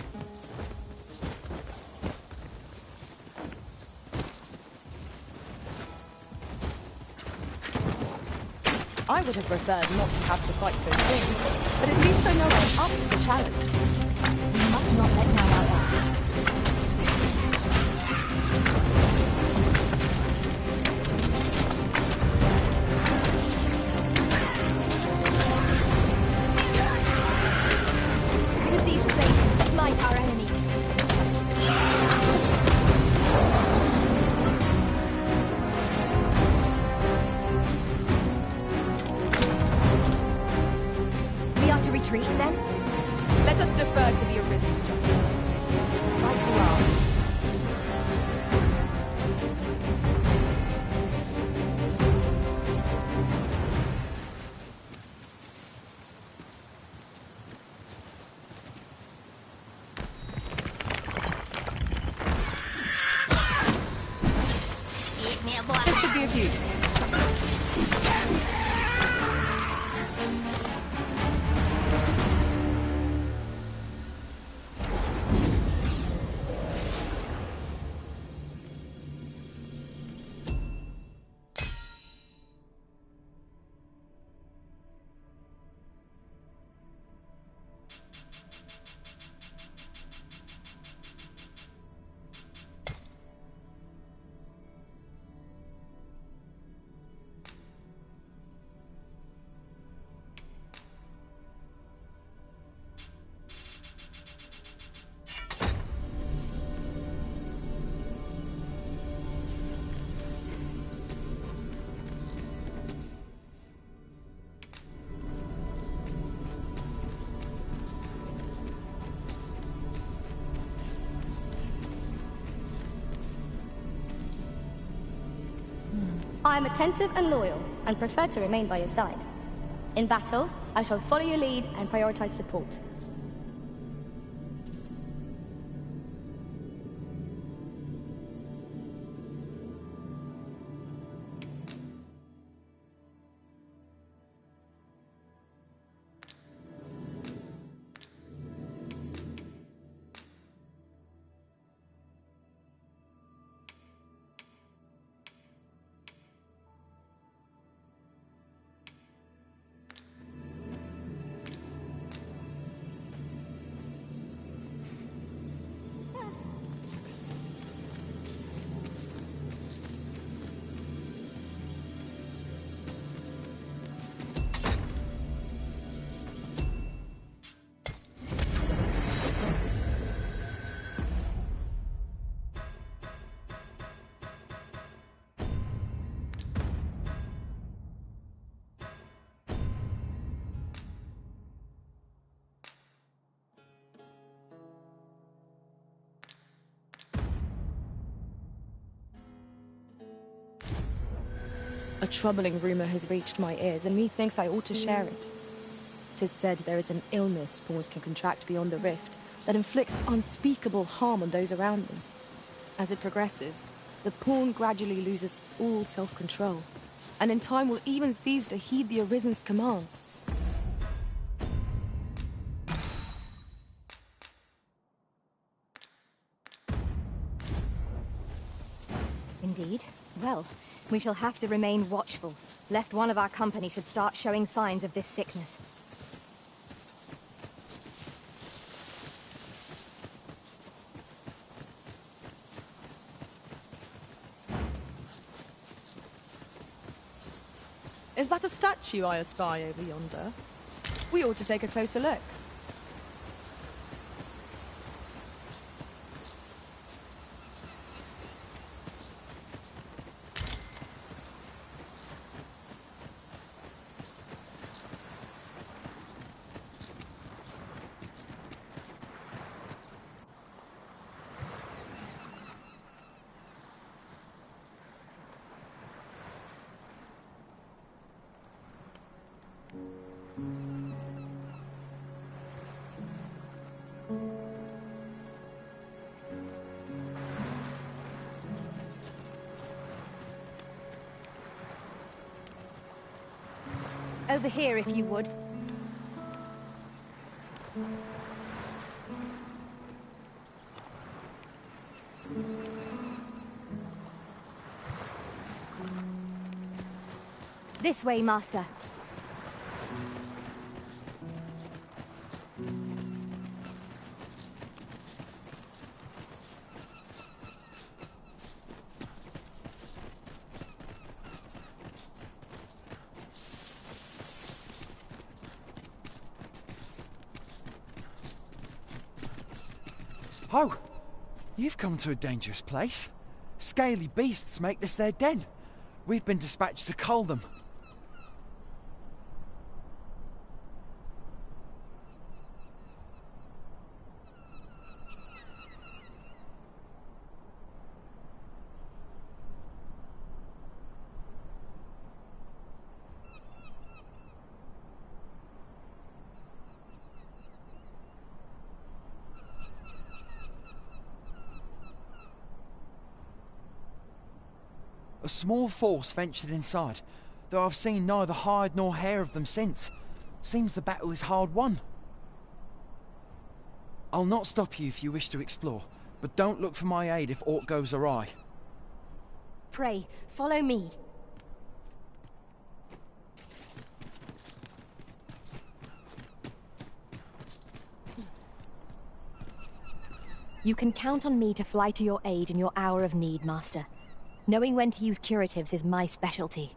Speaker 15: I would have preferred not to have to fight so soon, but at least I know I'm up to the challenge.
Speaker 18: We must not let down our guard.
Speaker 22: With these flames, smite our enemies.
Speaker 18: We are to retreat, then?
Speaker 15: Let us defer to the Arisen's judgment.
Speaker 18: Like you are.
Speaker 15: This should be of use.
Speaker 8: I am attentive and loyal, and prefer to remain by your side. In battle, I shall follow your lead and prioritize support.
Speaker 15: A troubling rumor has reached my ears, and methinks I ought to share it. 'Tis said there is an illness pawns can contract beyond the rift that inflicts unspeakable harm on those around them. As it progresses, the pawn gradually loses all self-control, and in time will even cease to heed the Arisen's commands.
Speaker 18: Indeed. Well, we shall have to remain watchful, lest one of our company should start showing signs of this sickness.
Speaker 15: Is that a statue I espy over yonder? We ought to take a closer look.
Speaker 18: Over here, if you would. This way, Master.
Speaker 7: Oh, you've come to a dangerous place. Scaly beasts make this their den. We've been dispatched to cull them. A small force ventured inside, though I've seen neither hide nor hair of them since. Seems the battle is hard won. I'll not stop you if you wish to explore, but don't look for my aid if aught goes awry.
Speaker 18: Pray, follow me. You can count on me to fly to your aid in your hour of need, Master. Knowing when to use curatives is my specialty.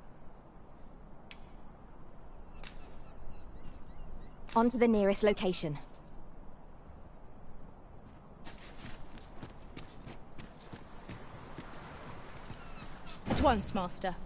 Speaker 18: On to the nearest location.
Speaker 15: At once, Master.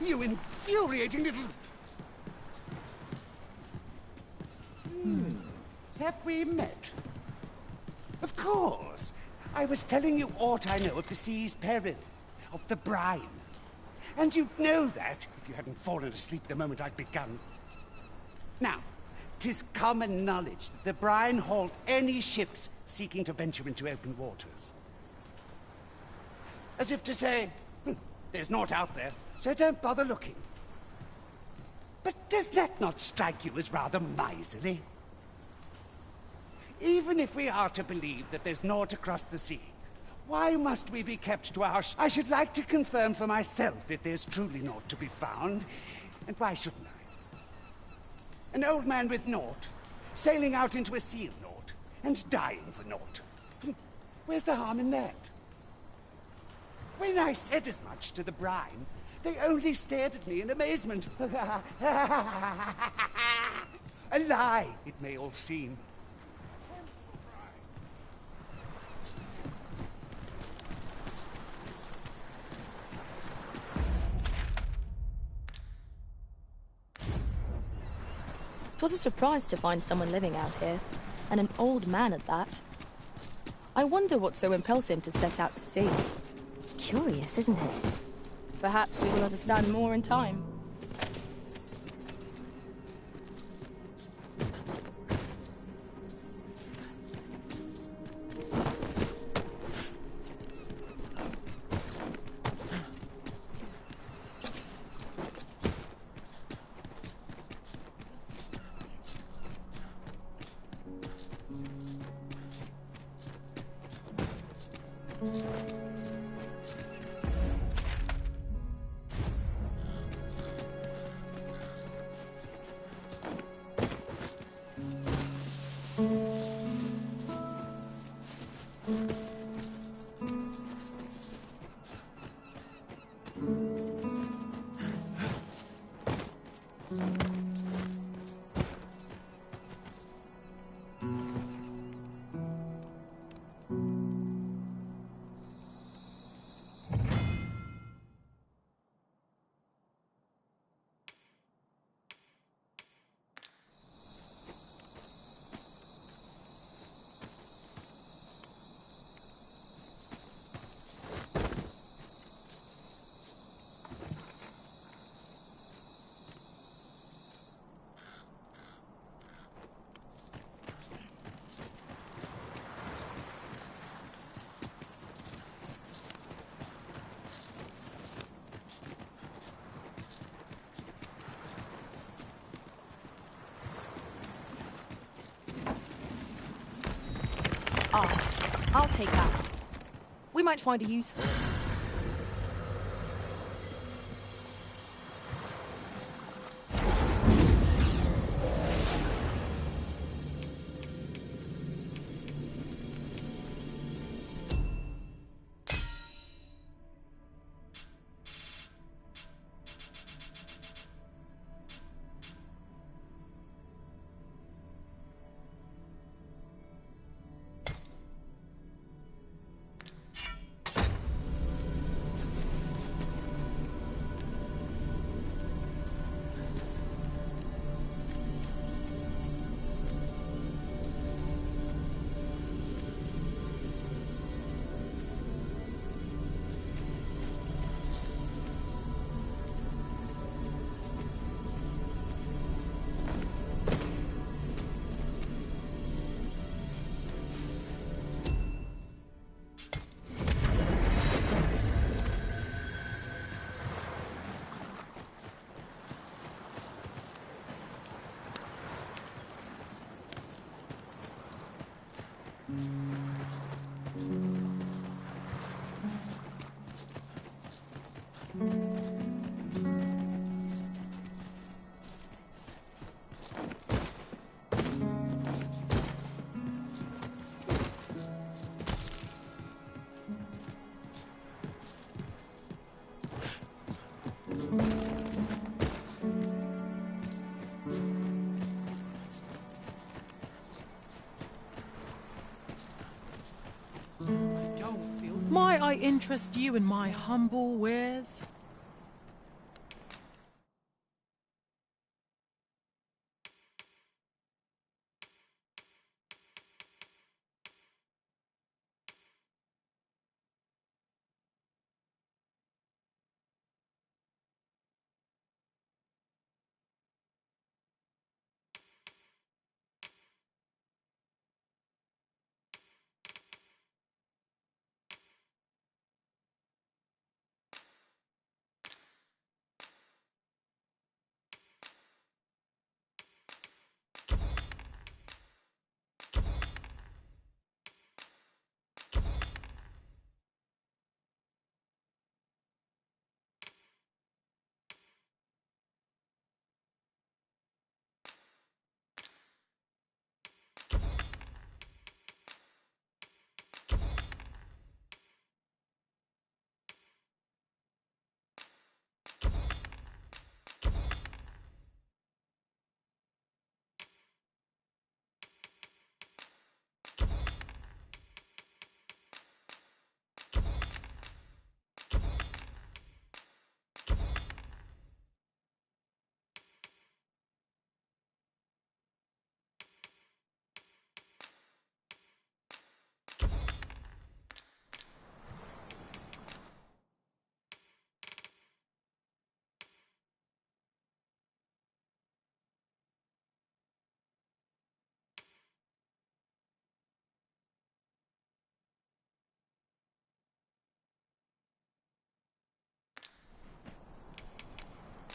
Speaker 21: You infuriating little... Have we met? Of course. I was telling you aught I know of the sea's peril, of the brine. And you'd know that if you hadn't fallen asleep the moment I'd begun. Now, 'tis common knowledge that the brine halt any ships seeking to venture into open waters. As if to say, there's naught out there, so don't bother looking. But does that not strike you as rather miserly? Even if we are to believe that there's naught across the sea, why must we be kept to our... I should like to confirm for myself if there's truly naught to be found, and why shouldn't I? An old man with naught, sailing out into a sea of naught, and dying for naught. Where's the harm in that? When I said as much to the brine, they only stared at me in amazement. A lie, it may all seem.
Speaker 15: It was a surprise to find someone living out here, and an old man at that. I wonder what so impels him to set out to sea.
Speaker 18: Curious, isn't it?
Speaker 15: Perhaps we will understand more in time. I'll take that. We might find a use for it.
Speaker 9: Might I interest you in my humble wares?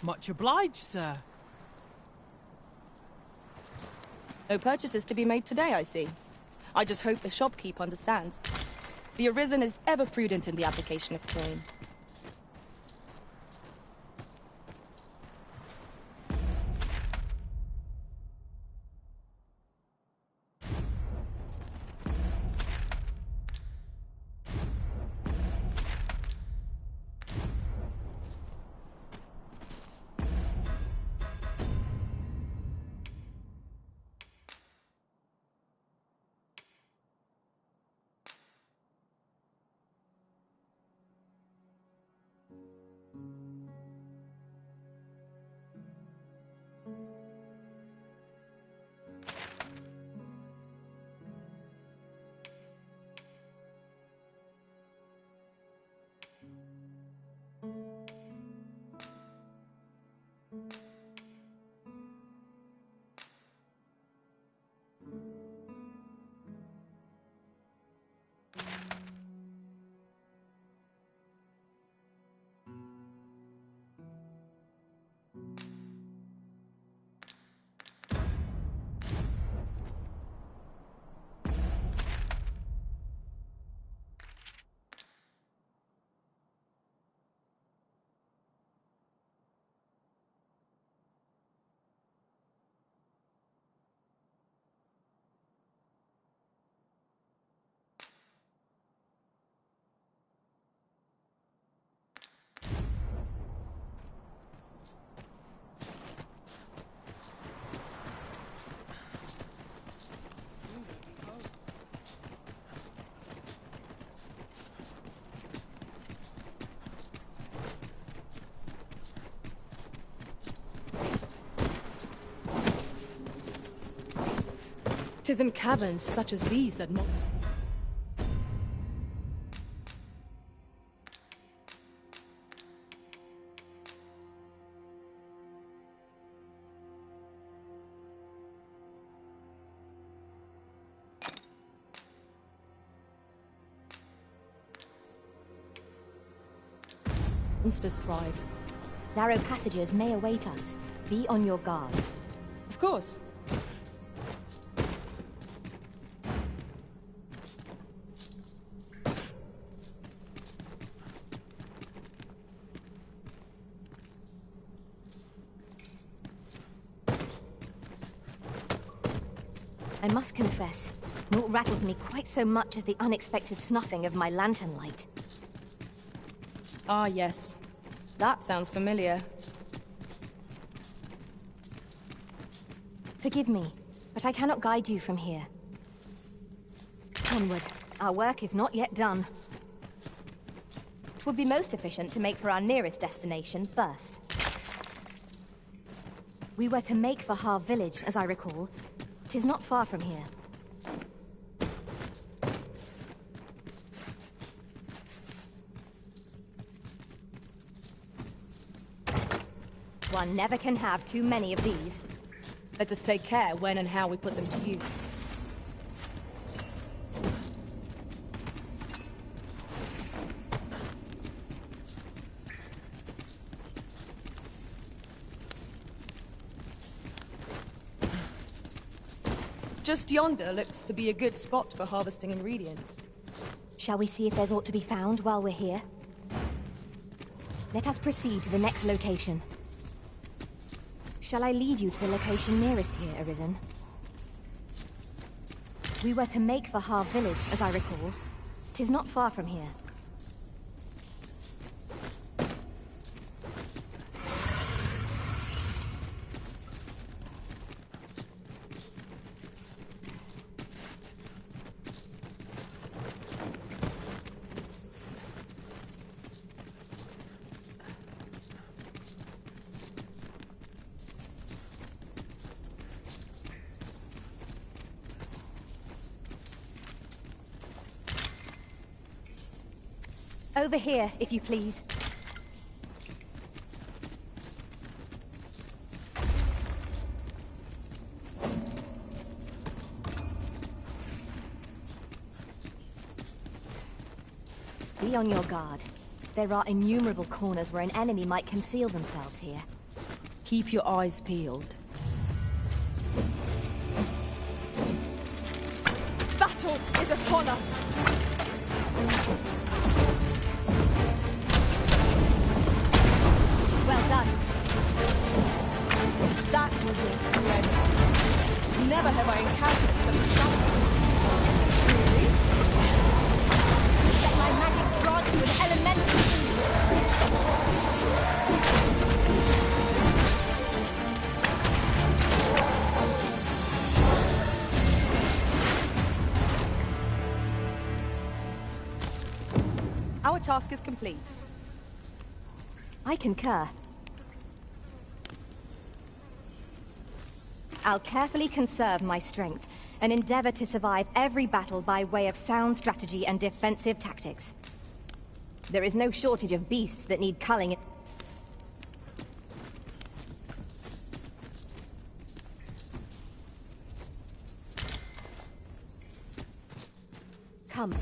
Speaker 9: Much obliged, sir.
Speaker 15: No purchases to be made today, I see. I just hope the shopkeep understands. The Arisen is ever prudent in the application of coin. Tis in caverns such as these that monsters thrive.
Speaker 18: Narrow passages may await us. Be on your guard.
Speaker 15: Of course.
Speaker 18: I must confess, naught rattles me quite so much as the unexpected snuffing of my lantern light.
Speaker 15: Ah, yes. That sounds familiar.
Speaker 18: Forgive me, but I cannot guide you from here. Onward. Our work is not yet done. 'Twould be most efficient to make for our nearest destination first. We were to make for Har village, as I recall. 'Tis not far from here. One never can have too many of these.
Speaker 15: Let us take care when and how we put them to use. Just yonder looks to be a good spot for harvesting ingredients.
Speaker 18: Shall we see if there's aught to be found while we're here? Let us proceed to the next location. Shall I lead you to the location nearest here, Arisen? We were to make for Har village, as I recall. 'Tis not far from here. Over here, if you please. Be on your guard. There are innumerable corners where an enemy might conceal themselves here.
Speaker 15: Keep your eyes peeled. Battle is upon us!
Speaker 18: Well done.
Speaker 15: That was incredible. Never have I encountered such a sight. Truly?
Speaker 18: Let my magics grant you an elemental speed.
Speaker 15: Our task is complete.
Speaker 18: I concur. I'll carefully conserve my strength and endeavor to survive every battle by way of sound strategy and defensive tactics. There is no shortage of beasts that need culling. Come.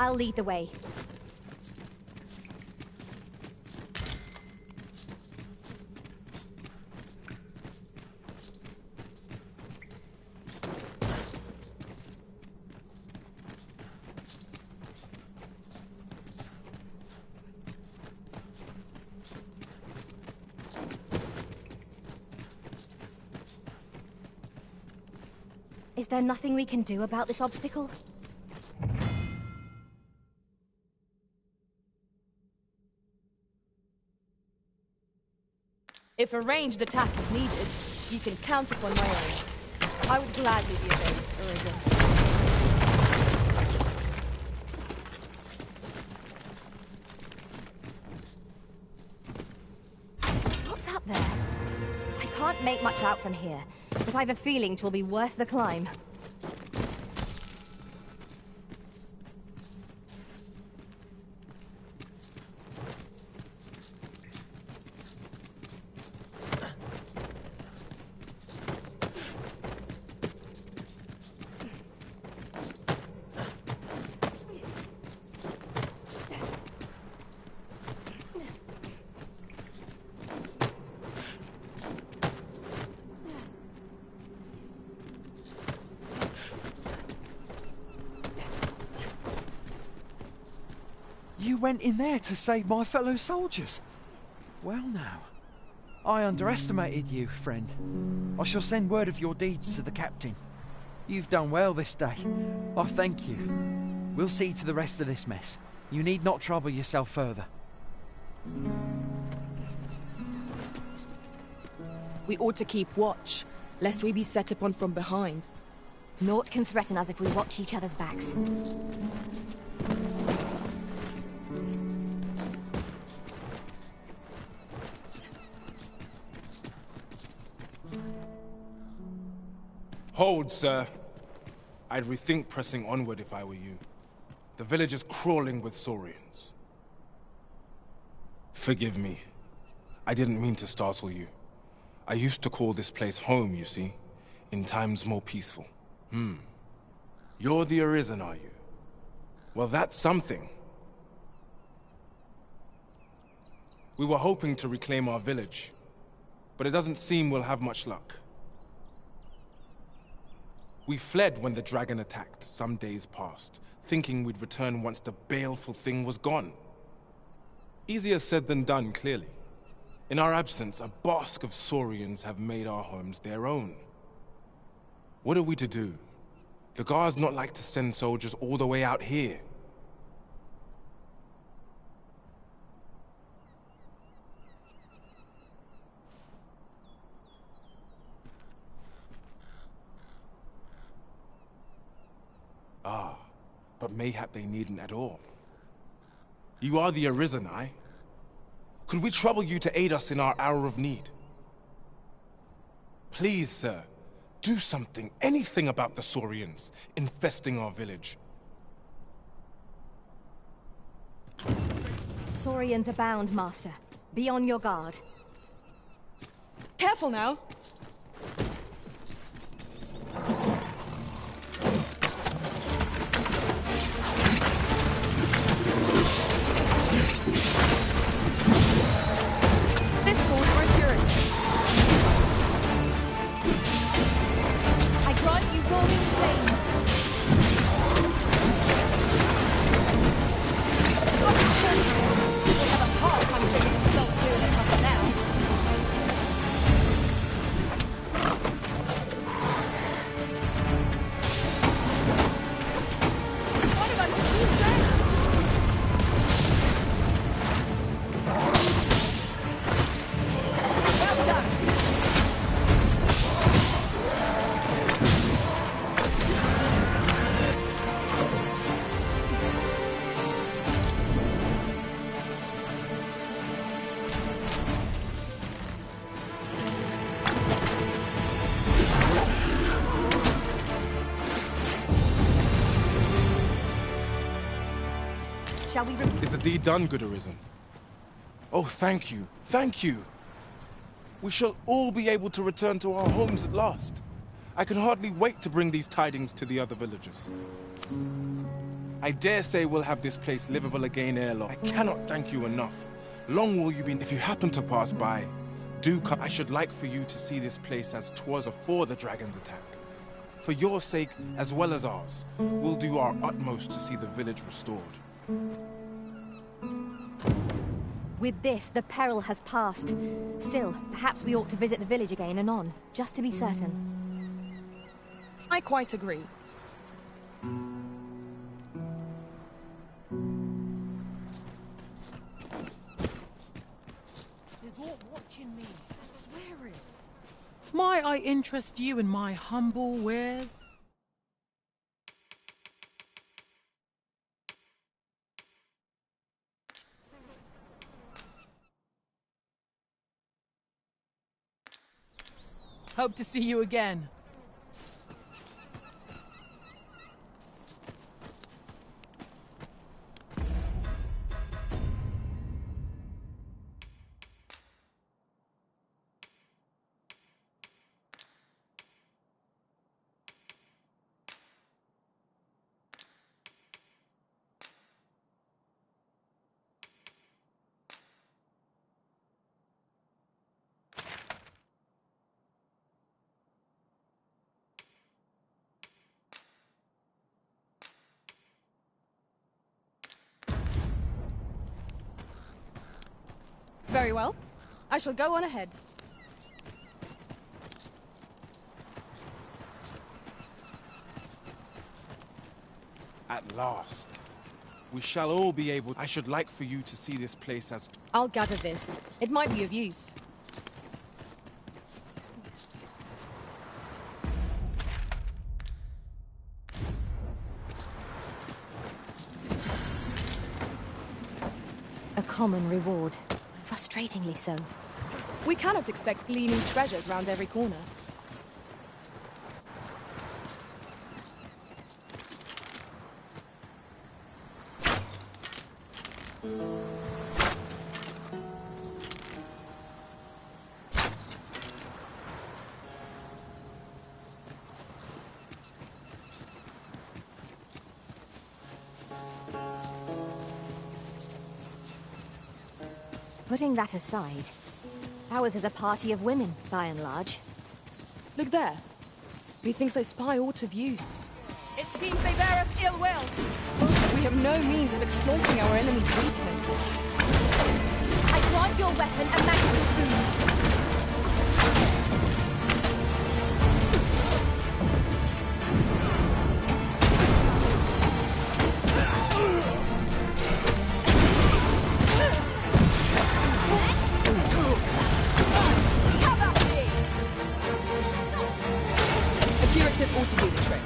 Speaker 18: I'll lead the way. Is there nothing we can do about this obstacle?
Speaker 15: If a ranged attack is needed, you can count upon my own. I would gladly be of aid, Arisen.
Speaker 18: What's up there? I can't make much out from here, but I've a feeling 'twill be worth the climb.
Speaker 7: You went in there to save my fellow soldiers. Well now, I underestimated you, friend. I shall send word of your deeds to the captain. You've done well this day. I thank you. We'll see to the rest of this mess. You need not trouble yourself further.
Speaker 15: We ought to keep watch, lest we be set upon from behind.
Speaker 18: Naught can threaten us if we watch each other's backs.
Speaker 5: Hold, sir. I'd rethink pressing onward if I were you. The village is crawling with Saurians. Forgive me. I didn't mean to startle you. I used to call this place home, you see, in times more peaceful. You're the Arisen, are you? Well, that's something. We were hoping to reclaim our village, but it doesn't seem we'll have much luck. We fled when the dragon attacked some days past, thinking we'd return once the baleful thing was gone. Easier said than done, clearly. In our absence, a bask of Saurians have made our homes their own. What are we to do? The guards not like to send soldiers all the way out here. But mayhap they needn't at all. You are the Arisen, aye? Could we trouble you to aid us in our hour of need? Please, sir, do something, anything about the Saurians infesting our village.
Speaker 18: Saurians abound, Master. Be on your guard.
Speaker 15: Careful now. This calls for impurity.
Speaker 18: I grant you roaring flame.
Speaker 15: We'll have a hard time sticking a skull fluid across it now. One of us is too late. Well done.
Speaker 18: Shall we
Speaker 5: Is the deed done, good Arisen? Oh, thank you. Thank you. We shall all be able to return to our homes at last. I can hardly wait to bring these tidings to the other villagers. I dare say we'll have this place livable again ere long. I cannot thank you enough. Long will you be. If you happen to pass by, do come. I should like for you to see this place as 'twas afore the dragon's attack. For your sake, as well as ours, we'll do our utmost to see the village restored.
Speaker 18: With this, the peril has passed. Still, perhaps we ought to visit the village again anon, just to be certain.
Speaker 15: I quite agree.
Speaker 9: There's aught watching me. I swear it. Might I interest you in my humble wares? Hope to see you again.
Speaker 15: Very well. I shall go on ahead.
Speaker 5: At last. We shall all be able... I should like for you to see this place as...
Speaker 15: I'll gather this. It might be of use.
Speaker 18: A common reward. Frustratingly so.
Speaker 15: We cannot expect gleaming treasures round every corner.
Speaker 18: Putting that aside, ours is a party of women, by and large.
Speaker 15: Look there. Methinks I spy aught of use.
Speaker 14: It seems they bear us ill will.
Speaker 15: We have no means of exploiting our enemy's weakness.
Speaker 18: I grant your weapon a magical boon.
Speaker 15: Ought to do the trick.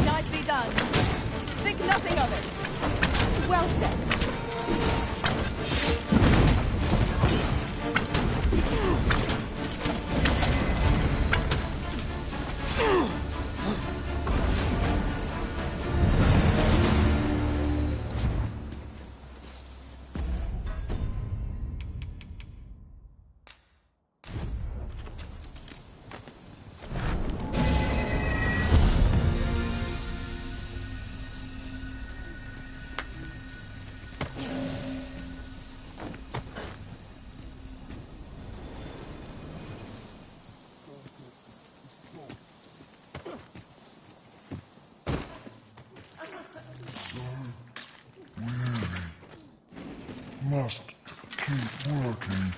Speaker 15: Nicely done. Think nothing of it. Well said.
Speaker 6: must keep working.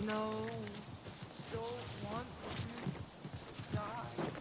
Speaker 9: No, don't want to die.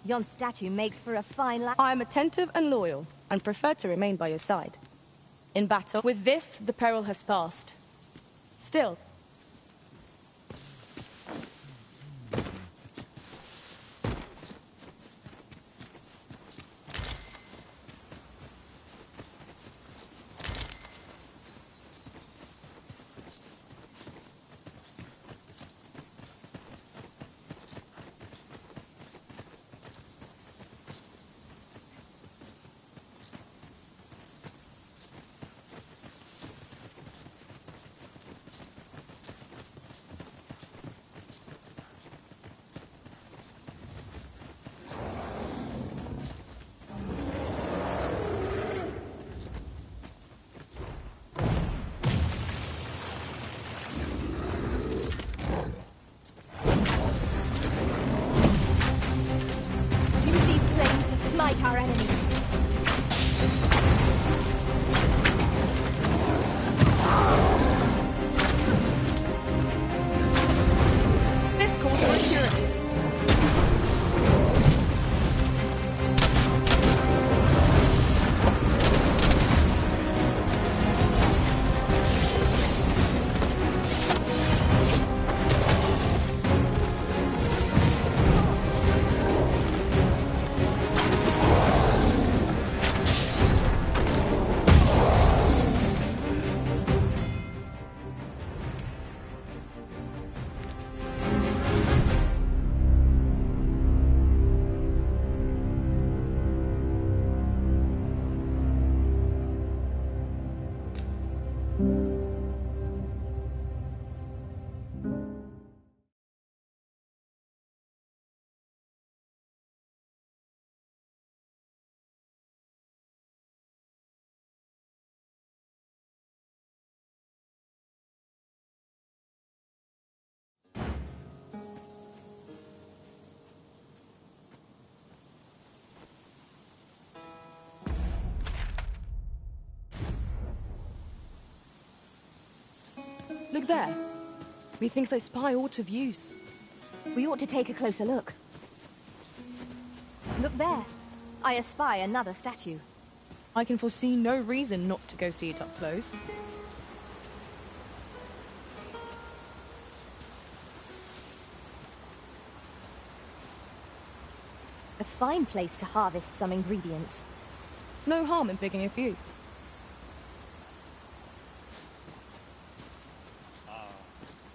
Speaker 18: Yon statue makes for a fine
Speaker 15: I am attentive and loyal, and prefer to remain by your side. In battle, with this, the peril has passed. Still,
Speaker 18: smite our enemies.
Speaker 15: this calls for a curative. Look there. Methinks I spy aught of use.
Speaker 18: We ought to take a closer look. Look there. I espy another statue.
Speaker 15: I can foresee no reason not to go see it up close.
Speaker 18: A fine place to harvest some ingredients.
Speaker 15: No harm in picking a few.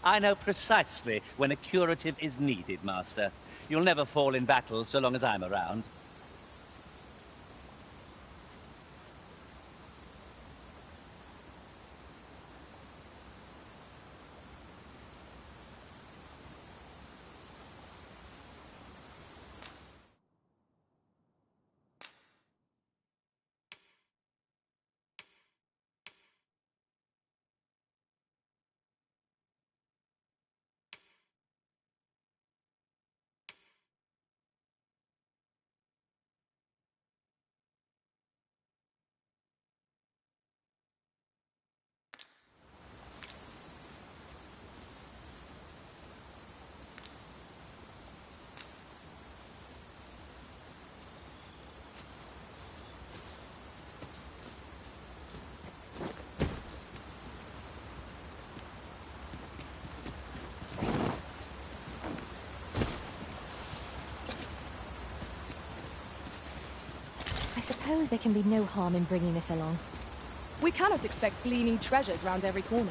Speaker 4: I know precisely when a curative is needed, Master. You'll never fall in battle so long as I'm around.
Speaker 18: I suppose there can be no harm in bringing this along.
Speaker 15: We cannot expect gleaming treasures round every corner.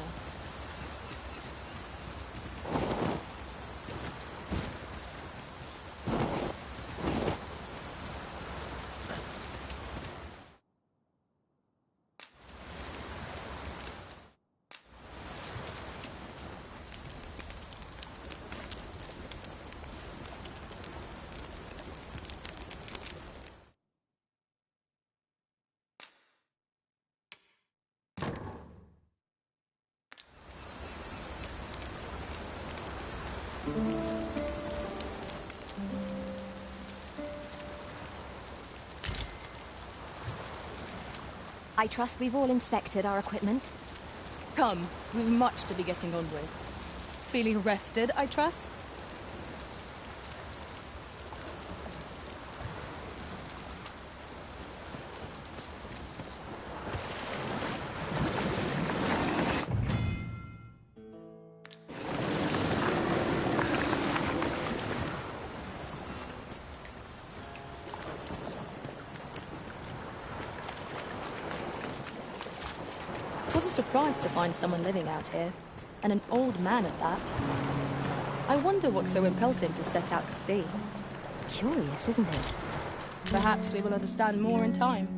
Speaker 18: I trust we've all inspected our equipment.
Speaker 15: Come, we've much to be getting on with. Feeling rested, I trust? Twas a surprise to find someone living out here, and an old man at that. I wonder what so impels him to set out to sea.
Speaker 18: Curious, isn't it?
Speaker 15: Perhaps we will understand more in time.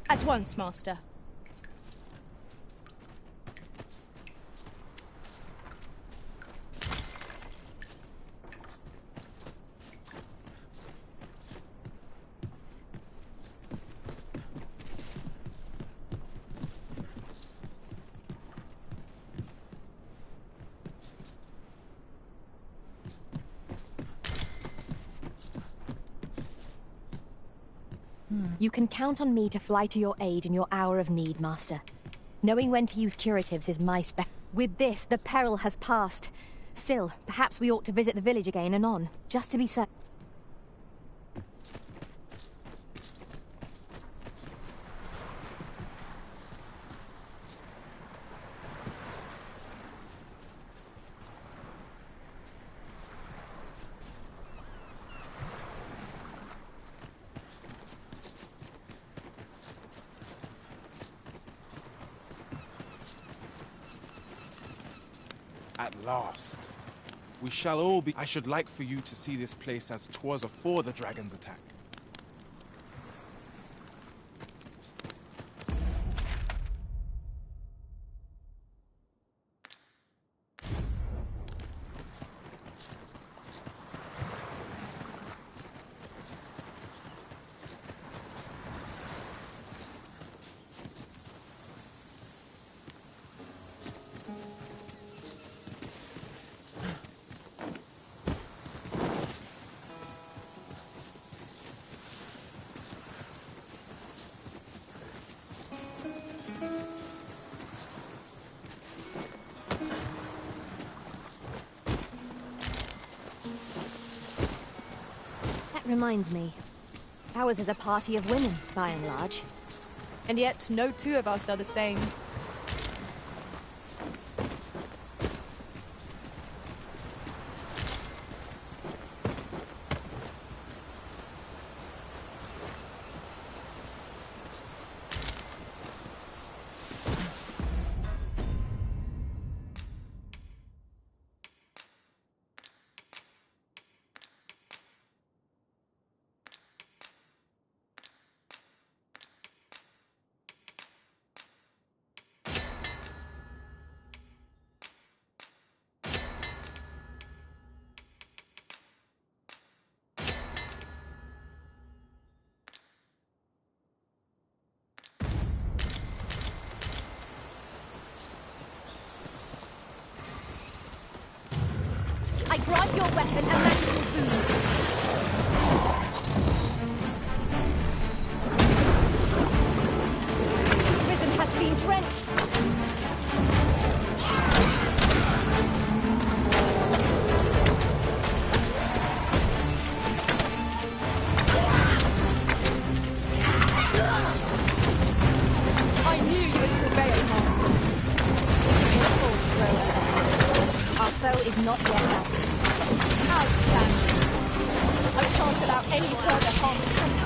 Speaker 15: At once, Master.
Speaker 18: You can count on me to fly to your aid in your hour of need, Master. Knowing when to use curatives is my spec. With this, the peril has passed. Still, perhaps we ought to visit the village again anon, just to be certain.
Speaker 5: At last. We shall all be... I should like for you to see this place as 'twas afore the dragon's attack.
Speaker 18: reminds me. Ours is a party of women, by and large.
Speaker 15: And yet, no two of us are the same.
Speaker 18: I grant your weapon a magical boon. Prison has been drenched.
Speaker 15: I knew you would prevail, Master.
Speaker 18: Our foe is not yet battling.
Speaker 15: Outstanding. I shan't allow any further harm to come to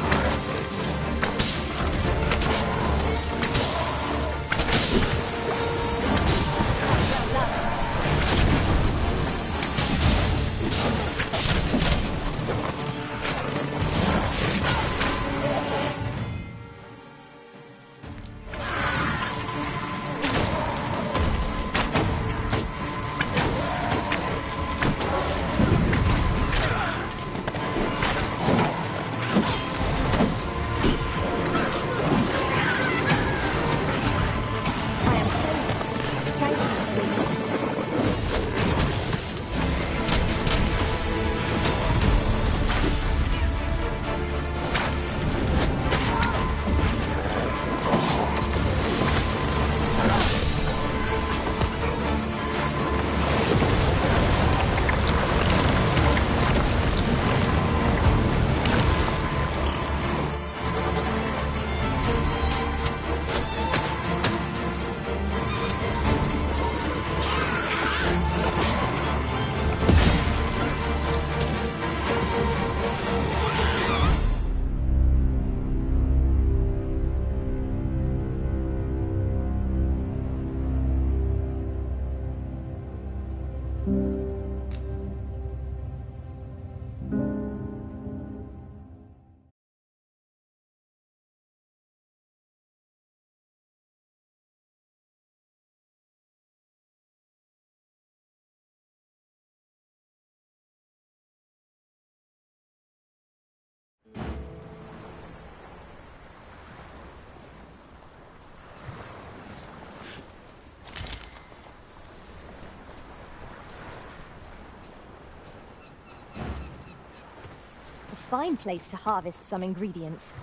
Speaker 18: Fine place to harvest some ingredients.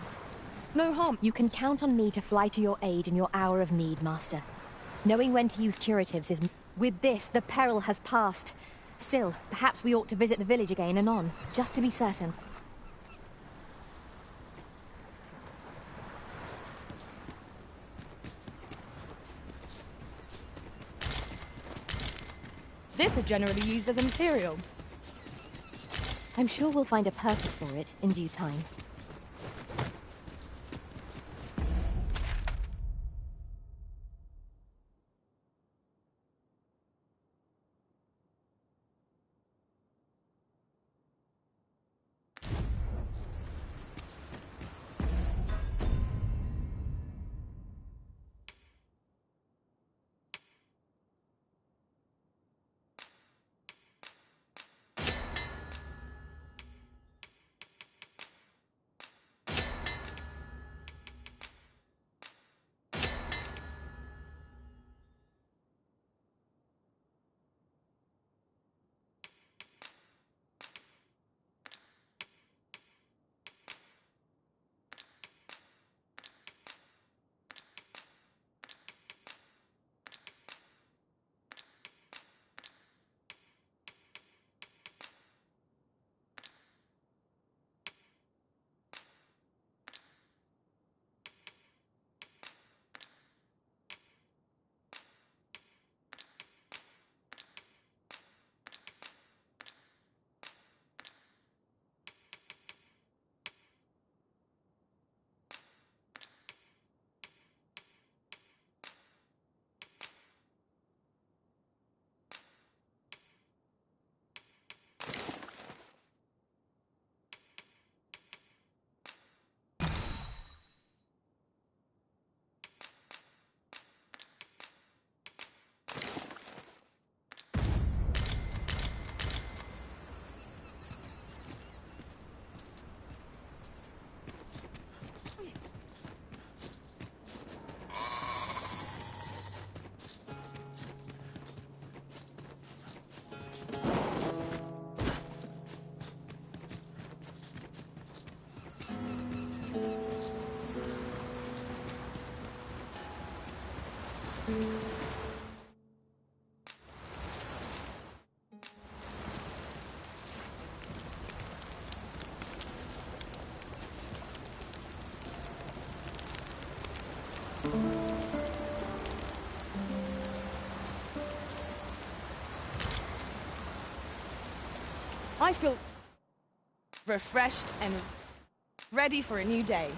Speaker 15: No harm.
Speaker 18: You can count on me to fly to your aid in your hour of need, Master. Knowing when to use curatives is... With this, the peril has passed. Still, perhaps we ought to visit the village again anon, just to be certain.
Speaker 15: This is generally used as a material.
Speaker 18: I'm sure we'll find a purpose for it in due time.
Speaker 15: I feel refreshed and ready for a new day.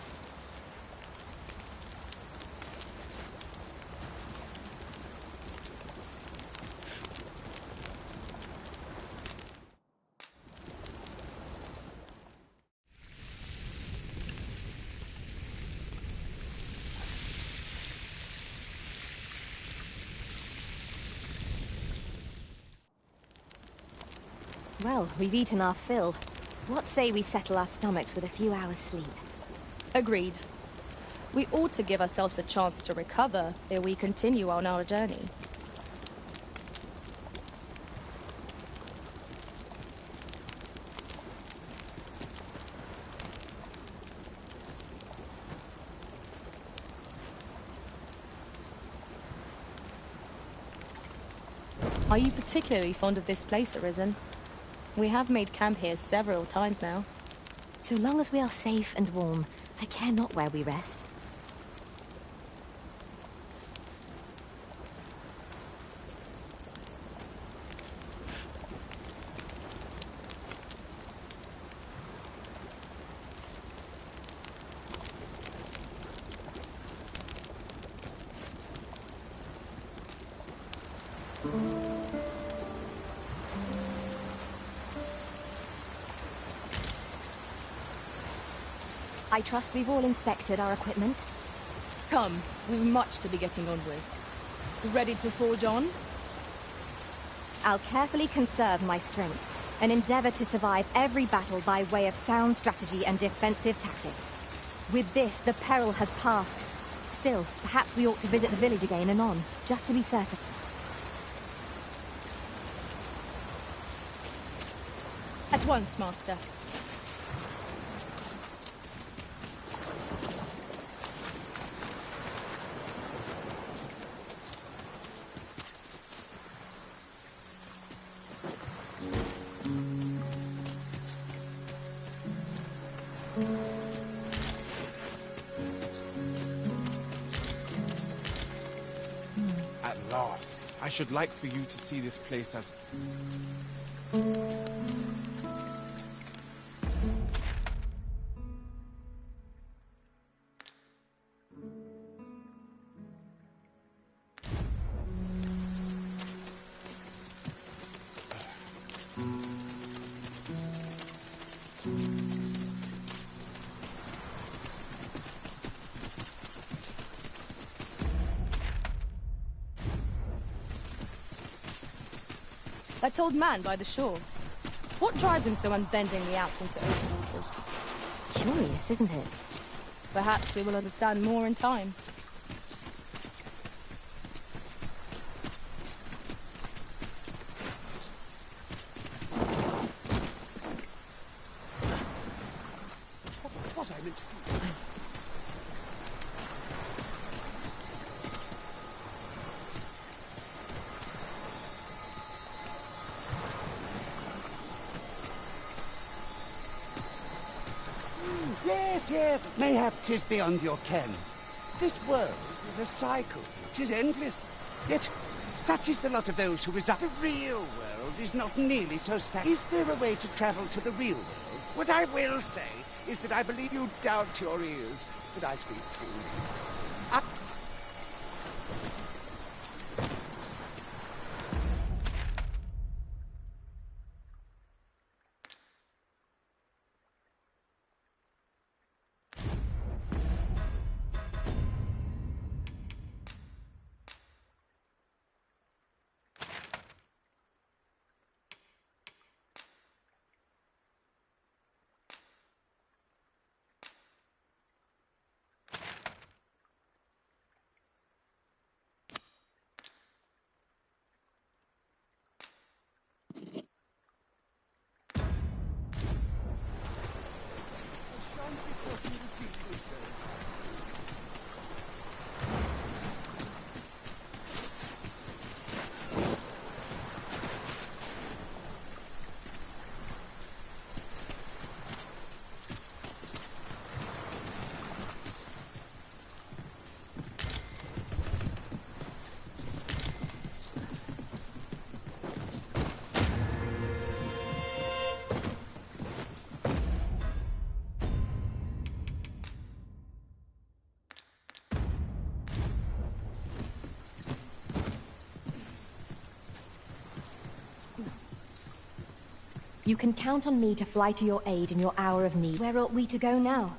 Speaker 18: Well, we've eaten our fill. What say we settle our stomachs with a few hours' sleep?
Speaker 15: Agreed. We ought to give ourselves a chance to recover ere we continue on our journey. Are you particularly fond of this place, Arisen? We have made camp here several times now.
Speaker 18: So long as we are safe and warm, I care not where we rest. I trust we've all inspected our equipment.
Speaker 15: Come, we've much to be getting on with. Ready to forge on?
Speaker 18: I'll carefully conserve my strength and endeavor to survive every battle by way of sound strategy and defensive tactics. With this, the peril has passed. Still, perhaps we ought to visit the village again anon, just to be certain.
Speaker 15: At once, Master.
Speaker 5: At last. I should like for you to see this place as...
Speaker 15: That old man by the shore. What drives him so unbendingly out into open waters?
Speaker 18: Curious, isn't it?
Speaker 15: Perhaps we will understand more in time.
Speaker 21: What was I meant to do?
Speaker 11: Yes, mayhap 'tis beyond your ken. This world is a cycle, 'tis endless. Yet, such is the lot of those who reside. The real world is not nearly so stagnant. Is there a way to travel to the real world? What I will say is that I believe you doubt your ears, but I speak truly.
Speaker 18: You can count on me to fly to your aid in your hour of need. Where ought we to go now?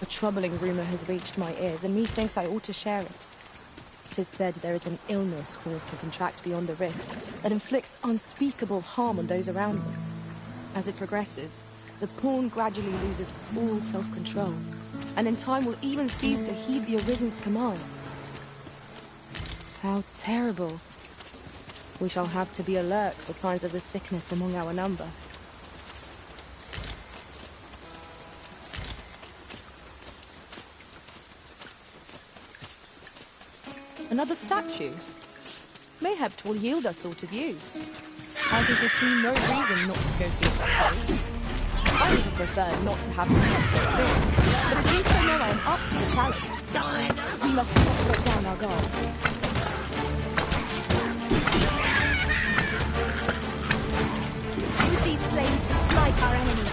Speaker 15: A troubling rumor has reached my ears, and methinks I ought to share it. 'Tis said there is an illness caused to contract beyond the rift that inflicts unspeakable harm on those around them. As it progresses, the pawn gradually loses all self-control, and in time will even cease to heed the Arisen's commands. How terrible. We shall have to be alert for signs of the sickness among our number. Another statue? Mayhap 'twill yield us all to view. I can foresee no reason not to go see it proposed. I would have preferred not to have to come so soon, but at least I know I am up to the challenge. We must not let down our guard.
Speaker 18: Use these flames to smite our enemies.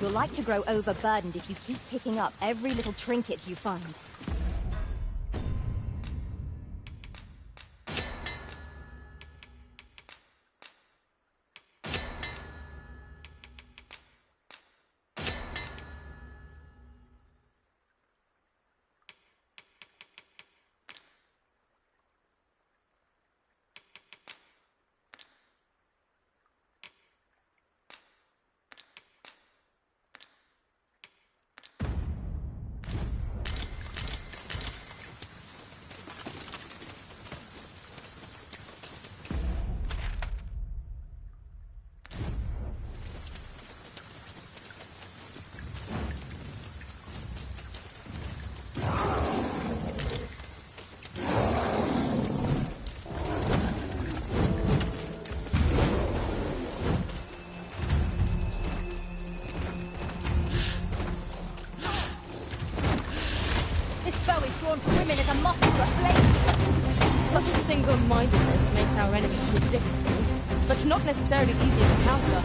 Speaker 18: You'll like to grow overburdened if you keep picking up every little trinket you find.
Speaker 15: Drawn to women as a moth to a flame. Such single-mindedness makes our enemy predictable, but not necessarily easier to counter.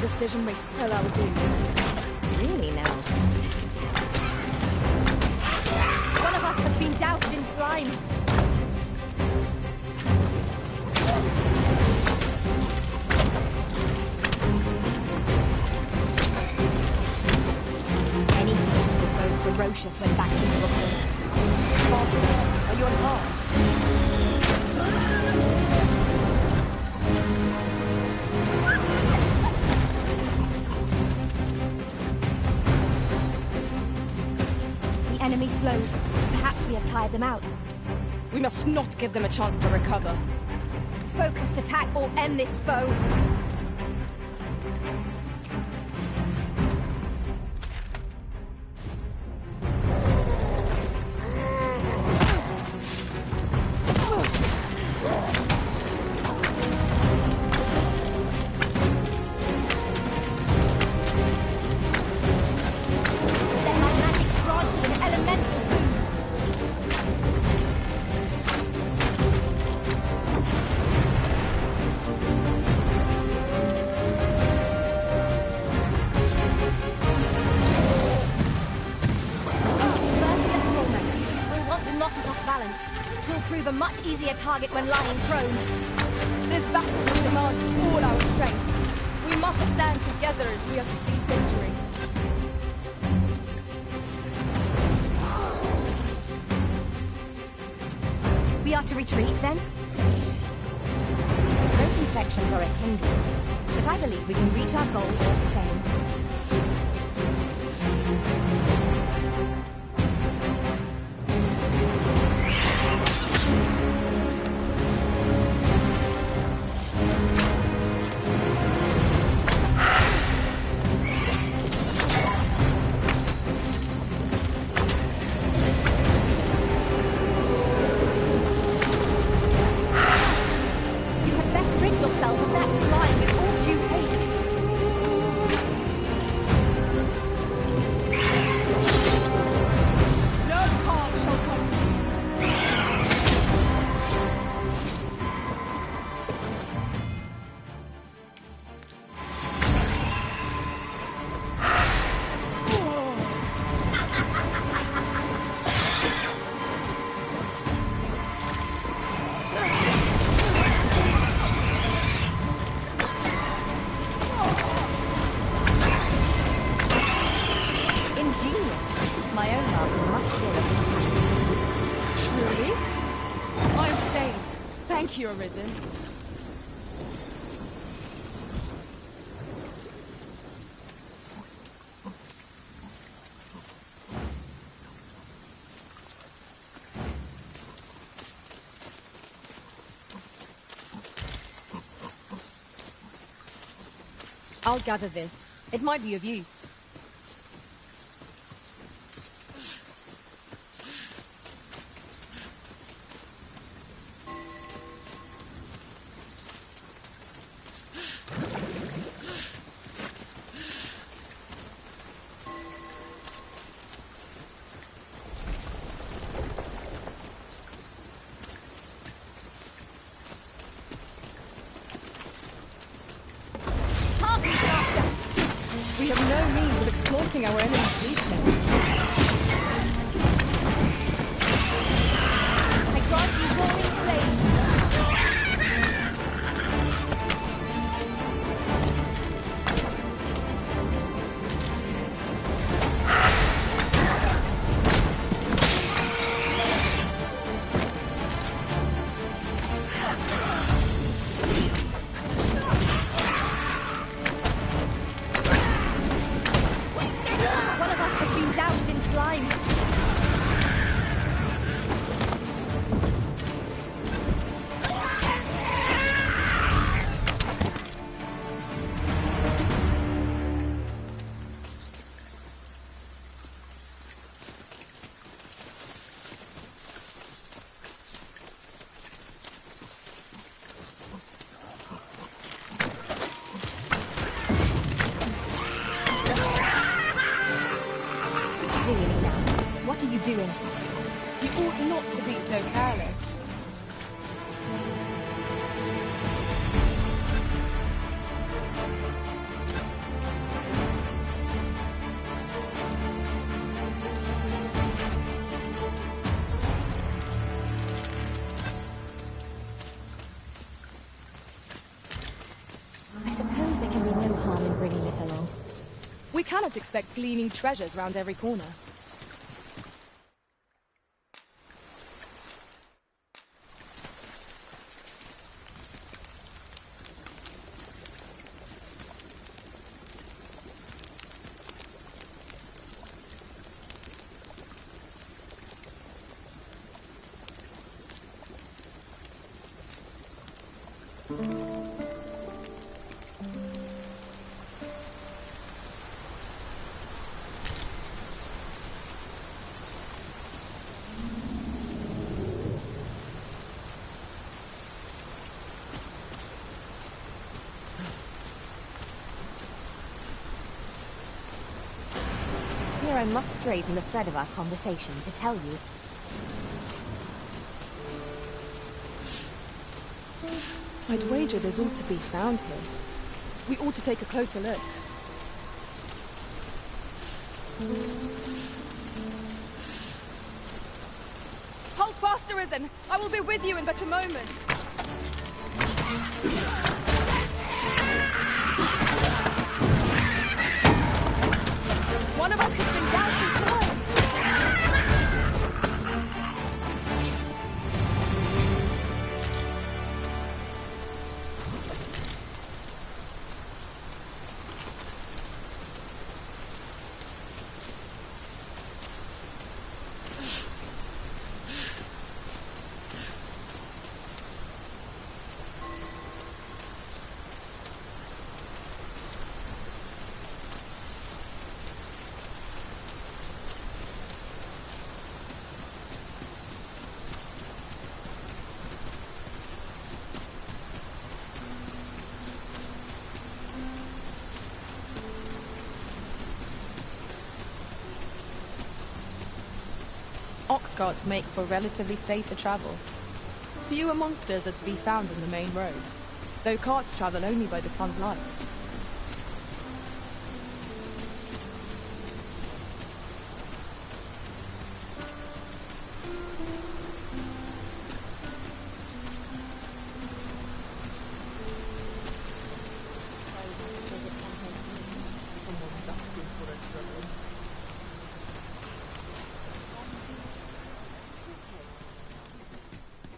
Speaker 15: Decision may spell our doom.
Speaker 18: Really now? One of us has been doused in slime. Any beast will grow ferocious when backed into a corner. Master, are you on guard? enemy slows. Perhaps we have tired them out.
Speaker 15: We must not give them a chance to recover.
Speaker 18: Focused attack or end this foe. Target when lying prone.
Speaker 15: This battle will demand all our strength. We must stand together if we are to seize victory.
Speaker 18: We are to retreat, then? Broken sections are a hindrance, but I believe we can reach our goal all the same.
Speaker 15: Arisen. I'll gather this. It might be of use. We have no means of exploiting our enemy's weakness.
Speaker 18: I grant you roaring flame.
Speaker 15: Doing? You ought not to be so careless.
Speaker 18: I suppose there can be no harm in bringing this along.
Speaker 15: We cannot expect gleaming treasures round every corner.
Speaker 18: I must stray from the thread of our conversation to tell you.
Speaker 15: I'd wager there's ought to be found here. We ought to take a closer look. Hold fast, Arisen! I will be with you in but a moment! One of us has been doused in fire! Ox carts make for relatively safer travel. Fewer monsters are to be found on the main road, though carts travel only by the sun's light.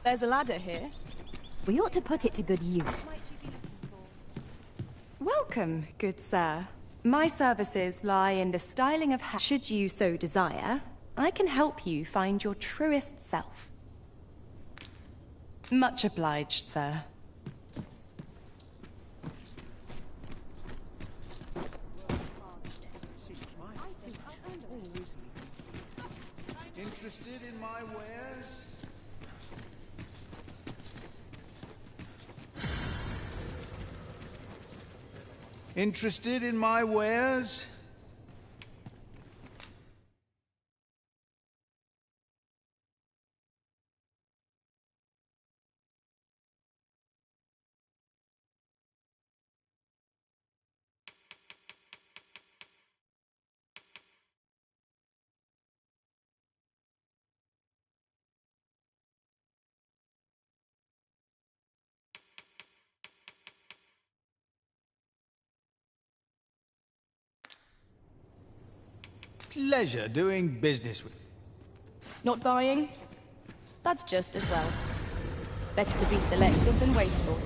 Speaker 15: There's a ladder here.
Speaker 18: We ought to put it to good use.
Speaker 17: Welcome, good sir. My services lie in the styling of should you so desire, I can help you find your truest self. Much obliged, sir.
Speaker 19: Interested in my wares? Interested in my wares? Pleasure doing business with...
Speaker 15: Not buying? That's just as well. Better to be selective than wasteful.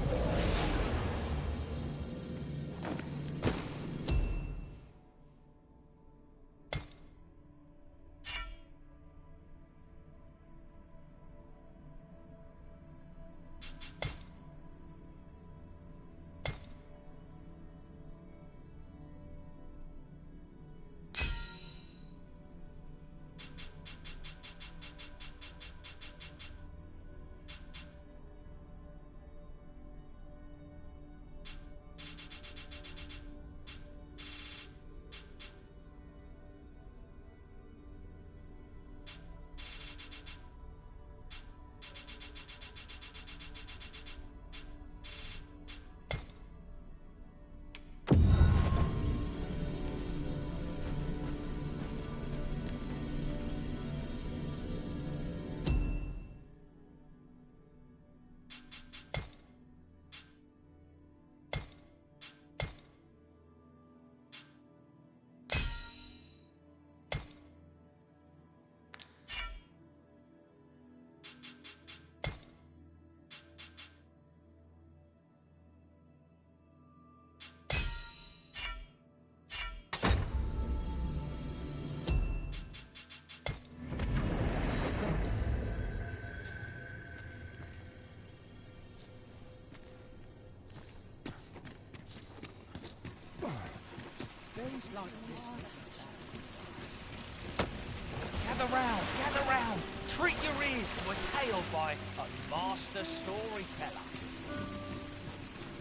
Speaker 20: Gather round! Treat your ears to a tale by a master storyteller.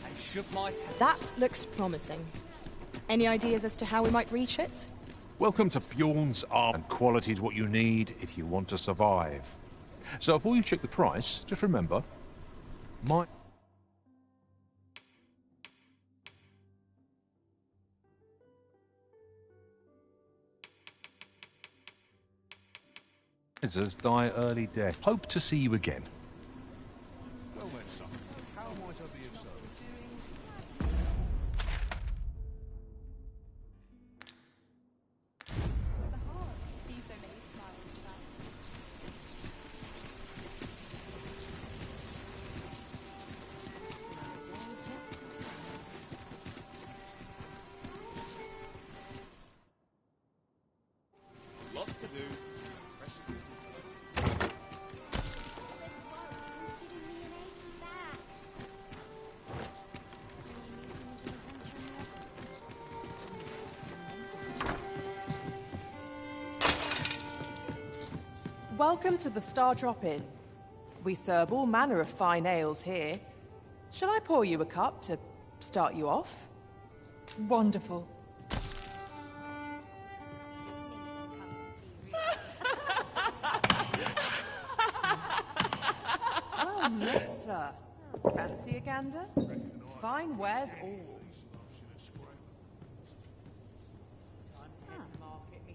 Speaker 20: And should my
Speaker 15: That looks promising. Any ideas as to how we might reach it?
Speaker 1: Welcome to Bjorn's Arm, and quality is what you need if you want to survive. So before you check the price, just remember, my... Visitors die early death. Hope to see you again.
Speaker 6: Well then, son. How might I be of service?
Speaker 23: Lots to do.
Speaker 14: Welcome to the Star Drop Inn. We serve all manner of fine ales here. Shall I pour you a cup to start you off?
Speaker 9: Wonderful.
Speaker 14: Oh, yes, sir. Fancy a gander? Fine wares all.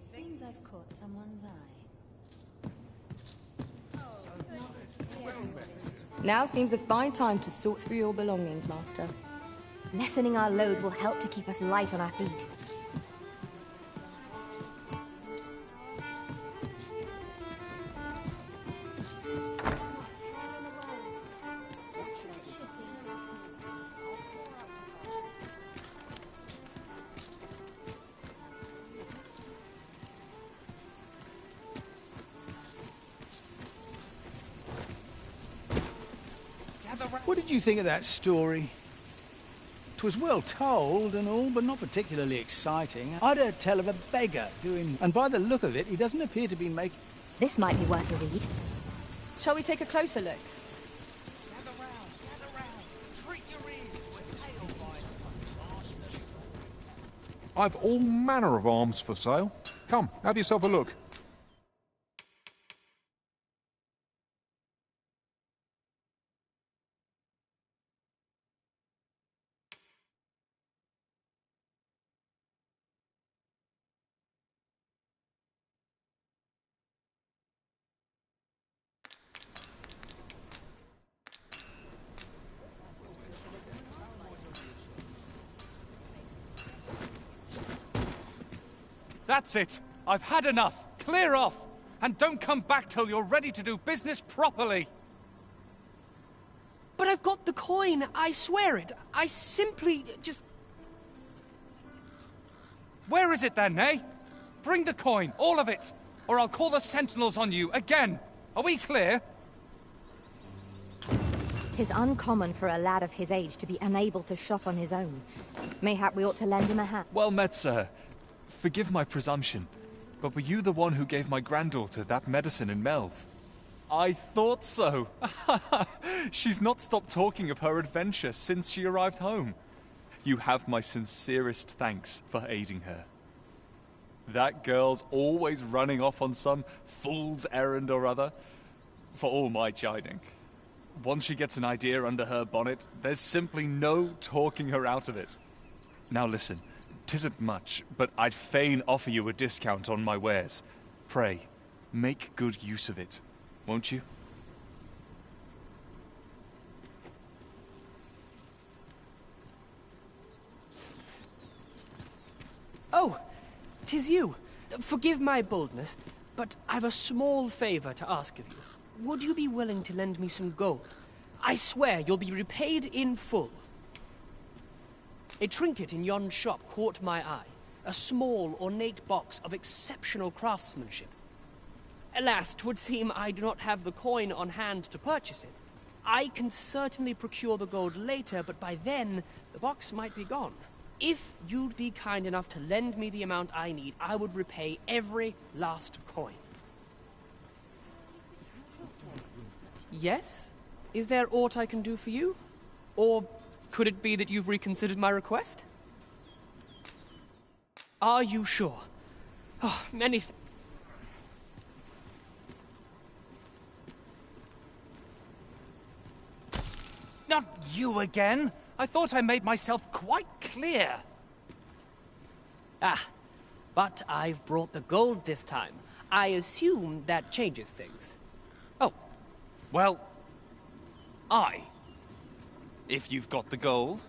Speaker 2: Seems I've caught someone's eye.
Speaker 15: Now seems a fine time to sort through your belongings, Master.
Speaker 18: Lessening our load will help to keep us light on our feet.
Speaker 19: What did you think of that story? 'Twas well told and all, but not particularly exciting. I'd heard tell of a beggar doing... And by the look of it, he doesn't appear to be making...
Speaker 18: This might be worth a read.
Speaker 15: Shall we take a closer look?
Speaker 20: Gather round. Treat your ears to a tale by a master.
Speaker 1: I've all manner of arms for sale. Come, have yourself a look.
Speaker 20: That's it. I've had enough. Clear off. And don't come back till you're ready to do business properly.
Speaker 16: But I've got the coin, I swear it. I simply just...
Speaker 20: Where is it then, eh? Bring the coin, all of it, or I'll call the sentinels on you again. Are we clear?
Speaker 18: 'Tis uncommon for a lad of his age to be unable to shop on his own. Mayhap we ought to lend him a hand.
Speaker 20: Well met, sir. Forgive my presumption, but were you the one who gave my granddaughter that medicine in Melv? I thought so. She's not stopped talking of her adventure since she arrived home. You have my sincerest thanks for aiding her. That girl's always running off on some fool's errand or other, for all my chiding. Once she gets an idea under her bonnet, there's simply no talking her out of it. Now listen, 'tisn't much, but I'd fain offer you a discount on my wares. Pray, make good use of it, won't you?
Speaker 16: Oh, 'tis you. Forgive my boldness, but I've a small favor to ask of you. Would you be willing to lend me some gold? I swear you'll be repaid in full. A trinket in yon shop caught my eye. A small, ornate box of exceptional craftsmanship. Alas, 'twould seem I do not have the coin on hand to purchase it. I can certainly procure the gold later, but by then, the box might be gone. If you'd be kind enough to lend me the amount I need, I would repay every last coin. Yes? Is there aught I can do for you? Or could it be that you've reconsidered my request? Are you sure? Oh, many
Speaker 3: Not you again! I thought I made myself quite clear.
Speaker 16: Ah, but I've brought the gold this time. I assume that changes things.
Speaker 3: Oh, well, if you've got the gold,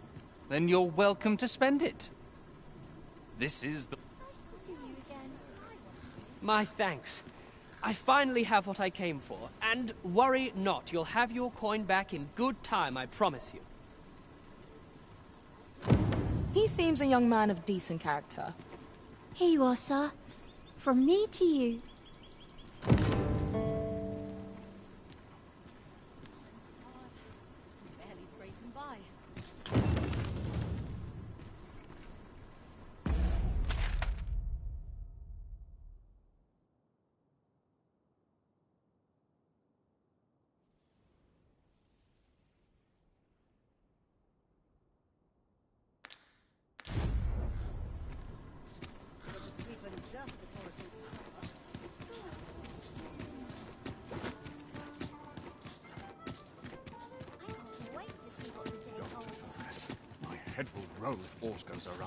Speaker 3: then you're welcome to spend it. This is the...
Speaker 22: Nice to see you again.
Speaker 16: My thanks. I finally have what I came for. And worry not, you'll have your coin back in good time, I promise you.
Speaker 15: He seems a young man of decent character.
Speaker 22: Here you are, sir. From me to you.
Speaker 18: Barely scraping by.
Speaker 6: My head will roll if aught goes awry.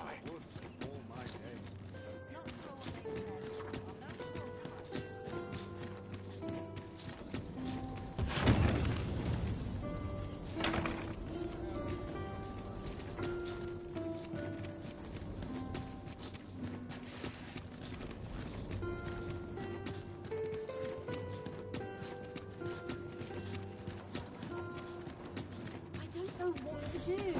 Speaker 22: I don't know what to do.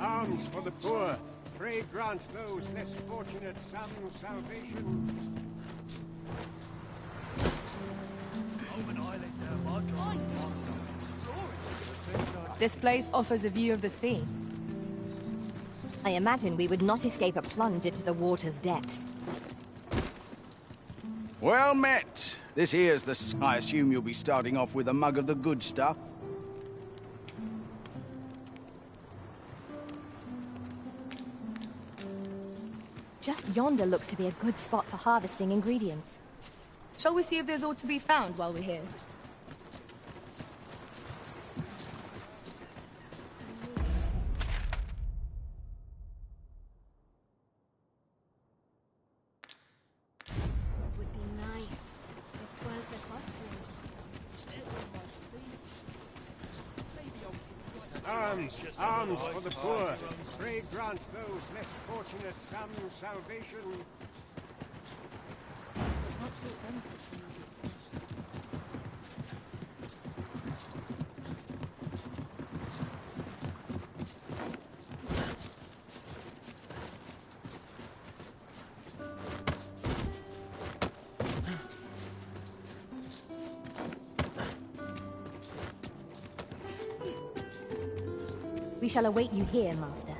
Speaker 11: Alms for the poor. Pray grant those less fortunate some salvation.
Speaker 15: This place offers a view of the sea.
Speaker 18: I imagine we would not escape a plunge into the water's depths.
Speaker 19: Well met. This here's the... I assume you'll be starting off with a mug of the good stuff.
Speaker 18: Just yonder looks to be a good spot for harvesting ingredients.
Speaker 15: Shall we see if there's aught to be found while we're here?
Speaker 22: Would be nice if 'twas a costly.
Speaker 11: Alms for the poor. Pray grant those less fortunate some salvation.
Speaker 18: We shall await you here, Master.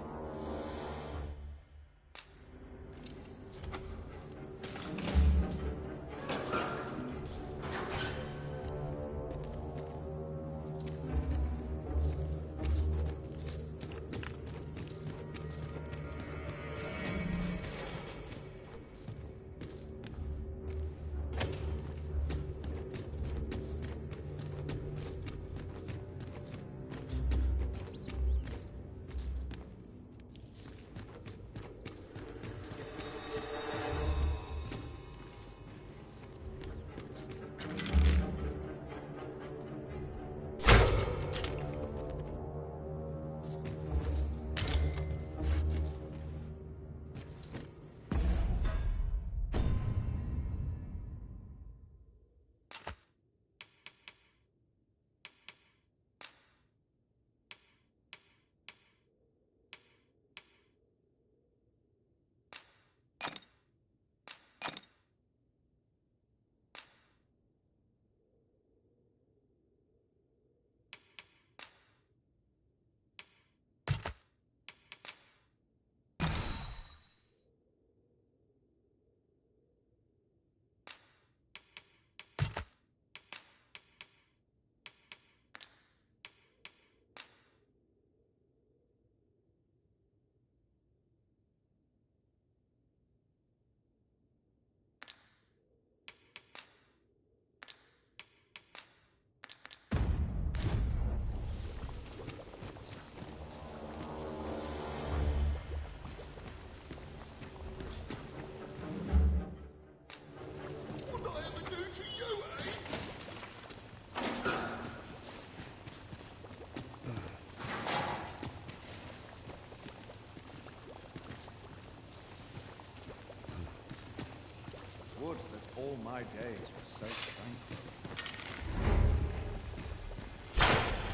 Speaker 7: my days were so tranquil.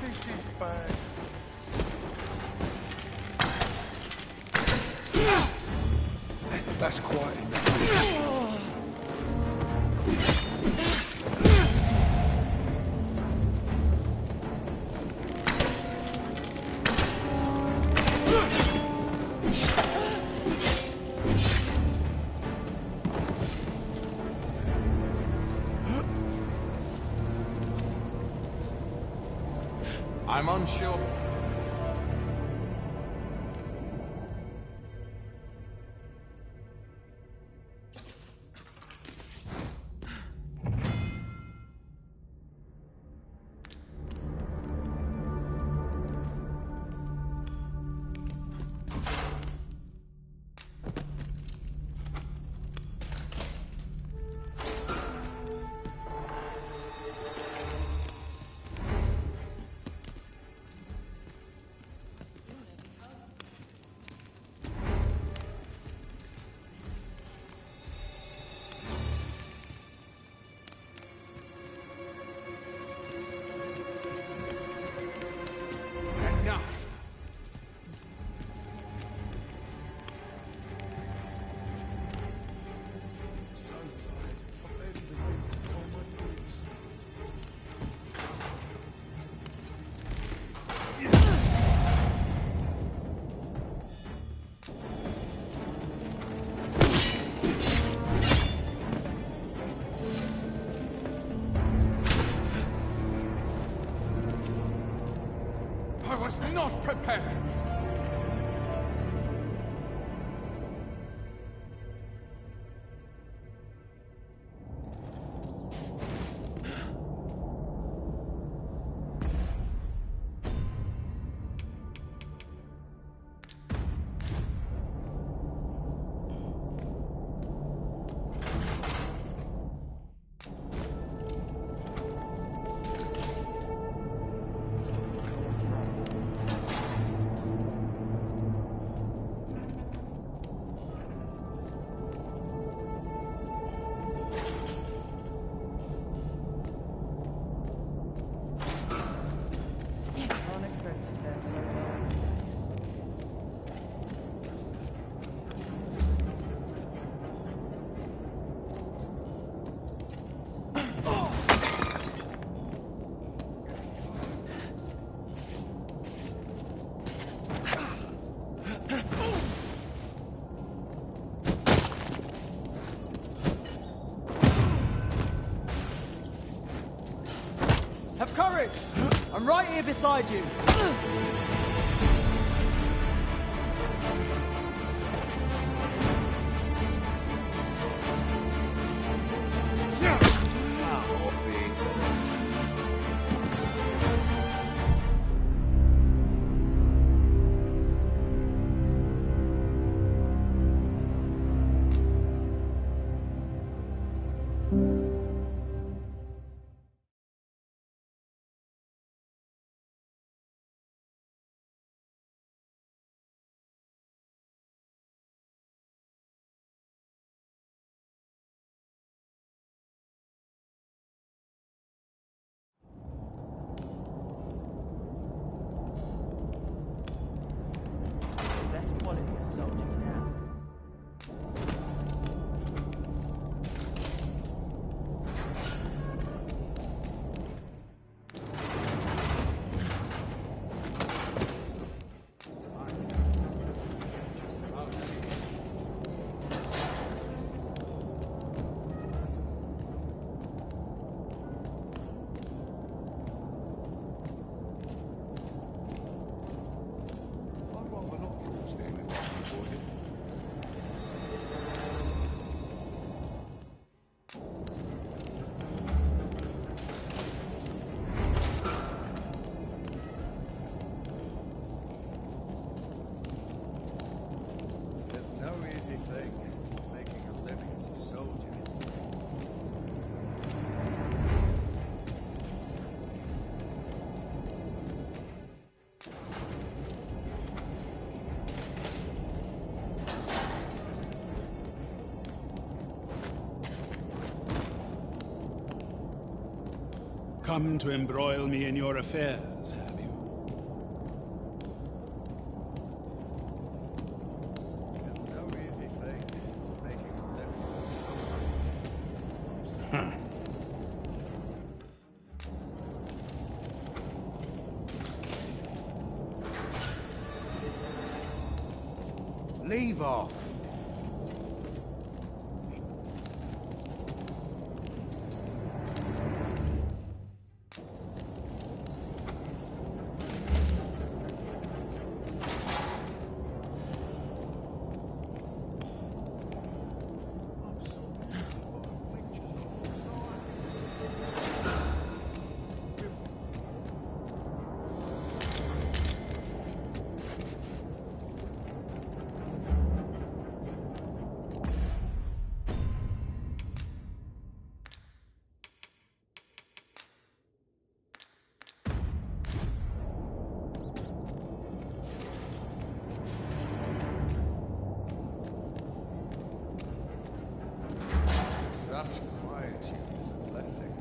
Speaker 6: This is bad. That's quite enough.
Speaker 5: I'm unsure.
Speaker 7: Enough!
Speaker 6: So tired. I barely begin to tie my boots.
Speaker 5: I was not prepared for this.
Speaker 16: Unexpected that so well.
Speaker 10: Have courage! I'm right here beside you. Best quality of soldier now.
Speaker 7: There's no easy thing, making a living as a soldier.
Speaker 19: come to embroil me in your affairs, have you?
Speaker 7: It's no easy thing, making a difference to someone.
Speaker 11: Leave off.
Speaker 7: Such quietude is a blessing.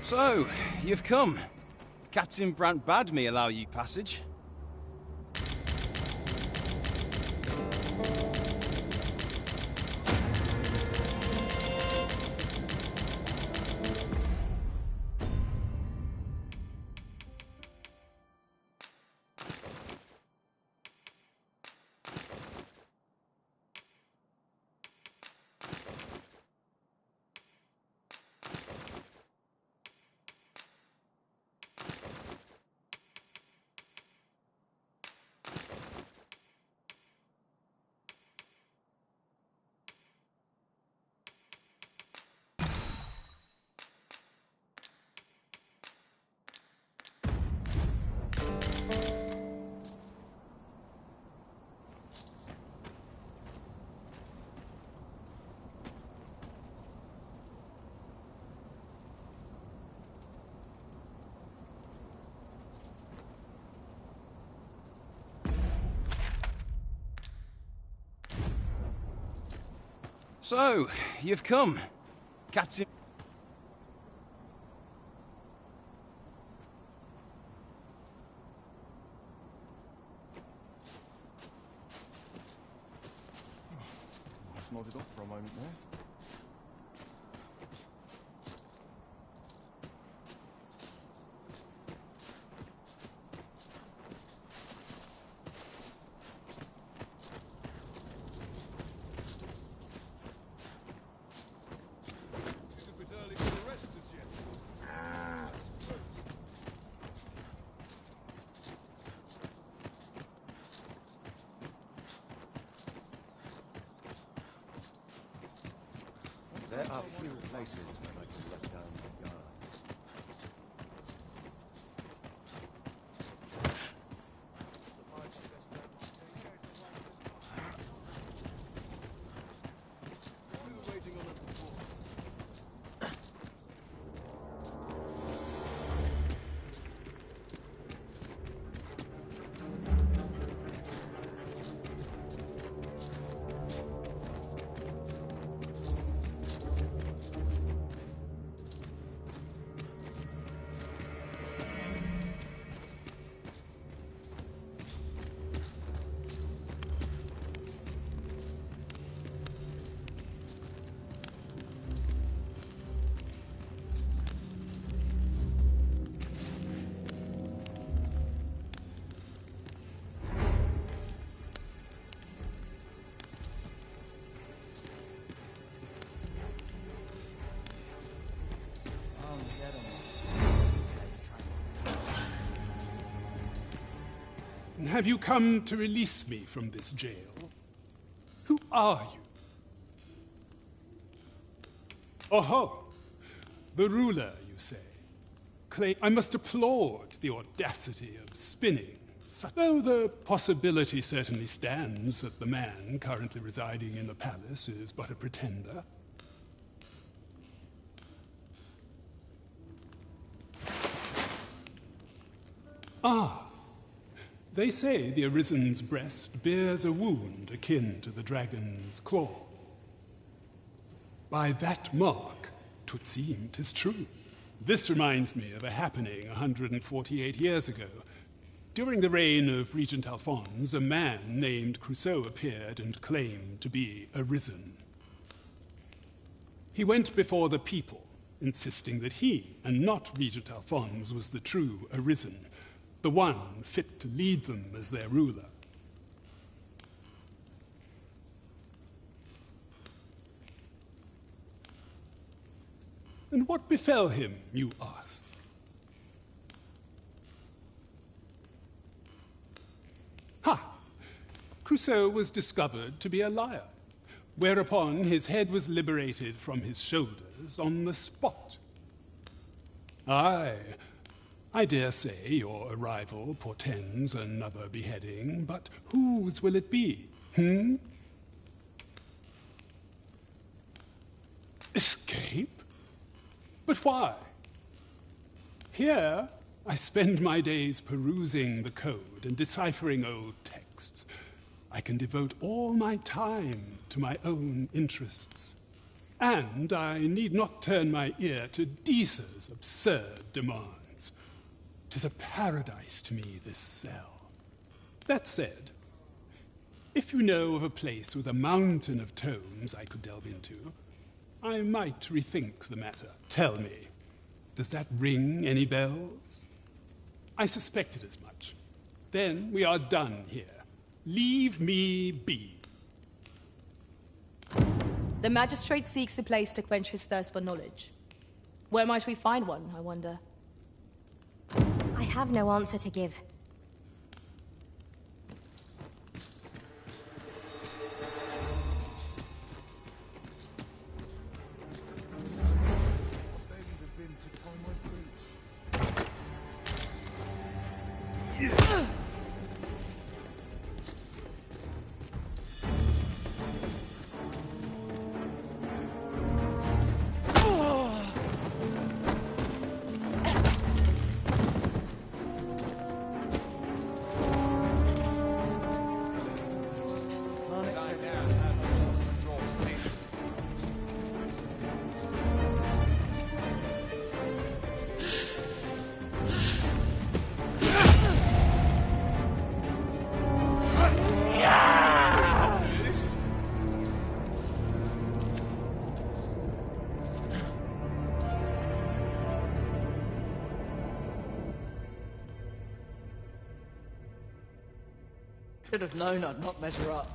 Speaker 3: So, you've come. Captain Brant bade me allow you passage. So, you've come. Captain...
Speaker 6: Just nodded off for a moment there.
Speaker 8: There are few places where I can let down the guard.
Speaker 4: have you come to release me from this jail? Who are you? Oh, the ruler, you say. I must applaud the audacity of spinning. Though the possibility certainly stands that the man currently residing in the palace is but a pretender. Ah, they say the Arisen's breast bears a wound akin to the dragon's claw. By that mark, 'twould seem 'tis true. This reminds me of a happening 148 years ago. During the reign of Regent Alphonse, a man named Crusoe appeared and claimed to be Arisen. He went before the people, insisting that he, and not Regent Alphonse, was the true Arisen, the one fit to lead them as their ruler. And what befell him, you ask? Ha! Crusoe was discovered to be a liar, whereupon his head was liberated from his shoulders on the spot. Aye, I dare say your arrival portends another beheading, but whose will it be, Escape? But why? Here, I spend my days perusing the code and deciphering old texts. I can devote all my time to my own interests. And I need not turn my ear to Deesa's absurd demands. 'Tis a paradise to me, this cell. That said, if you know of a place with a mountain of tomes I could delve into, I might rethink the matter. Tell me, does that ring any bells? I suspected as much. Then we are done here. Leave me be.
Speaker 15: The magistrate seeks a place to quench his thirst for knowledge. Where might we find one, I wonder?
Speaker 18: I have no answer to give.
Speaker 10: Should have known I'd not measure up.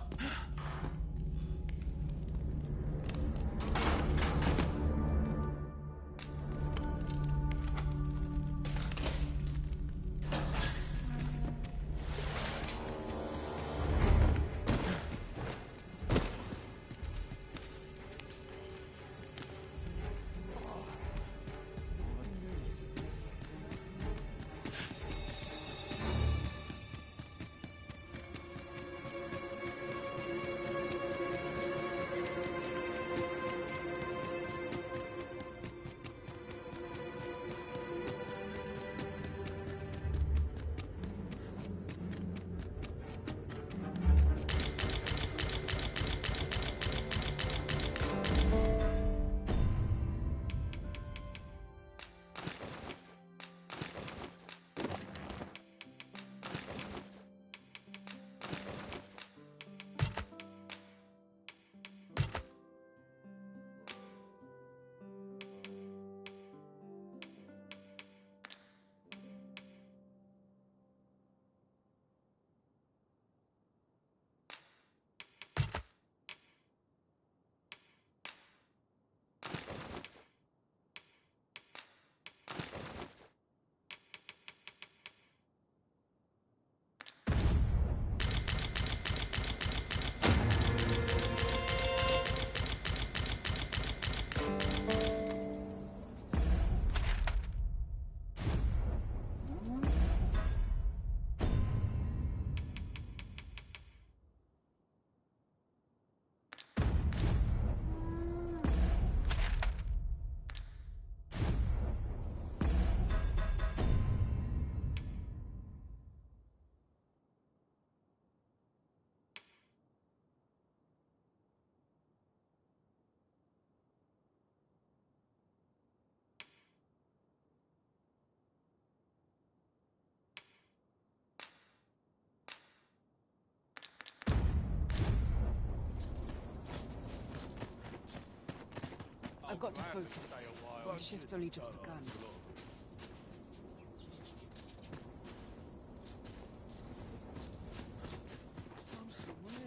Speaker 12: I've got to focus. The shift's only just begun.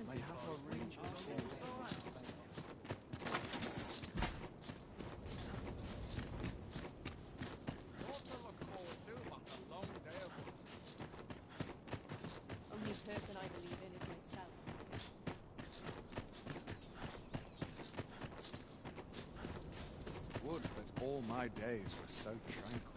Speaker 8: May have a range of
Speaker 15: Only person I believe in is myself.
Speaker 7: Would that all my days were so tranquil.